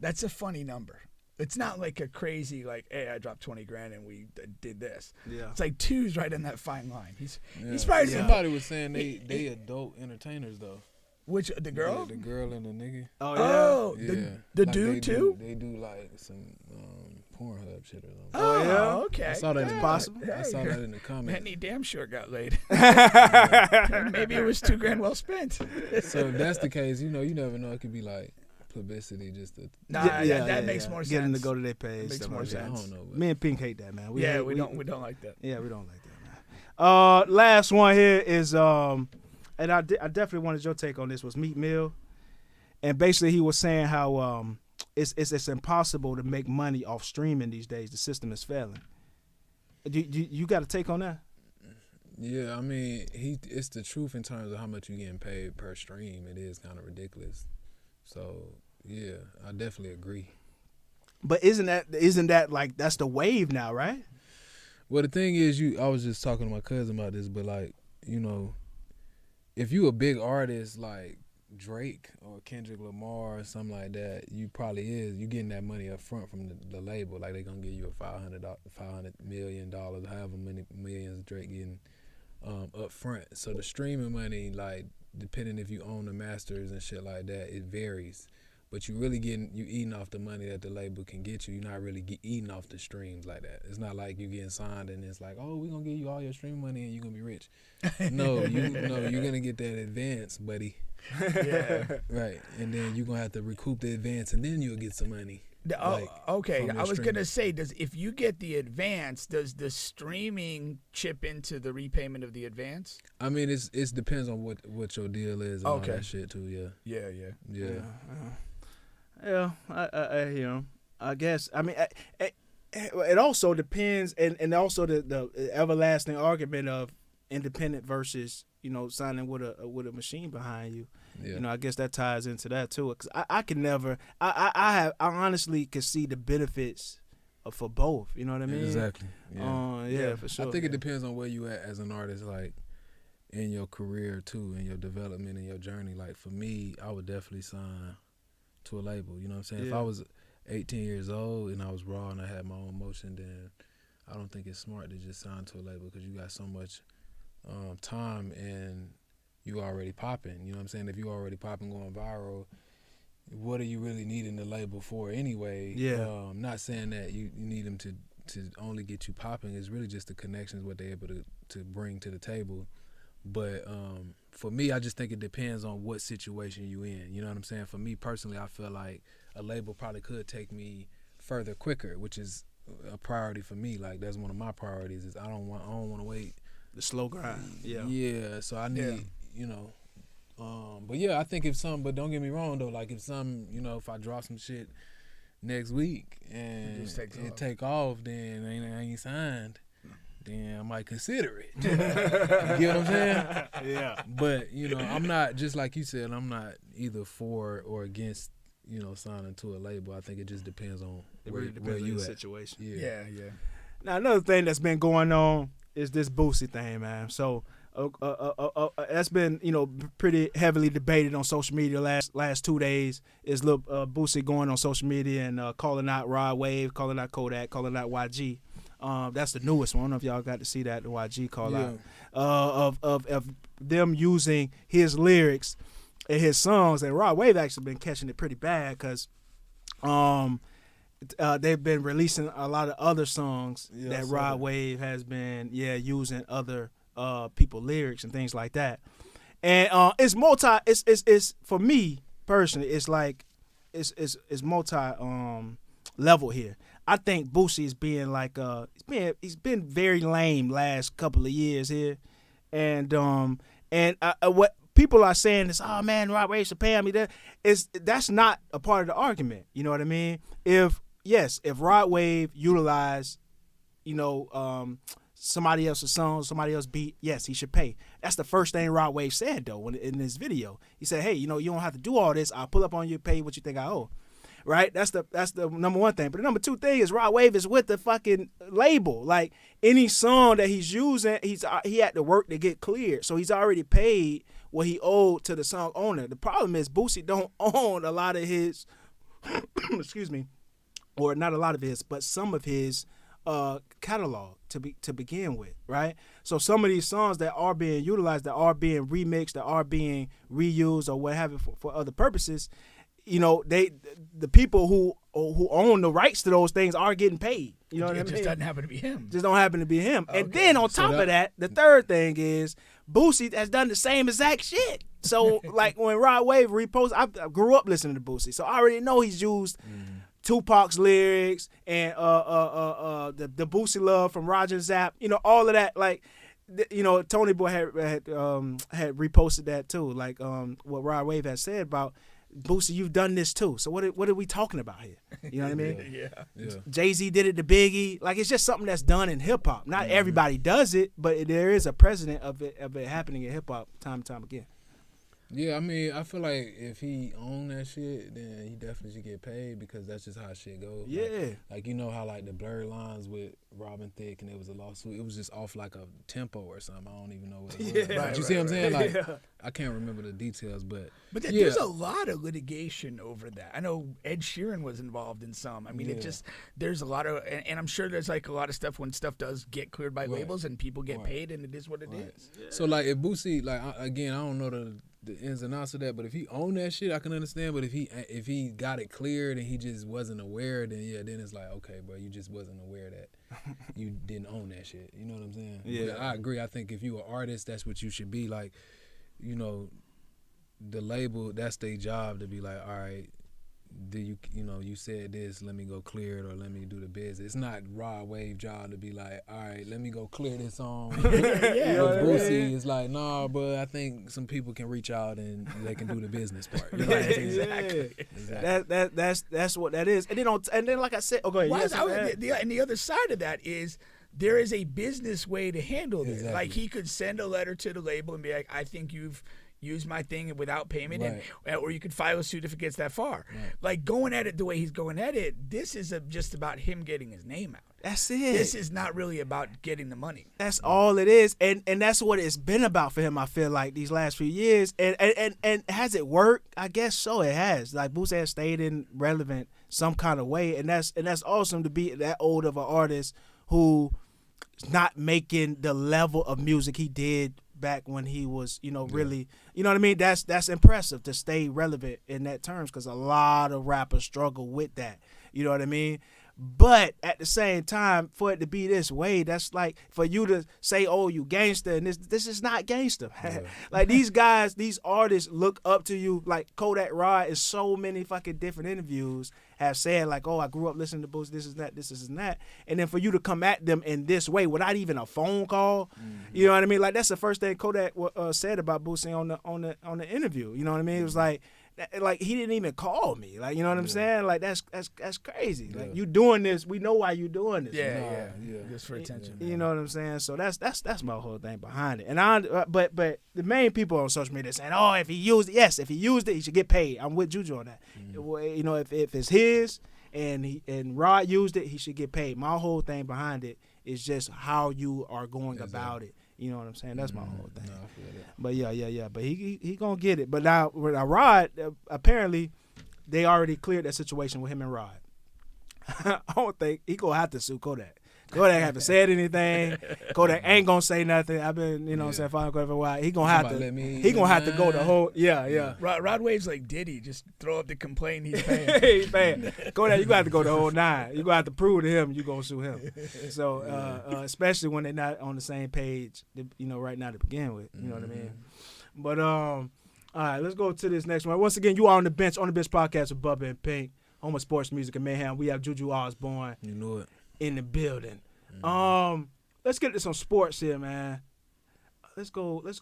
That's a funny number. It's not like a crazy like, hey, I dropped 20 grand and we did this. Yeah, it's like 2's right in that fine line. He's probably somebody was saying they adult entertainers though. Which the girl? The girl and the nigga. Oh yeah. Oh, the like dude too. They do like some Pornhub shit or something. Oh yeah. Okay. I saw that. It's possible. I saw that in the comments. Man, he damn sure got laid. Maybe it was $2 grand well spent. So if that's the case, you never know. It could be like publicity just to. That makes more sense. Get them to go to their page. Makes more sense. I don't know. Me and Pink hate that, man. We don't like that. Yeah, we don't like that, man. Last one here is and I definitely wanted your take on this, was Meek Mill, and basically he was saying how it's impossible to make money off streaming these days. The system is failing. You got a take on that? Yeah, I mean, it's the truth in terms of how much you're getting paid per stream. It is kind of ridiculous. So yeah, I definitely agree. But isn't that like that's the wave now, right? Well, the thing is, I was just talking to my cousin about this, but like, if you a big artist like Drake or Kendrick Lamar or something like that, you probably you getting that money up front from the label. Like they gonna give you a $500 million, however many millions Drake getting up front. So the streaming money, like depending if you own the masters and shit like that, it varies. But you eating off the money that the label can get you. You're not really eating off the streams like that. It's not like you getting signed and it's like, oh, we're gonna give you all your stream money and you're gonna be rich. No, you're gonna get that advance, buddy. Yeah. Right. And then you're gonna have to recoup the advance and then you'll get some money. Okay. I was streaming. gonna say, if you get the advance, does the streaming chip into the repayment of the advance? I mean, it depends on what your deal is and all that shit too. Yeah. Yeah, I guess. I mean, it also depends, and also the everlasting argument of independent versus signing with a machine behind you. Yeah. I guess that ties into that too. Cause I can never. I honestly can see the benefits for both. You know what I mean? Exactly. Yeah, for sure. I think it depends on where you at as an artist, like in your career too, in your development and your journey. Like for me, I would definitely sign to a label. You know what I'm saying? Yeah. If I was 18 years old and I was raw and I had my own motion, then I don't think it's smart to just sign to a label because you got so much time and you already popping. You know what I'm saying? If you already popping, going viral, what are you really needing the label for anyway? Yeah. Not saying that you need them to only get you popping. It's really just the connections, what they're able to bring to the table. But for me, I just think it depends on what situation you in. You know what I'm saying? For me personally, I feel like a label probably could take me further quicker, which is a priority for me. Like that's one of my priorities. Is I don't want to wait. The slow grind. Yeah. Yeah. So I need but yeah, I think but don't get me wrong though. Like if if I drop some shit next week and it take off, then I ain't signed. Then I might consider it. You get what I'm saying? Yeah. But, I'm not, just like you said, I'm not either for or against, signing to a label. I think it just depends on where you on the at. situation. Yeah. Now, another thing that's been going on is this Boosie thing, man. So that's been, pretty heavily debated on social media last 2 days. Is little Boosie going on social media and calling out Rod Wave, calling out Kodak, calling out YG. That's the newest one. I don't know if y'all got to see that, the YG call out of them using his lyrics in his songs. And Rod Wave actually been catching it pretty bad because they've been releasing a lot of other songs that Rod Wave has been using other people lyrics and things like that. And it's for me personally, it's like it's multi level here. I think Boosie is being like he's been very lame last couple of years here, and what people are saying is, oh man, Rod Wave should pay me. That's not a part of the argument. You know what I mean? If Rod Wave utilized, somebody else's song, somebody else's beat, yes, he should pay. That's the first thing Rod Wave said though in this video. He said, hey, you don't have to do all this. I'll pull up on you, pay what you think I owe. Right, that's the number one thing. But the number two thing is Rod Wave is with the fucking label. Like any song that he's using, he had to work to get cleared. So he's already paid what he owed to the song owner. The problem is Boosie don't own a lot of his, excuse me, or not a lot of his, but some of his catalog to begin with. Right. So some of these songs that are being utilized, that are being remixed, that are being reused or what have you for other purposes. The people who own the rights to those things are getting paid. You know what I mean? It just doesn't happen to be him. Just don't happen to be him. Okay. And then on top of that, the Mm. third thing is Boosie has done the same exact shit. So like when Rod Wave reposted, I grew up listening to Boosie, so I already know he's used Tupac's lyrics and the Boosie love from Roger Zapp. All of that. Like Tony Boy had reposted that too. Like what Rod Wave had said about Boosie, you've done this too. So what are we talking about here? You know what I mean? Yeah. Jay-Z did it to Biggie. Like it's just something that's done in hip hop. Not everybody does it, but there is a precedent of it happening in hip hop time and time again. Yeah, I mean, I feel like if he owned that shit, then he definitely should get paid because that's just how shit goes. Yeah. Like you know how like the blurred lines with Robin Thicke and it was a lawsuit. It was just off like a tempo or something. I don't even know what it was. Yeah. But you see what I'm saying? Like I can't remember the details, but there's a lot of litigation over that. I know Ed Sheeran was involved in some. I mean, there's a lot of, and I'm sure there's like a lot of stuff when stuff does get cleared by labels and people get paid, and it is what it is. Yeah. So like if Boosie, like again, I don't know the ins and outs of that, but if he owned that shit, I can understand. But if he got it cleared and he just wasn't aware, then then it's like, okay, bro, you just wasn't aware that you didn't own that shit. You know what I'm saying? Yeah, but I agree. I think if you an artist, that's what you should be. Like, you know, the label, that's their job to be like, all right, do you said this, let me go clear it or let me do the biz. It's not Rod Wave job to be like, all right, let me go clear this song. Boosie is like, nah, but I think some people can reach out and they can do the business part. You know what I'm saying? Exactly. That's what that is. And then like I said, okay. And the other side of that is there is a business way to handle this. Exactly. Like he could send a letter to the label and be like, I think you've used my thing without payment, or you could file a suit if it gets that far. Right. Like going at it the way he's going at it, this is just about him getting his name out. That's it. This is not really about getting the money. That's all it is, and that's what it's been about for him. I feel like these last few years, and has it worked? I guess so. It has. Like Boosie has stayed in relevant some kind of way, and that's awesome to be that old of an artist who is not making the level of music he did back when he was, really, you know what I mean? That's impressive to stay relevant in that terms because a lot of rappers struggle with that. You know what I mean? But at the same time, for it to be this way, that's like for you to say, "Oh, you gangster," and this is not gangster. Like these guys, these artists look up to you. Like Kodak Rod, in so many fucking different interviews have said like, "Oh, I grew up listening to Boosie, this is that," and then for you to come at them in this way without even a phone call, you know what I mean? Like that's the first thing Kodak said about Boosie on the interview. You know what I mean? It was like he didn't even call me. Like, you know what I'm saying? Like that's crazy. Like you doing this, we know why you doing this. Yeah. Just for attention. You know what I'm saying? So that's my whole thing behind it. And but the main people on social media saying, "Oh, if he used it, he should get paid." I'm with JuJu on that. You know, if it's his and Rod used it, he should get paid. My whole thing behind it is just how you are going about it. You know what I'm saying? That's my whole thing. No, I feel that. But yeah. But he gonna get it. But now Rod, apparently, they already cleared that situation with him and Rod. I don't think he gonna have to sue Kodak. Kodak haven't said anything. Kodak ain't gonna say nothing. I've been, saying following Kodak for a while. He gonna have to. He gonna have to go the whole. Yeah. Rod Wave's like Diddy, just throw up the complaint. He's paying. He's paying. Kodak, you gonna have to go the whole 9. You gonna have to prove to him you gonna sue him. So especially when they're not on the same page, right now to begin with. You know what I mean? But all right, let's go to this next one. Once again, you are on the bench podcast with Bubba and Pink, home of sports, music, and mayhem. We have JuJu Osborne. You know it. In the building. Let's get to some sports here, man. Let's go NBA.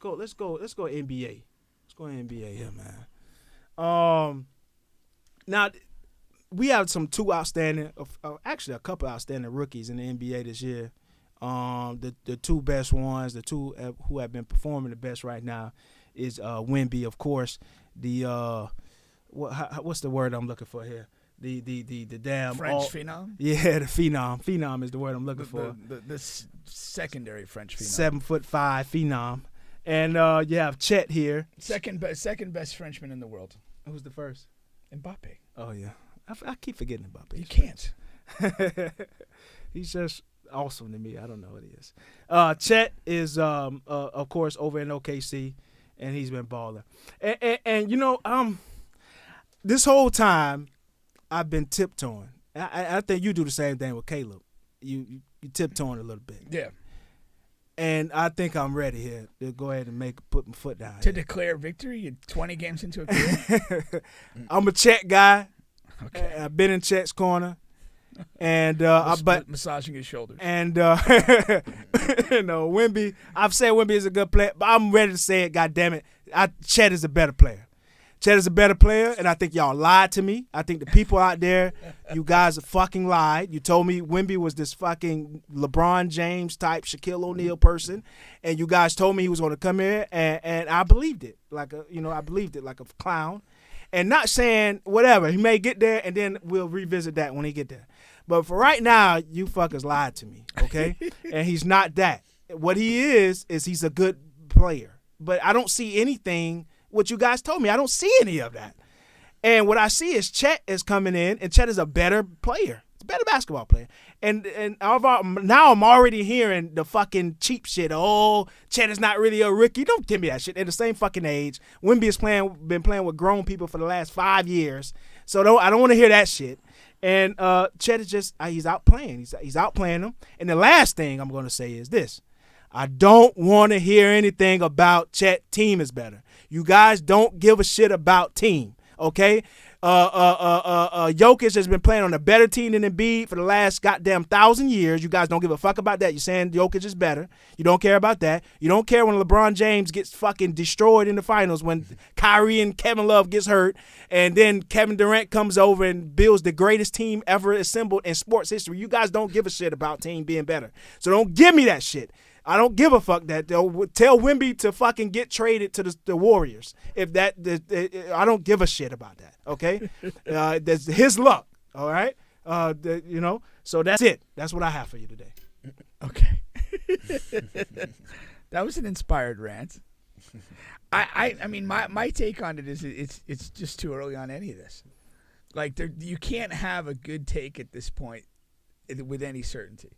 Let's go NBA here, man. Now we have actually a couple outstanding rookies in the NBA this year. The two best ones, the two who have been performing the best right now is Wemby, of course. The what's the word I'm looking for here? The damn French phenom. Yeah, the phenom. Phenom is the word I'm looking for. The secondary French phenom. 7'5" phenom, and you have Chet here. Second best Frenchman in the world. Who's the first? Mbappe. Oh yeah, I keep forgetting Mbappe. You can't. He's just awesome to me. I don't know what he is. Chet is of course over in OKC, and he's been balling. And this whole time I've been tiptoeing. I think you do the same thing with Caleb. You tiptoeing a little bit. Yeah. And I think I'm ready here to go ahead and put my foot down. To declare victory? You're 20 games into a career? I'm a Chet guy. Okay. I've been in Chet's corner. And massaging his shoulders. And Wemby, I've said Wemby is a good player, but I'm ready to say it, goddammit. Chet is a better player. Chet is a better player, and I think y'all lied to me. I think the people out there, you guys have fucking lied. You told me Wemby was this fucking LeBron James type Shaquille O'Neal person, and you guys told me he was going to come here, and I believed it. I believed it like a clown. And not saying whatever. He may get there, and then we'll revisit that when he get there. But for right now, you fuckers lied to me, okay? And he's not that. What he is he's a good player. But I don't see anything what you guys told me. I don't see any of that. And what I see is Chet is coming in, and Chet is a better player. He's a better basketball player. And now I'm already hearing the fucking cheap shit. Oh, Chet is not really a rookie. Don't give me that shit. They're the same fucking age. Wemby has been playing with grown people for the last 5 years. So I don't want to hear that shit. And Chet is just he's outplaying. He's outplaying them. And the last thing I'm going to say is this. I don't want to hear anything about Chet team is better. You guys don't give a shit about team, okay? Jokic has been playing on a better team than Embiid for the last goddamn 1,000 years. You guys don't give a fuck about that. You're saying Jokic is better. You don't care about that. You don't care when LeBron James gets fucking destroyed in the finals, when Kyrie and Kevin Love gets hurt, and then Kevin Durant comes over and builds the greatest team ever assembled in sports history. You guys don't give a shit about team being better. So don't give me that shit. I don't give a fuck that. Tell Wemby to fucking get traded to the Warriors. I don't give a shit about that, okay? That's his luck, all right? So that's it. That's what I have for you today. Okay. That was an inspired rant. I mean, my take on it is it's just too early on any of this. Like, you can't have a good take at this point with any certainty.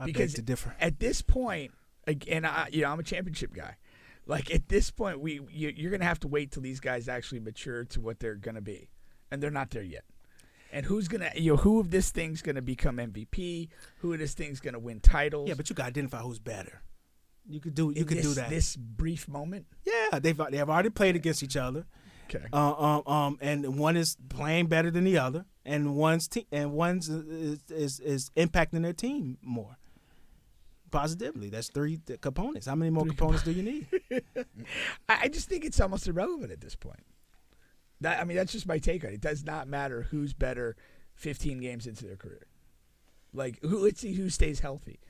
Because beg to differ. At this point, and I'm a championship guy. Like, at this point, you're gonna have to wait till these guys actually mature to what they're gonna be, and they're not there yet. And who of this thing's gonna become MVP? Who of this thing's gonna win titles? Yeah, but you gotta identify who's better. You could do that. This brief moment. Yeah, they've already played against each other. Okay. And one is playing better than the other, and one's is impacting their team more positively. That's 3 components. How many more components do you need? I just think it's almost irrelevant at this point. That's just my take on it. It does not matter who's better 15 games into their career. Like, let's see who stays healthy.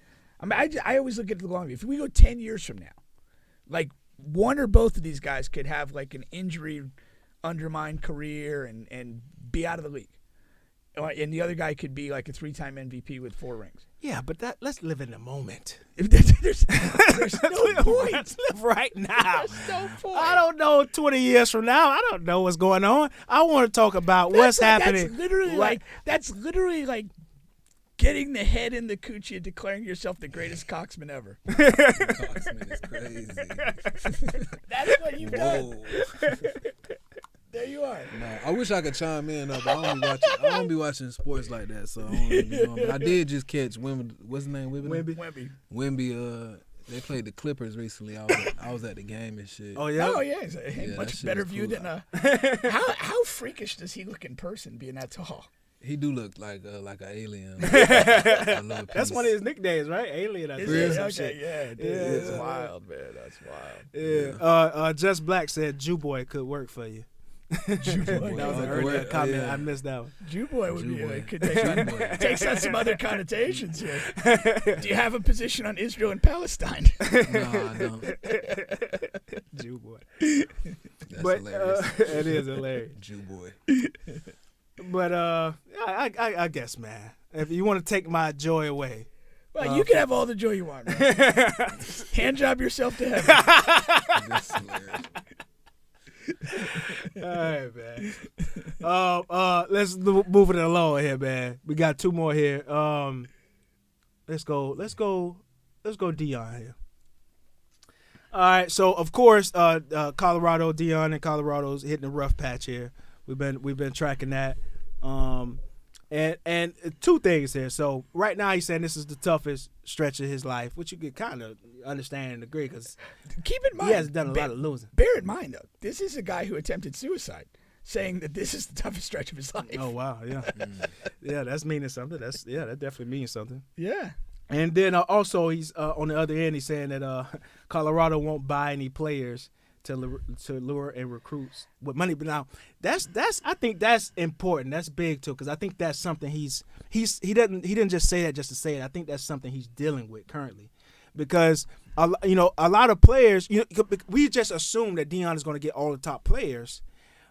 I always look at the long view. If we go 10 years from now, like, one or both of these guys could have like an injury undermined career and be out of the league. And the other guy could be like a 3-time MVP with 4 rings. Yeah, but let's live in the moment. There's no point. Let's live right now. There's no point. I don't know 20 years from now. I don't know what's going on. I want to talk about what's happening. That's literally like getting the head in the coochie and declaring yourself the greatest coxman ever. Coxman is crazy. That's what you've done. There you are. No, I wish I could chime in, but I don't be watching sports like that, so I don't really be knowing. But I did just catch Wemby. What's his name? Wemby. They played the Clippers recently. I was at the game and shit. Oh yeah. Oh yeah. It's a much better view cool. than how freakish does he look in person, being that tall? He do look like an alien. That's one of his nicknames, right? Alien. Okay, yeah, dude, it's wild, man. That's wild. Yeah. Just Black said JuBoy could work for you. JuBoy. That was an earlier comment. Yeah. I missed that one. JuBoy would be could takes on some other connotations here. Do you have a position on Israel and Palestine? No, I don't. JuBoy. That's hilarious. It is hilarious. JuBoy. But I guess, man, if you want to take my joy away, well, you can have all the joy you want. Man. Hand job yourself to heaven. That's hilarious. All right, man. Let's move it along here, man. We got 2 more here. Let's go Deion here. All right, so of course, Colorado, Deion and Colorado's hitting a rough patch here. We've been tracking that. And 2 things here. So right now he's saying this is the toughest stretch of his life, which you could kind of understand and agree, because keep in mind he has done a lot of losing. Bear in mind though, this is a guy who attempted suicide, saying that this is the toughest stretch of his life. Oh wow, yeah, yeah, that's meaning something. That definitely means something. Yeah. And then also he's on the other end, he's saying that Colorado won't buy any players to lure and recruits with money. But now that's I think that's important. That's big too, because I think that's something he didn't just say that just to say it. I think that's something he's dealing with currently, because a lot of players, we just assume that Deion is going to get all the top players,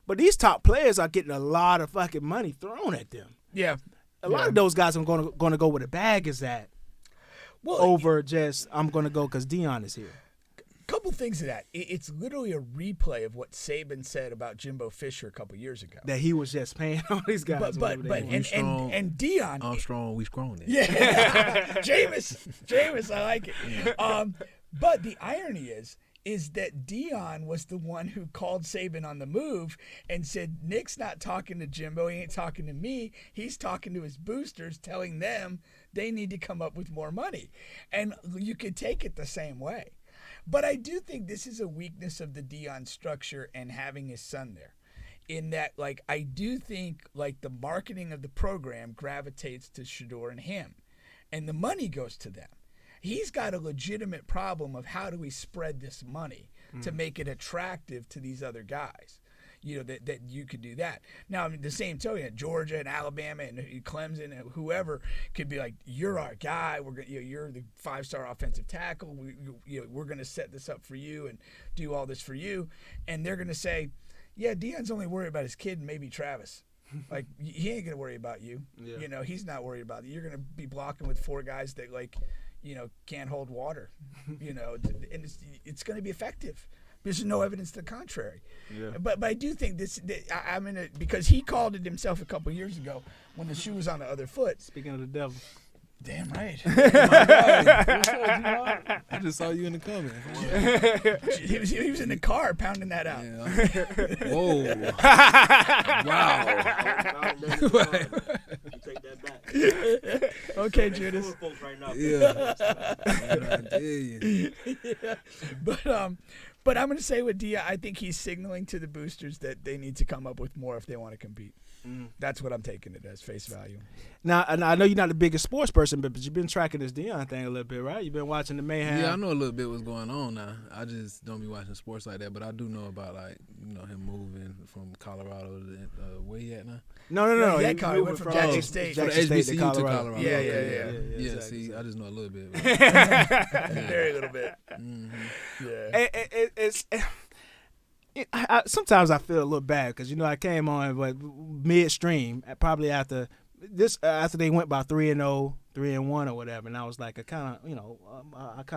but these top players are getting a lot of fucking money thrown at them. Yeah. A lot of those guys are going to go where the bag is at. Well, over just I'm going to go because Deion is here. Couple things of that. It's literally a replay of what Saban said about Jimbo Fisher a couple years ago. That he was just paying all these guys. But and Deion. I'm strong. We strong. Then. Yeah, Jameis, I like it. Yeah. But the irony is that Deion was the one who called Saban on the move and said, Nick's not talking to Jimbo. He ain't talking to me. He's talking to his boosters, telling them they need to come up with more money. And you could take it the same way. But I do think this is a weakness of the Deion structure and having his son there. In that, I do think, the marketing of the program gravitates to Shedeur and him. And the money goes to them. He's got a legitimate problem of how do we spread this money to make it attractive to these other guys. That you could do that. Now, the same token, Georgia and Alabama and Clemson and whoever could be like, you're our guy. You're the 5-star offensive tackle. We're going to set this up for you and do all this for you. And they're going to say, yeah, Deion's only worried about his kid and maybe Travis. He ain't going to worry about you. Yeah. He's not worried about you. You're going to be blocking with 4 guys that can't hold water. And it's going to be effective. There's no evidence to the contrary. Yeah. But I do think because he called it himself a couple years ago when the shoe was on the other foot. Speaking of the devil. Damn right. I just saw you in the comments. He was in the car pounding that out. Yeah. Whoa. Wow. Take that back. Okay, Judas. Right now. Yeah. But I'm going to say with Dia, I think he's signaling to the boosters that they need to come up with more if they want to compete. That's what I'm taking it as, face value. Now, and I know you're not the biggest sports person, but you've been tracking this Deion thing a little bit, right? You've been watching the mayhem. Yeah, I know a little bit what's going on now. I just don't be watching sports like that, but I do know about him moving from Colorado to where he at now. No. He went from Jackson State. From HBCU to Colorado. Yeah. Exactly. See, I just know a little bit. Very little bit. Yeah. Sometimes I feel a little bad because I came on midstream probably after they went by 3-0, 3-1 or whatever, and I was like, I kind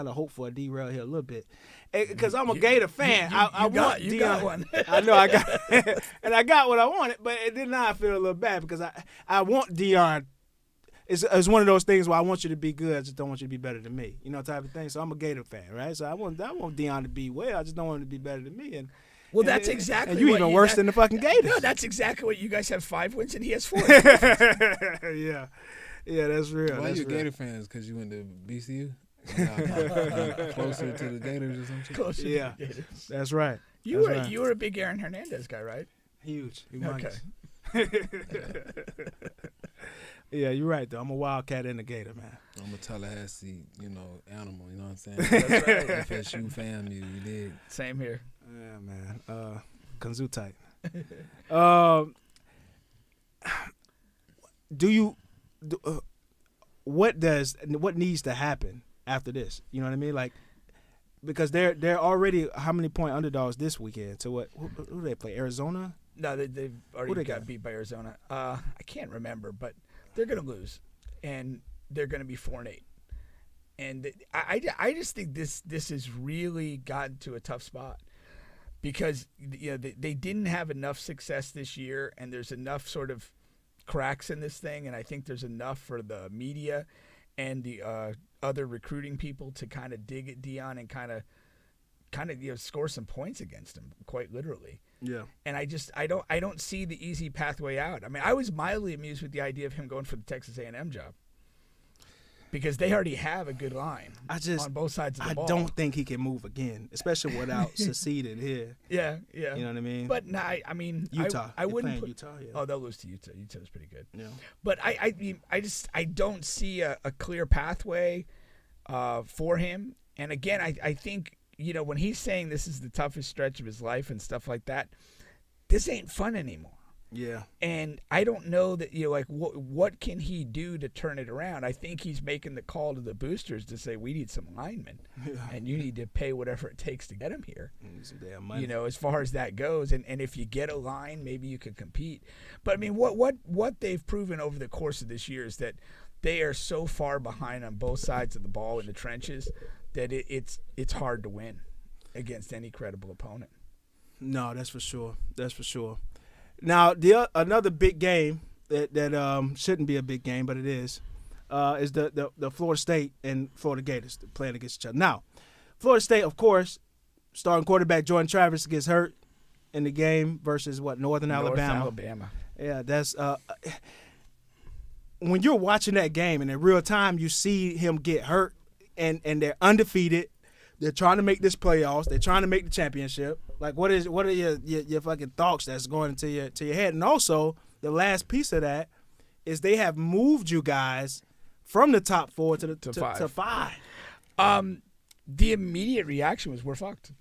of hope for a derail here a little bit because I'm a Gator fan. I want Deion. Got one. I know I got, and I got what I wanted, but then I feel a little bad because I want Deion. It's one of those things where I want you to be good, I just don't want you to be better than me, type of thing. So I'm a Gator fan, right? So I want Deion to be well. I just don't want him to be better than me. Well, that's exactly. And you even worse than the fucking Gators. No, that's exactly what you guys have 5 wins and he has 4. Yeah, that's real. Why you a Gator fan? Because you went to BCU? Closer to the Gators or something? Closer to the Gators. That's right. You were a big Aaron Hernandez guy, right? Huge. Okay. Yeah, you're right, though. I'm a Wildcat and a Gator, man. I'm a Tallahassee, animal, you know what I'm saying? That's right. FSU fam, you dig? Same here. Yeah, man. Kanzu tight. What needs to happen after this? You know what I mean? Because they're already how many point underdogs this weekend? So who do they play? Arizona? No, they've already got beat by Arizona. I can't remember, but they're going to lose, and they're going to be 4-8. And I just think this has really gotten to a tough spot because they didn't have enough success this year, and there's enough sort of cracks in this thing, and I think there's enough for the media and the other recruiting people to kind of dig at Deion and kind of score some points against him, quite literally. Yeah. And I don't see the easy pathway out. I mean, I was mildly amused with the idea of him going for the Texas A&M job because they already have a good line on both sides of the ball. I don't think he can move again, especially without seceding here. Yeah. You know what I mean? But no, I mean, Utah. I wouldn't put Utah. Yeah. Oh, they'll lose to Utah. Utah's pretty good. Yeah. But I don't see a clear pathway for him. And again, I think when he's saying this is the toughest stretch of his life and stuff like that, this ain't fun anymore. Yeah. And I don't know that, what can he do to turn it around? I think he's making the call to the boosters to say, we need some linemen, and you need to pay whatever it takes to get them here. Some damn money. As far as that goes. And if you get a line, maybe you can compete. But, I mean, what they've proven over the course of this year is that they are so far behind on both sides of the ball in the trenches that it's hard to win against any credible opponent. No, that's for sure. That's for sure. Now, another big game that shouldn't be a big game, but it is the Florida State and Florida Gators playing against each other. Now, Florida State, of course, starting quarterback Jordan Travis gets hurt in the game versus Northern Alabama. Yeah, that's when you're watching that game and in real time, you see him get hurt, and they're undefeated. They're trying to make this playoffs. They're trying to make the championship. Like, what are your fucking thoughts that's going into your head? And also, the last piece of that is they have moved you guys from the top 4 to 5. The immediate reaction was, we're fucked.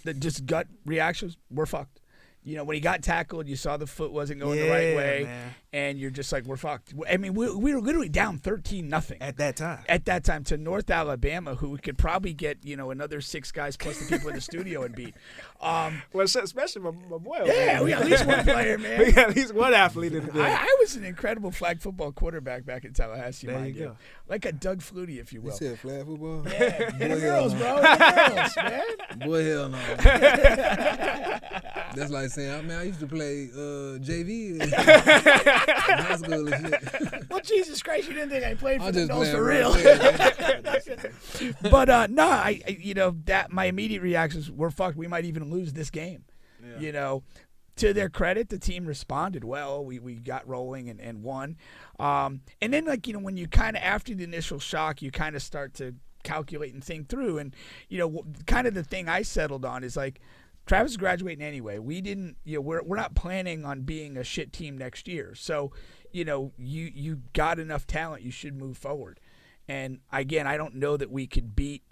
The just gut reaction was, we're fucked. When he got tackled, you saw the foot wasn't going the right way, man. And you're just like, we're fucked. I mean, we were literally down 13-0 at that time. At that time to North Alabama, who could probably get another 6 guys plus the people in the studio and beat. Well, especially my boy. Yeah, we got at least one player, man. We got at least one athlete in the building. I was an incredible flag football quarterback back in Tallahassee. There you go. Like a Doug Flutie, if you will. You said flag football? Yeah, and the girls, bro. The girls, man. Boy, hell no. That's like saying, I used to play JV in high school and shit. Well, Jesus Christ, you didn't think I played for I'm the just Bills playing for real. But no, that my immediate reactions were fucked. We might even lose this game. Yeah. To their credit, the team responded well. We got rolling and won. And then when you kind of after the initial shock, you kind of start to calculate and think through. And kind of the thing I settled on is like, Travis is graduating anyway. We didn't, we're not planning on being a shit team next year. So, you got enough talent. You should move forward. And again, I don't know that we could beat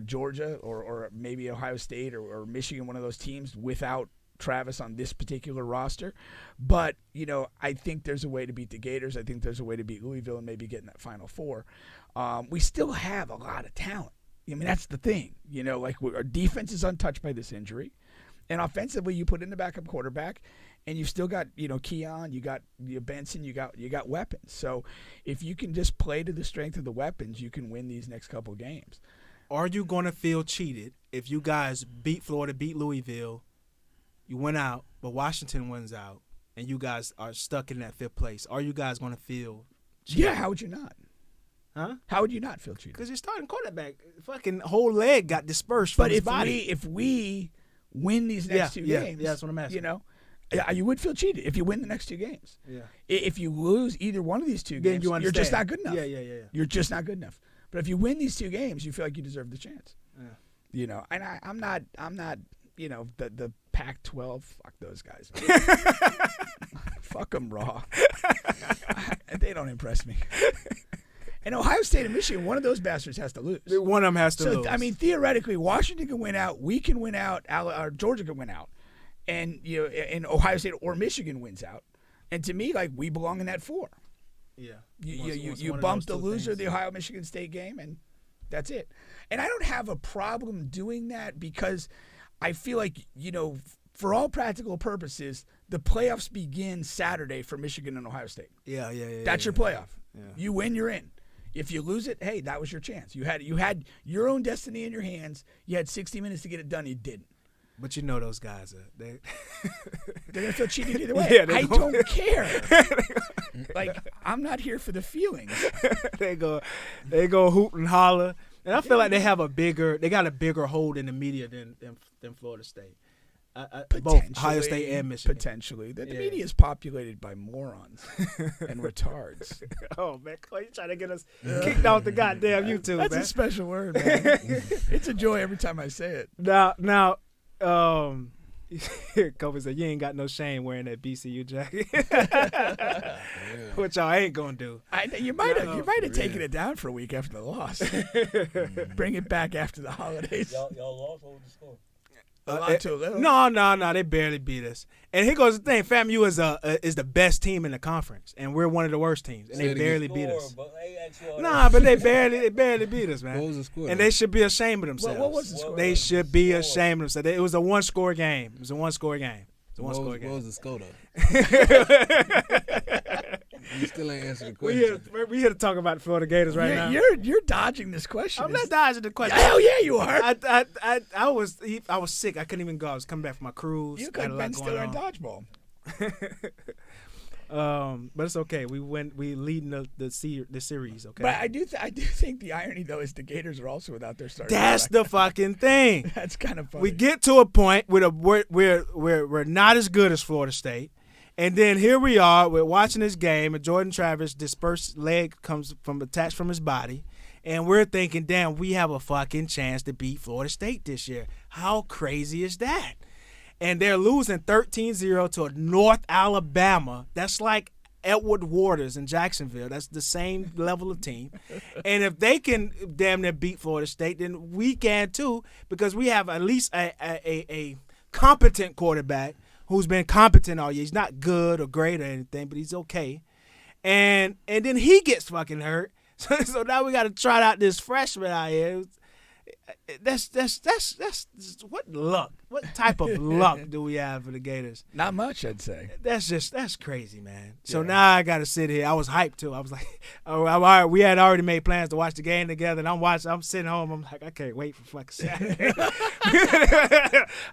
Georgia or maybe Ohio State or Michigan, one of those teams, without Travis on this particular roster. But, I think there's a way to beat the Gators. I think there's a way to beat Louisville and maybe get in that Final Four. We still have a lot of talent. I mean, that's the thing. Our defense is untouched by this injury. And offensively, you put in the backup quarterback, and you've still got, Keon, you got Benson, you got weapons. So if you can just play to the strength of the weapons, you can win these next couple games. Are you going to feel cheated if you guys beat Florida, beat Louisville, you went out, but Washington wins out, and you guys are stuck in that 5th place? Are you guys going to feel cheated? Yeah, how would you not? Huh? How would you not feel cheated? Because your starting quarterback, fucking whole leg got dispersed from his body. But if we win these next 2 games, that's what I'm asking. You would feel cheated if you win the next 2 games. Yeah. If you lose either one of these 2 then games, you're just not good enough. Yeah. You're just not good enough. But if you win these 2 games, you feel like you deserve the chance. Yeah. And I'm not. The Pac-12. Fuck those guys. Fuck them raw. They don't impress me. And Ohio State and Michigan, one of those bastards has to lose. One of them has to lose. I mean, theoretically, Washington can win out. We can win out. Or Georgia can win out. And and Ohio State or Michigan wins out. And to me, like, we belong in that 4. Yeah. You bump the loser of the Ohio-Michigan State game, and that's it. And I don't have a problem doing that because I feel like, for all practical purposes, the playoffs begin Saturday for Michigan and Ohio State. Yeah. That's your playoff. Yeah. You win, you're in. If you lose it, hey, that was your chance. You had your own destiny in your hands. You had 60 minutes to get it done. You didn't. But those guys they're gonna feel cheated either way. Yeah, I don't care. Like, I'm not here for the feelings. they go hoot and holler, and I feel like they got a bigger hold in the media than Florida State. Both Ohio State and Michigan. Potentially. The media is populated by morons and retards. Oh, man. Clay, you trying to get us kicked off the goddamn YouTube, That's man. a special word, man. It's a joy every time I say it. Now, Kobe said, "You ain't got no shame wearing that BCU jacket." What y'all ain't gonna do? You might have taken it down for a week after the loss. Bring it back after the holidays. Y'all lost. What was the score? A lot too little. No, they barely beat us. And here goes the thing: FAMU is the best team in the conference, and we're one of the worst teams, and they barely beat us. But they barely beat us, man. What was the score? And they should be ashamed of themselves. What was the score? They should be ashamed of themselves. It was a one-score game. What was the score though? You still ain't answered the question. We here to talk about the Florida Gators right now. You're dodging this question. I'm not dodging the question. Hell yeah, you are. I was sick. I couldn't even go. I was coming back from my cruise. You could have been still in dodgeball. But it's okay. We leading the series. Okay. But I do think the irony though is the Gators are also without their starter. That's the fucking thing. That's kind of funny. We get to a point where we're not as good as Florida State. And then here we are, we're watching this game, and Jordan Travis' dispersed leg comes attached from his body, and we're thinking, damn, we have a fucking chance to beat Florida State this year. How crazy is that? And they're losing 13-0 to North Alabama. That's like Edward Waters in Jacksonville. That's the same level of team. And if they can damn near beat Florida State, then we can too, because we have at least a competent quarterback who's been competent all year. He's not good or great or anything, but he's okay. And then he gets fucking hurt. So now we got to trot out this freshman out here. That's what luck. What type of luck do we have for the Gators? Not much, I'd say. That's crazy, man. So now I got to sit here. I was hyped too. I was like, we had already made plans to watch the game together, and I'm sitting home. I'm like, I can't wait for fucking Saturday.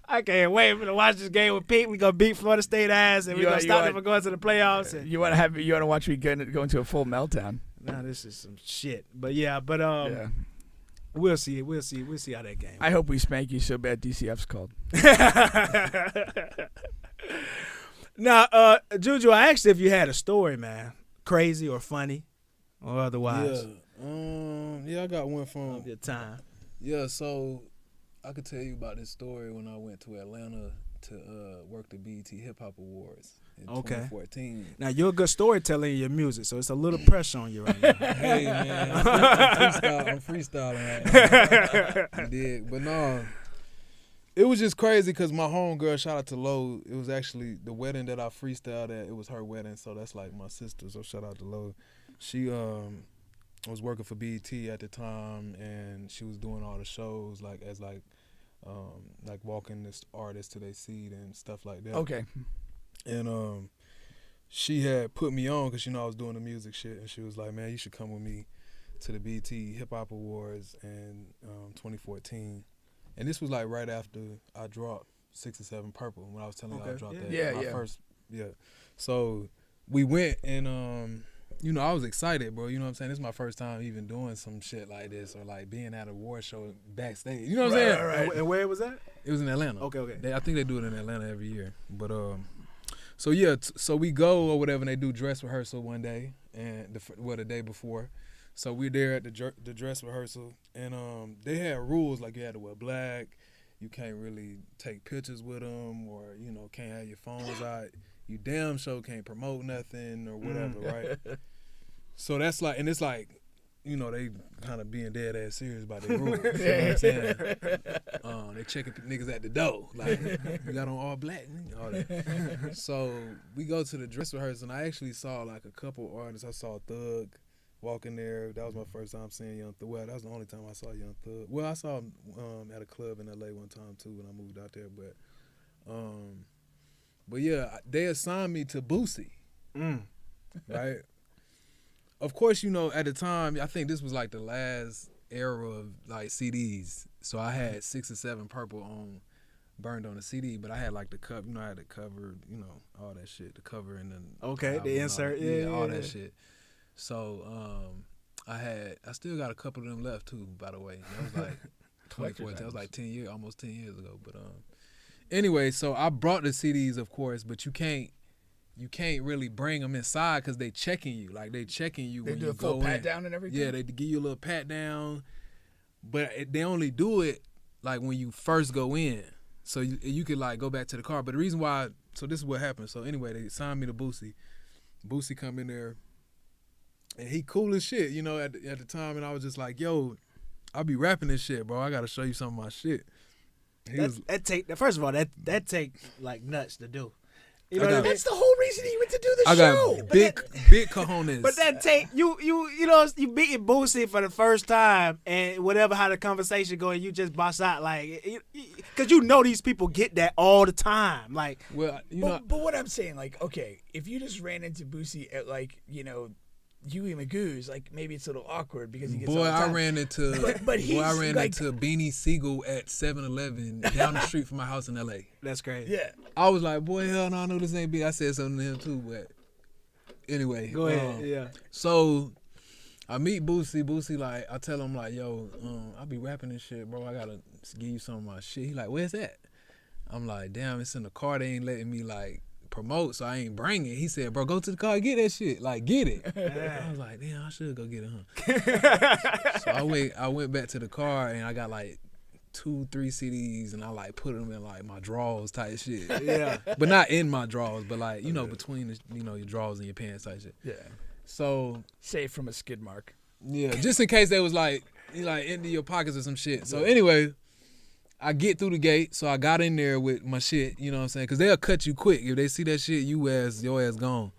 I can't wait to watch this game with Pete. We gonna beat Florida State ass, and we gonna stop them from going to the playoffs. And, you want to watch me go into a full meltdown? Nah, this is some shit. But yeah. We'll see. We'll see how that game. I hope we spank you so bad DCF's called. Now, JuJu, I asked if you had a story, man, crazy or funny, or otherwise. Yeah, I got one from Of your time. Yeah, so I could tell you about this story when I went to Atlanta to work the BET Hip Hop Awards in 2014. Now, you're a good storyteller in your music, so it's a little pressure on you right now. Hey, man, I'm freestyling right now. I did. But no, it was just crazy because my homegirl, shout out to Lo, it was actually the wedding that I freestyled at. It was her wedding, so that's like my sister, so shout out to Lo. She was working for BET at the time, and she was doing all the shows like walking this artist to their seat and stuff like that. Okay. And she had put me on because, I was doing the music shit, and she was like, man, you should come with me to the BET Hip Hop Awards in 2014. And this was like right after I dropped 6 or 7 Purple, when I was telling you I dropped that. First. So we went, and I was excited, bro. You know what I'm saying? This is my first time even doing some shit like this, or like being at a award show backstage. You know what I'm saying? Right. And where was that? It was in Atlanta. Okay. I think they do it in Atlanta every year. But so so we go or whatever, and they do dress rehearsal one day, and the day before. So we're there at the dress rehearsal, and they had rules like you had to wear black, you can't really take pictures with them, or can't have your phones out. You damn sure can't promote nothing or whatever, right? So that's like, and it's like, they kind of being dead ass serious about their rules. You know what I'm saying? They checking niggas at the door, like, you got on all black, all that. So we go to the dress rehearsal, and I actually saw like a couple artists. I saw Thug walking there. That was my first time seeing Young Thug. Well, that was the only time I saw Young Thug. Well, I saw him at a club in LA one time too when I moved out there, but yeah, they assigned me to Boosie, right? Of course, at the time, I think this was like the last era of like CDs. So I had 6 or 7 Purple burned on the CD, but I had like the cover, I had the cover, all that shit, the cover and then the insert, all that shit. So I still got a couple of them left too, by the way. That was like 2014. That was like almost 10 years ago. But anyway, so I brought the CDs, of course, but you can't really bring them inside because they checking you. Like, they checking you when you go in. They do a full pat down and everything? Yeah, they give you a little pat down, but they only do it like when you first go in. So you could like go back to the car. But the reason why, so this is what happened. So anyway, they signed me to Boosie. Boosie come in there, and he cool as shit, you know, at the time. And I was just like, yo, I'll be rapping this shit, bro. I got to show you some of my shit. First of all, that take like nuts to do. You know what I mean? That's the whole reason he went to do the I show. got big cojones. But that take you know you beating Boosie for the first time and whatever how the conversation go and you just bust out like because you know these people get that all the time like well you know but what I'm saying like okay if you just ran into Boosie at like you know Huey Magoo's like maybe it's a little awkward because he gets all the time. I ran into Beanie Siegel at 7-Eleven down the street from my house in L.A. That's crazy. Yeah. I was like, boy, hell no, I know this ain't big. I said something to him too, but anyway. Go ahead. Yeah. So I meet Boosie. Boosie like I tell him like, yo, I be rapping this shit, bro. I gotta give you some of my shit. He like, where's that? I'm like, damn, it's in the car. They ain't letting me like promote, so I ain't bring it. He said, bro, go to the car and get that shit. Like, get it. I was like, damn, I should go get it, huh? So I went back to the car and I got like 2-3 CDs and I like put them in like my drawers type shit. Yeah. But not in my drawers, but like, you know, between the, you know, your drawers and your pants type shit. Yeah. So Safe from a skid mark. yeah, just in case they was like into your pockets or some shit. So anyway, I get through the gate, so I got in there with my shit, you know what I'm saying? Because they'll cut you quick. If they see that shit, your ass gone.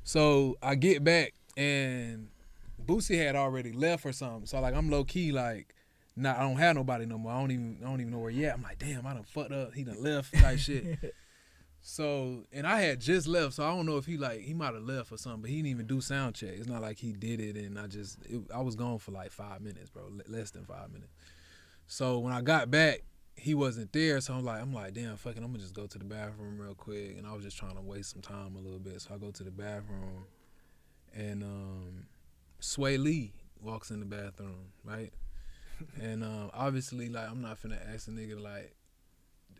So I get back, and Boosie had already left or something. So like I'm low-key like, nah, I don't have nobody no more. I don't even know where he at. I'm like, damn, I done fucked up. He done left type shit. So, and I had just left, so I don't know if he might have left or something, but he didn't even do sound check. It's not like he did it, and I was gone for like 5 minutes, bro, less than 5 minutes. So when I got back, he wasn't there, so I'm like, damn, fuck it, I'm gonna just go to the bathroom real quick, and I was just trying to waste some time a little bit, so I go to the bathroom, and Sway Lee walks in the bathroom, right? And obviously, like, I'm not finna ask a nigga, like,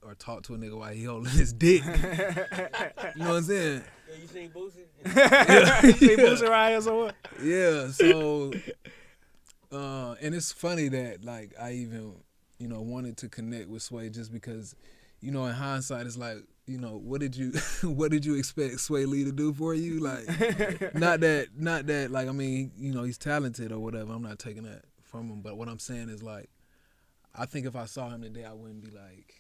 or talk to a nigga while he holding his dick. You know what I'm saying? Yeah, you seen Boosie? Yeah. You seen Boosie around here somewhere? Yeah, so, and it's funny that, like, I even, you know, wanted to connect with Sway just because, you know, in hindsight, it's like, you know, what did you expect Sway Lee to do for you? Like, not that, like, I mean, you know, he's talented or whatever. I'm not taking that from him. But what I'm saying is, like, I think if I saw him today, I wouldn't be like,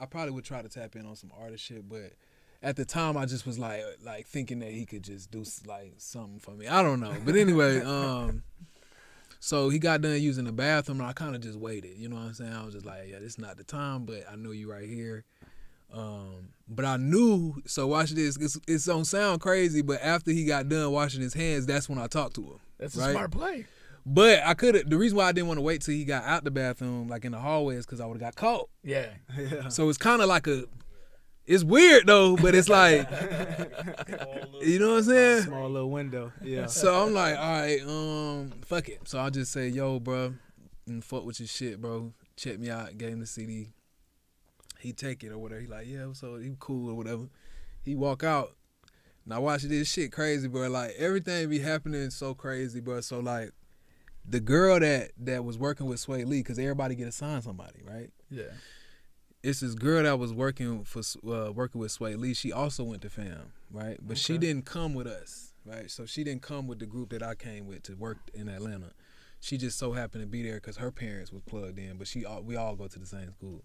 I probably would try to tap in on some artist shit. But at the time, I just was like thinking that he could just do like something for me. I don't know. But anyway, so he got done using the bathroom, and I kind of just waited. You know what I'm saying? I was just like, yeah, this is not the time, but I know you right here. But I knew, so watch this. It's don't sound crazy, but after he got done washing his hands, that's when I talked to him. That's a right? smart play. But I could. The reason why I didn't want to wait till he got out the bathroom, like in the hallway, is because I would have got caught. Yeah. So it's kind of like it's weird though, but it's like, you know what I'm saying? Small little window. Yeah. So I'm like, all right, fuck it. So I just say, yo, bro, and fuck with your shit, bro. Check me out. Gave him the CD. He take it or whatever. He like, yeah, so he cool or whatever. He walk out. Now watch this shit crazy, bro. Like everything be happening so crazy, bro. So like the girl that was working with Sway Lee, because everybody get assigned somebody, right? Yeah. It's this girl that was working with Sway Lee. She also went to FAM, right? But she didn't come with us, right? So she didn't come with the group that I came with to work in Atlanta. She just so happened to be there because her parents was plugged in. But we all go to the same school.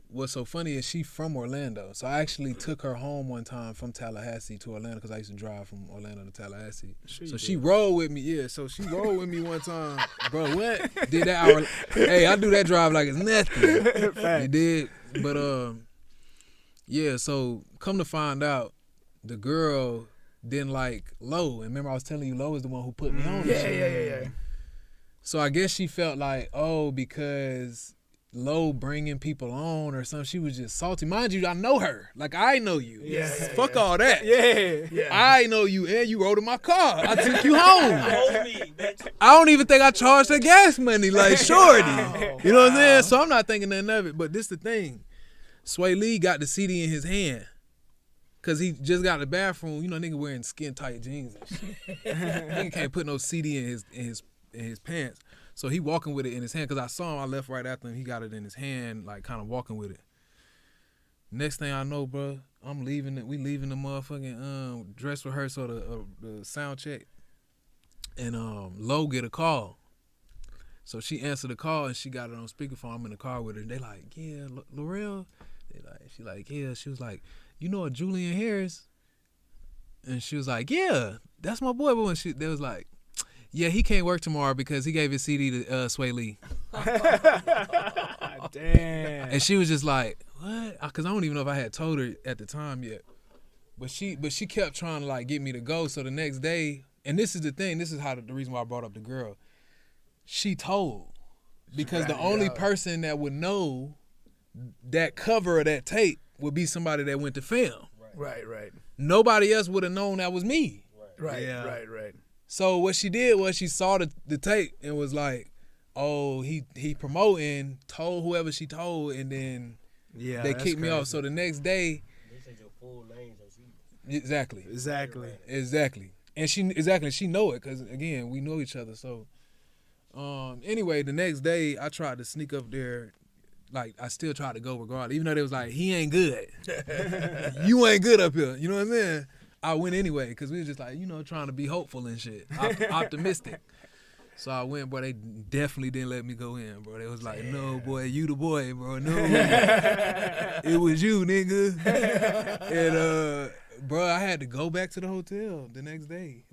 What's so funny is she from Orlando. So I actually took her home one time from Tallahassee to Orlando because I used to drive from Orlando to Tallahassee. So she rolled with me. Yeah, so she rolled with me one time. Bro, what? Did that hour. Hey, I do that drive like it's nothing. You did? But, yeah, so come to find out, the girl didn't like Lo. And remember I was telling you Lo is the one who put me on. Yeah. So I guess she felt like, because Lo bringing people on or something, she was just salty. Mind you, I know her. Like, I know you. Yeah. Fuck all that. Yeah. I know you, and you rode in my car. I took you home. Hold me, bitch. I don't even think I charged her gas money, like, shorty. You know what I'm saying? So I'm not thinking nothing of it. But this the thing. Sway Lee got the CD in his hand. Cause he just got in the bathroom. You know, nigga wearing skin tight jeans and shit. Nigga can't put no CD in his pants. So he walking with it in his hand. Cause I saw him. I left right after him. He got it in his hand, like kind of walking with it. Next thing I know, bro, I'm leaving it. We leaving the motherfucking dress rehearsal, the sound check, and Lo get a call. So she answered the call and she got it on speakerphone. I'm in the car with her. And they like, yeah, Laurel. She like, yeah. She was like, you know a Julian Harris? And she was like, yeah, that's my boy. But when they was like, yeah, he can't work tomorrow because he gave his CD to Sway Lee. Damn. And she was just like, what? Because I don't even know if I had told her at the time yet. But she kept trying to like get me to go. So the next day, and this is the thing, this is the reason why I brought up the girl. She told. Because the only person that would know that cover of that tape would be somebody that went to film. Right. Nobody else would have known that was me. Right. So what she did was she saw the tape and was like, oh, he promoting, told whoever she told, and then they kicked me off. So the next day. They said your full name, so she. Exactly. And she know it because, again, we know each other. So anyway, the next day I tried to sneak up there. Like, I still tried to go regardless. Even though they was like, he ain't good. You ain't good up here. You know what I'm saying? I went anyway because we was just like, trying to be hopeful and shit. Optimistic. So I went, bro. They definitely didn't let me go in, bro. They was like, no, boy, you the boy, bro. No. It was you, nigga. And, bro, I had to go back to the hotel the next day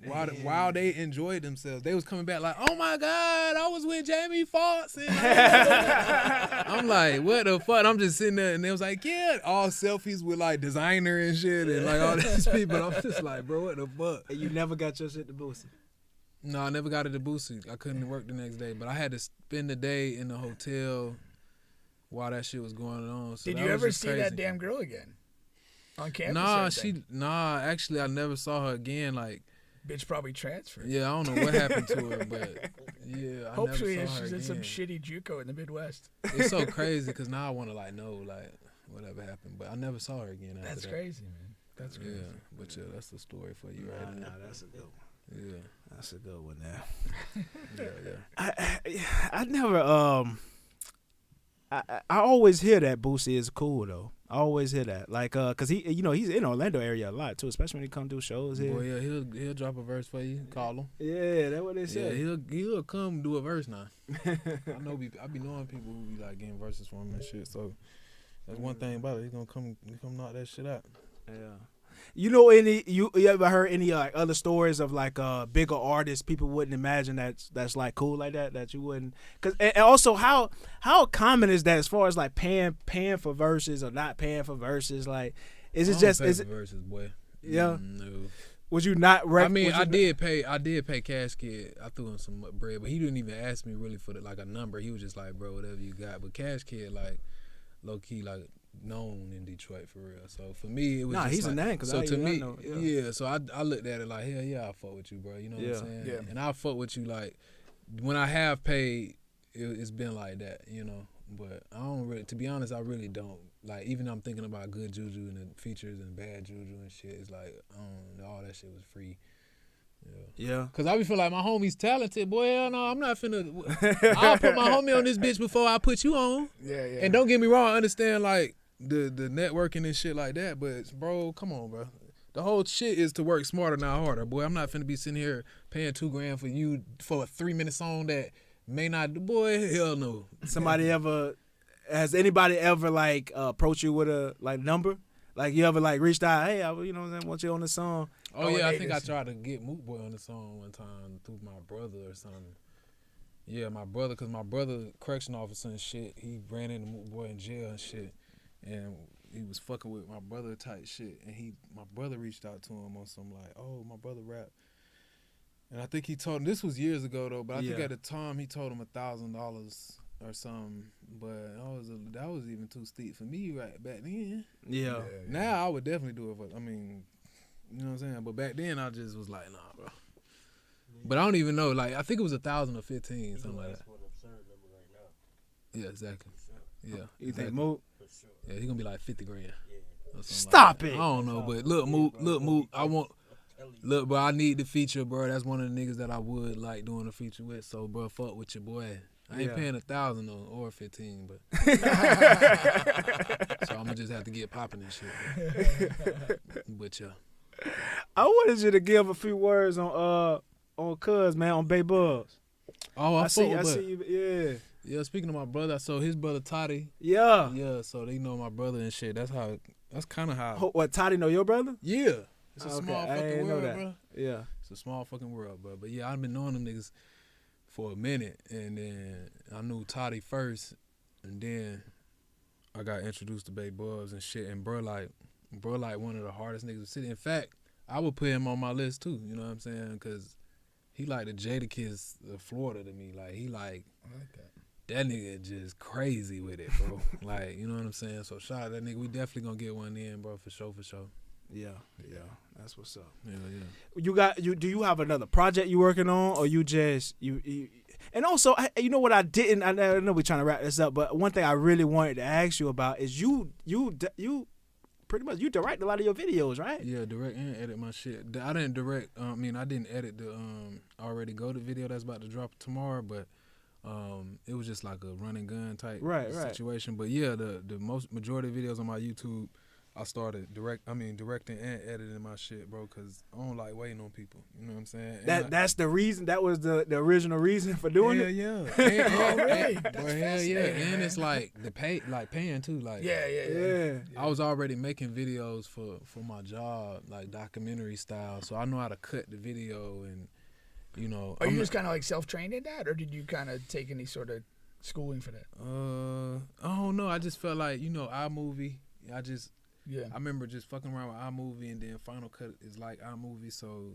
while they enjoyed themselves. They was coming back like, oh, my God, I was with Jamie Foxx. And I'm like, what the fuck? I'm just sitting there, and they was like, yeah, all selfies with, like, designer and shit and, like, all these people. I'm just like, bro, what the fuck? And you never got your shit to Boosie? No, I never got it to Boosie. I couldn't work the next day, but I had to spend the day in the hotel while that shit was going on. So did you ever see that damn girl again? On campus? Actually, I never saw her again. Like, bitch probably transferred. Yeah, I don't know what happened to her, but yeah, I hopefully never saw her she's in again. some shitty JUCO in the Midwest. It's so crazy because now I want to know whatever happened, but I never saw her again. That's crazy, man. That's crazy. Yeah, but that's the story for you right now. That's a good one. Yeah, that's a good one. Now, I never I always hear that Boosie is cool though. I always hear that, like, cause he's in Orlando area a lot too, especially when he come do shows here. Boy, yeah, he'll drop a verse for you. Call him. Yeah, that's what they say. Yeah, he'll come do a verse now. I be knowing people who be like getting verses from him and shit. So that's one thing about it. He's gonna come knock that shit out. Yeah. You ever heard any like other stories of like bigger artists people wouldn't imagine that's like cool like that you wouldn't, cause and also how common is that as far as like paying for verses or not paying for verses, like is it just is it verses, boy? Yeah. No. Would you not? I did pay Cash Kid. I threw him some bread, but he didn't even ask me really for like a number. He was just like, bro, whatever you got. But Cash Kid, like, low key, like, known in Detroit for real. So for me, it was he's like, a name. So to me, so I looked at it like, hell yeah, I fuck with you, bro. You know what I'm saying? Yeah. And I fuck with you like when I have paid, it's been like that, But I don't really, to be honest, I really don't. Like, even I'm thinking about good JuJu and the features and bad JuJu and shit. It's like, all that shit was free. Yeah. Cause I be feel like my homie's talented, boy. Hell no, I'm not finna. I'll put my homie on this bitch before I put you on. Yeah. And don't get me wrong, I understand like the networking and shit like that, but bro, come on, bro. The whole shit is to work smarter, not harder, boy. I'm not finna be sitting here paying $2,000 for you for a 3-minute song that may not. Boy, hell no. Has anybody ever like approached you with a like number? Like you ever like reached out, hey, I want you on the song? Oh yeah, I think I tried to get Moot Boy on the song one time through my brother or something. Yeah, my brother, cause my brother correction officer and shit, he ran into Moot Boy in jail and shit, and he was fucking with my brother type shit, and my brother reached out to him on some like, oh, my brother rap, and I think he told him, this was years ago though, but I think at the time he told him $1,000 or something, but that was even too steep for me right back then. Yeah. Now I would definitely do it for, you know what I'm saying? But back then I just was like, nah, bro. But I don't even know. Like, I think it was 1,000 or 15, something like that. Yeah, exactly. Yeah. You think Moot? Yeah, he gonna be like 50 grand. Stop it. I don't know, but look, Moot, I need the feature, bro. That's one of the niggas that I would like doing a feature with. So, bro, fuck with your boy. I ain't paying 1,000 or 15, but so I'm gonna just have to get popping and shit. But yeah, I wanted you to give a few words on Cuz, man, on Bay Bubs. oh, I see but you, yeah. yeah. Speaking of my brother, so his brother Toddy, Yeah. yeah. So they know my brother and shit. That's kind of how. What, Toddy know your brother? Yeah, it's a Okay, small I fucking ain't know world, that. bro. Yeah. It's a small fucking world, bro. But yeah, I've been knowing them niggas for a minute, and then I knew Toddy first, and then I got introduced to Bay Bubs and shit. And bro, like one of the hardest niggas to sit. In fact, I would put him on my list too. You know what I'm saying? Cause he like the Jadakiss of Florida to me. Like he like I like that. that nigga just crazy with it, bro. Like you know what I'm saying? So shout out that nigga. We definitely gonna get one in, bro, for sure. Yeah. That's what's up. Yeah. Do you have another project you working on, or you just you and also, you know what I know we're trying to wrap this up, but one thing I really wanted to ask you about is you pretty much you direct a lot of your videos, right? Yeah, direct and edit my shit. I didn't direct. I didn't edit the Already Go the video that's about to drop tomorrow, but it was just like a run and gun type situation. But yeah, the majority of videos on my YouTube, I started directing and editing my shit, bro, because I don't like waiting on people. You know what I'm saying? That's the reason. That was the original reason for doing it. Yeah. And it's like paying too. Like Yeah. I was already making videos for my job, like documentary style, so I know how to cut the video and you know. Are you just kind of like self-trained in that, or did you kind of take any sort of schooling for that? I don't know. I just felt like iMovie. Yeah. I remember just fucking around with iMovie, and then Final Cut is like iMovie, so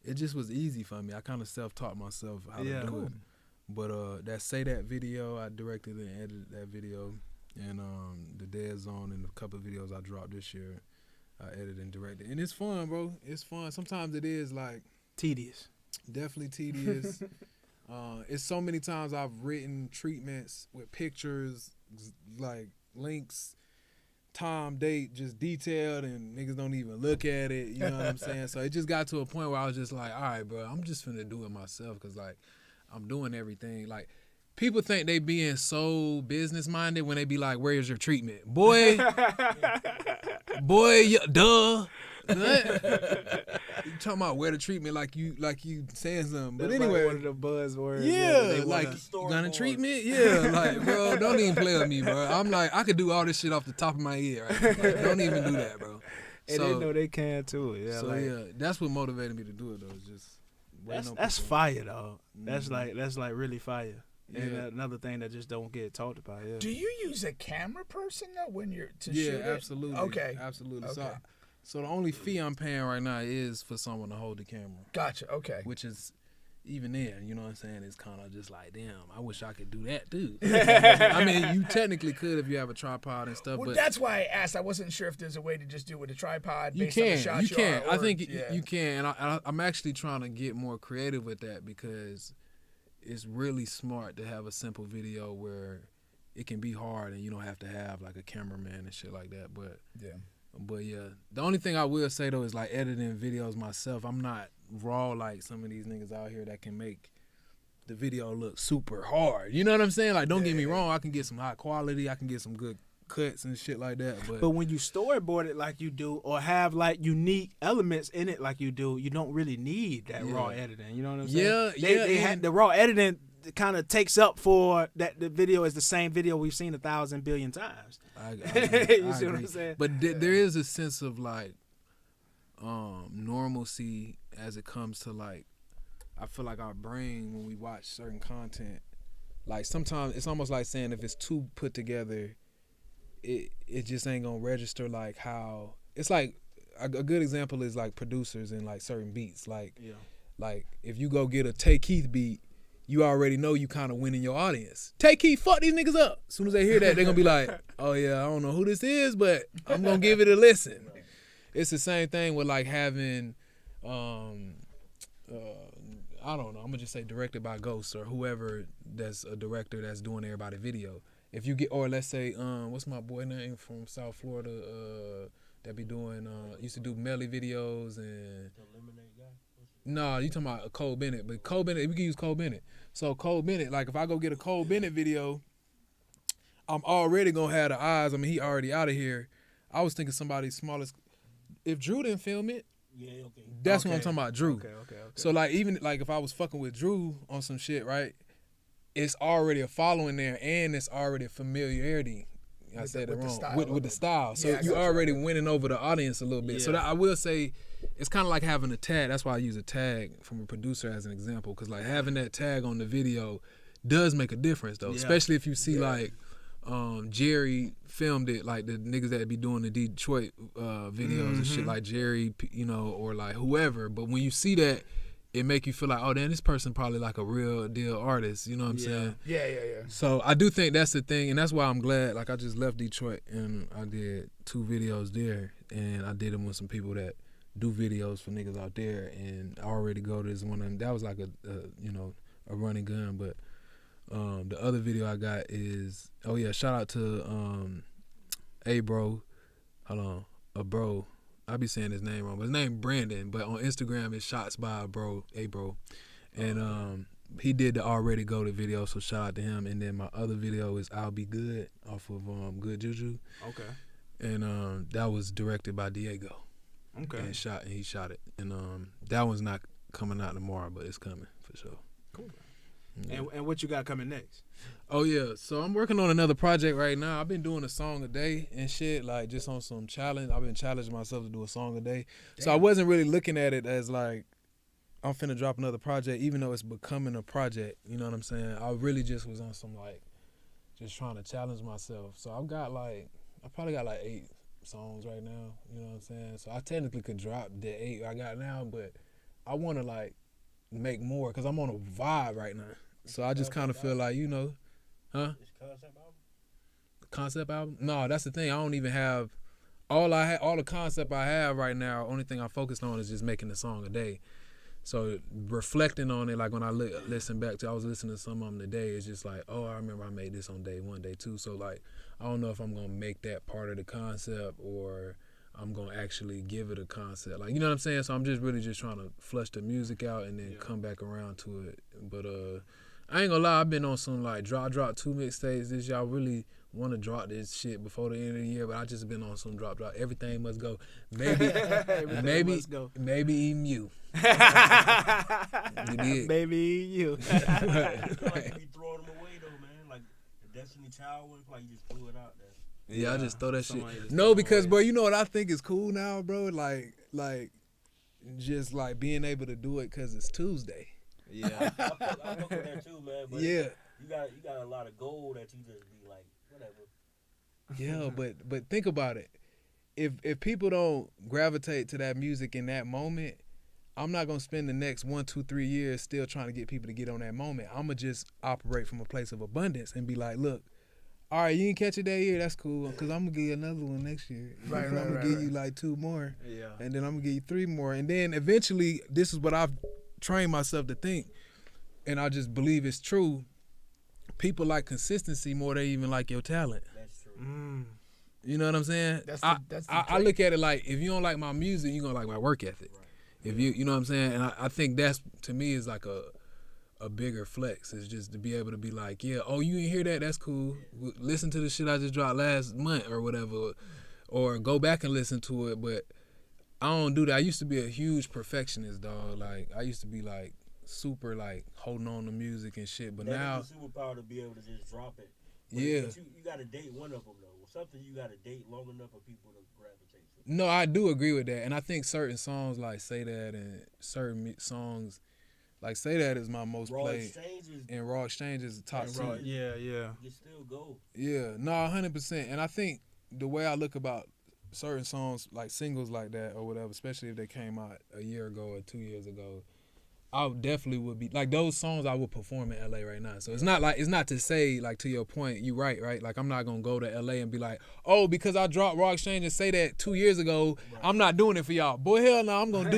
it just was easy for me. I kind of self-taught myself how to do it. But that Say That video, I directed and edited that video, and the Dead Zone and a couple of videos I dropped this year, I edited and directed, and it's fun, bro. It's fun. Sometimes it is like Tedious. definitely tedious. It's so many times I've written treatments with pictures, like links, time, date, just detailed, and niggas don't even look at it. You know what I'm saying? So it just got to a point where I was just like, all right, bro, I'm just finna do it myself, because like I'm doing everything. Like people think they being so business minded when they be like, where's your treatment, boy? Duh. You talking about where the treatment like you saying something, but That's anyway, like one of the buzzwords. yeah, like you gonna treatment, yeah, like bro, don't even play with me, bro. I'm like I could do all this shit off the top of my head, right? Like, don't even do that, bro. And they know they can too. Yeah, so like, yeah, that's what motivated me to do it though. Is just that's people. fire, dog. That's Mhm. like really fire. Yeah. And another thing that just don't get talked about. Yeah. Do you use a camera person though when you're to Yeah, shoot it? absolutely. Okay. Absolutely. Okay. So the only fee I'm paying right now is for someone to hold the camera. Gotcha. Okay. Which is, even then, you know what I'm saying, it's kind of just like, damn, I wish I could do that too. I mean, you technically could if you have a tripod and stuff, Well, but that's why I asked. I wasn't sure if there's a way to just do it with a tripod. you based on the can. shots You can. are, I or- think yeah. you can. And I'm actually trying to get more creative with that, because it's really smart to have a simple video where it can be hard and you don't have to have like a cameraman and shit like that. But yeah, the only thing I will say though is like editing videos myself. I'm not raw like some of these niggas out here that can make the video look super hard. You know what I'm saying? Like, don't get me wrong. I can get some high quality. I can get some good cuts and shit like that. But when you storyboard it like you do, or have like unique elements in it like you do, you don't really need that raw editing. You know what I'm saying? They had the raw editing kind of takes up for that. The video is the same video we've seen 1,000 billion times. I You see what I'm saying? But there is a sense of like normalcy as it comes to like, I feel like our brain when we watch certain content, like sometimes it's almost like saying if it's too put together, it just ain't gonna register like how it's like a good example is like producers and like certain beats. Like if you go get a Tay Keith beat, you already know you kind of winning your audience. Tay Keith, fuck these niggas up. As soon as they hear that, they're gonna be like, oh yeah, I don't know who this is, but I'm gonna give it a listen. It's the same thing with like having I don't know, I'm gonna just say directed by Ghost or whoever that's a director that's doing everybody video. If you get, or let's say, what's my boy name from South Florida that be doing, used to do Melly videos and. The Lemonade guy? No, you talking about Cole Bennett, but Cole Bennett, we can use Cole Bennett. So Cole Bennett, like if I go get a Cole Bennett video, I'm already gonna have the eyes. I mean, he already out of here. I was thinking somebody smallest. If Drew didn't film it, Yeah, okay. that's what I'm talking about, Drew. Okay. So like even like if I was fucking with Drew on some shit, right? It's already a following there, and it's already a familiarity. I said it wrong with the style. So you already winning over the audience a little bit. So that I will say, it's kind of like having a tag. That's why I use a tag from a producer as an example, because like having that tag on the video does make a difference though, especially if you see like Jerry filmed it, like the niggas that be doing the Detroit videos and shit, like Jerry, you know, or like whoever. But when you see that, it make you feel like, oh, damn, this person probably like a real deal artist. You know what I'm saying? Yeah. So I do think that's the thing, and that's why I'm glad. Like I just left Detroit and I did 2 videos there, and I did them with some people that do videos for niggas out there, and I already go to this one of them. That was like a running gun, but the other video I got is, shout out to a bro, bro. I be saying his name wrong, but his name Brandon, but on Instagram it's shots by a bro, and he did the Already Goated video, so shout out to him. And then my other video is I'll Be Good off of Good JuJu. Okay. And that was directed by Diego. Okay. And he shot it, and that one's not coming out tomorrow, but it's coming for sure. Cool. Yeah. And what you got coming next? Oh yeah, so I'm working on another project right now. I've been doing a song a day and shit, like just on some challenge. I've been challenging myself to do a song a day. Damn. So I wasn't really looking at it as like I'm finna drop another project, even though it's becoming a project. You know what I'm saying? I really just was on some like just trying to challenge myself. So I probably got like 8 songs right now. You know what I'm saying? So I technically could drop the 8 I got now, but I want to like make more because I'm on a vibe right now. So I just kind of feel like, you know, It's concept album? Concept album? No, that's the thing. I don't even have all the concept I have right now. Only thing I'm focused on is just making the song a day. So reflecting on it, like when I listen back to, I was listening to some of them today. It's just like, oh, I remember I made this on day 1, day 2. So like, I don't know if I'm gonna make that part of the concept or I'm gonna actually give it a concept. Like, you know what I'm saying? So I'm just really just trying to flush the music out and then come back around to it. But I ain't gonna lie, I've been on some like drop 2 mixtapes this year. I really want to drop this shit before the end of the year, but I just been on some drop. Everything must go. Maybe even you. You did. Maybe you. I feel like you be throwing them away though, man. Like the Destiny Child one, like you just threw it out there. Yeah, I just throw that shit. No, because bro, you know what I think is cool now, bro? Like just like being able to do it because it's Tuesday. Yeah, I fuck with that too, man. But yeah, you got a lot of gold that you just be like, whatever. Yeah, but think about it. If people don't gravitate to that music in that moment, I'm not gonna spend the next 1, 2, 3 years still trying to get people to get on that moment. I'm gonna just operate from a place of abundance and be like, look, all right, you didn't catch it that year, that's cool, because I'm gonna give you another one next year. Right, I'm gonna give you like 2 more, yeah, and then I'm gonna give you 3 more, and then eventually, this is what I've trained myself to think, and I just believe it's true. People like consistency more than even like your talent. That's true. You know what I'm saying? I look at it like, if you don't like my music, you're gonna like my work ethic. Right. If you know what I'm saying? And I think that's, to me, is like a bigger flex. Is just to be able to be like, yeah, oh, you didn't hear that? That's cool. Listen to the shit I just dropped last month or whatever, or go back and listen to it. But I don't do that. I used to be a huge perfectionist, dog. Like, I used to be like super like holding on to music and shit. But now, it's a superpower to be able to just drop it. But yeah. You got to date one of them though. Something you got to date long enough for people to gravitate to. No, I do agree with that, and I think certain songs like Say That and certain songs like Say That is my most played. And Raw Exchange is the top 2. Yeah. You still go. Yeah, no, 100%. And I think the way I look about certain songs, like singles like that or whatever, especially if they came out a year ago or 2 years ago, I definitely would be like, those songs I would perform in LA right now. So it's not to say, like, to your point, you right? Like, I'm not gonna go to LA and be like, oh, because I dropped Raw Exchange and Say That 2 years ago, right, I'm not doing it for y'all. Boy, hell no, I'm gonna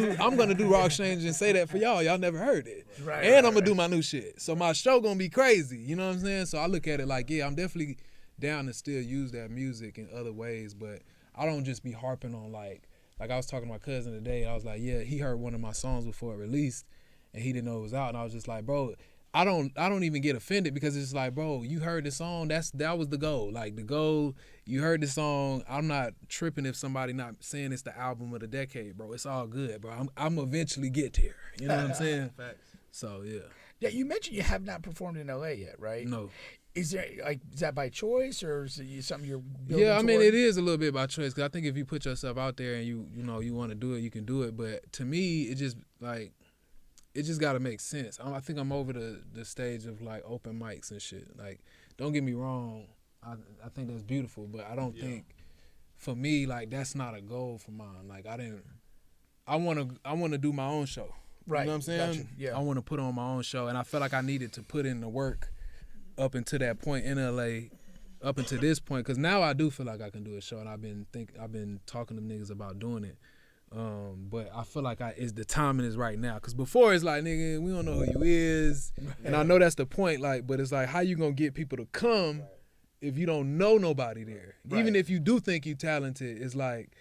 do Raw Exchange and Say That for y'all. Y'all never heard it. Right, and I'm gonna do my new shit. So my show gonna be crazy. You know what I'm saying? So I look at it like, yeah, I'm definitely down to still use that music in other ways, but I don't just be harping on like Like I was talking to my cousin today. I was like, yeah, he heard one of my songs before it released, and he didn't know it was out. And I was just like, bro, I don't even get offended because it's like, bro, you heard the song. That was the goal. Like the goal, you heard the song. I'm not tripping if somebody not saying it's the album of the decade, bro. It's all good, bro. I'm eventually get there. You know what I'm saying? So yeah. Yeah, you mentioned you have not performed in LA yet, right? No. Is that by choice or is it something you're building Yeah, I mean toward? it is a little bit by choice because I think if you put yourself out there and you want to do it, you can do it. But to me, it just got to make sense. I think I'm over the stage of like open mics and shit. Like, don't get me wrong, I think that's beautiful, but I don't think for me like that's not a goal for mine. Like I want to do my own show. Right. You know what I'm saying? Gotcha. Yeah. I want to put on my own show, and I felt like I needed to put in the work up until that point in LA, up until this point, because now I do feel like I can do a show, and I've been talking to niggas about doing it. But I feel like the timing is right now, because before it's like, nigga, we don't know who you is, and I know that's the point. Like, but it's like, how you gonna get people to come if you don't know nobody there? Right. Even if you do think you talented, it's like,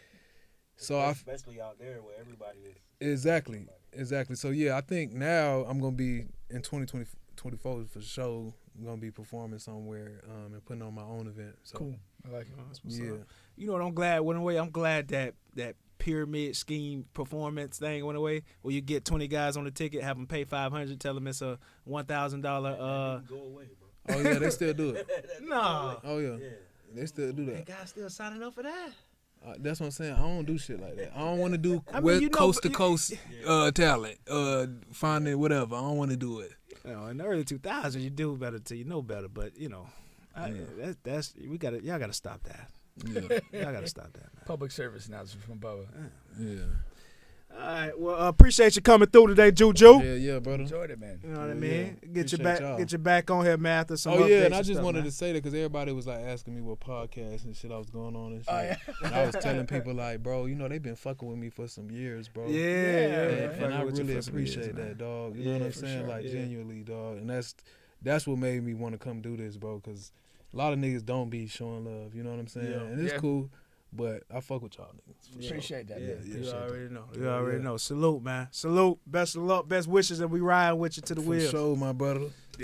so especially out there where everybody is. Exactly. So yeah, I think now I'm gonna be in 2024 for sure. I'm gonna be performing somewhere and putting on my own event. So Cool. I like it. yeah. You know what I'm glad went away? I'm glad that pyramid scheme performance thing went away, where you get 20 guys on the ticket, have them pay $500, tell them it's a $1,000. Go away, bro. Oh yeah, they still do it. No. Oh yeah, they still do that. Guys still signing up for that? That's what I'm saying. I don't do shit like that. I don't want to do you know, coast to coast talent, finding whatever. I don't want to do it. You know, in the early 2000s, you do better till you know better. But you know, y'all gotta stop that. Yeah, Y'all gotta stop that, man. Public service announcement from Bubba. yeah, All right. Well, appreciate you coming through today, JuJu. yeah, brother. Enjoyed it, man. You know what I Yeah, mean? yeah. Get Appreciate you back on here, man. After some Oh updates yeah, and I just stuff, wanted man. to say that because everybody was like asking me what podcasts and shit I was going on and shit. Oh, yeah. And I was telling people like, bro, they've been fucking with me for some years, bro. Yeah, And I fucking with you really for some years, appreciate man. that, dog. You know what I'm for saying? sure, Like yeah. genuinely, dog. And that's what made me want to come do this, bro. Because a lot of niggas don't be showing love. You know what I'm saying? Yeah. And it's Yeah. cool, but I fuck with y'all niggas. For sure. Appreciate that, Yeah, man. you Appreciate already know. You Yeah, already yeah. know. Salute, man. Salute. Best of luck. Best wishes, and we riding with you to the For wheels. sure, my brother.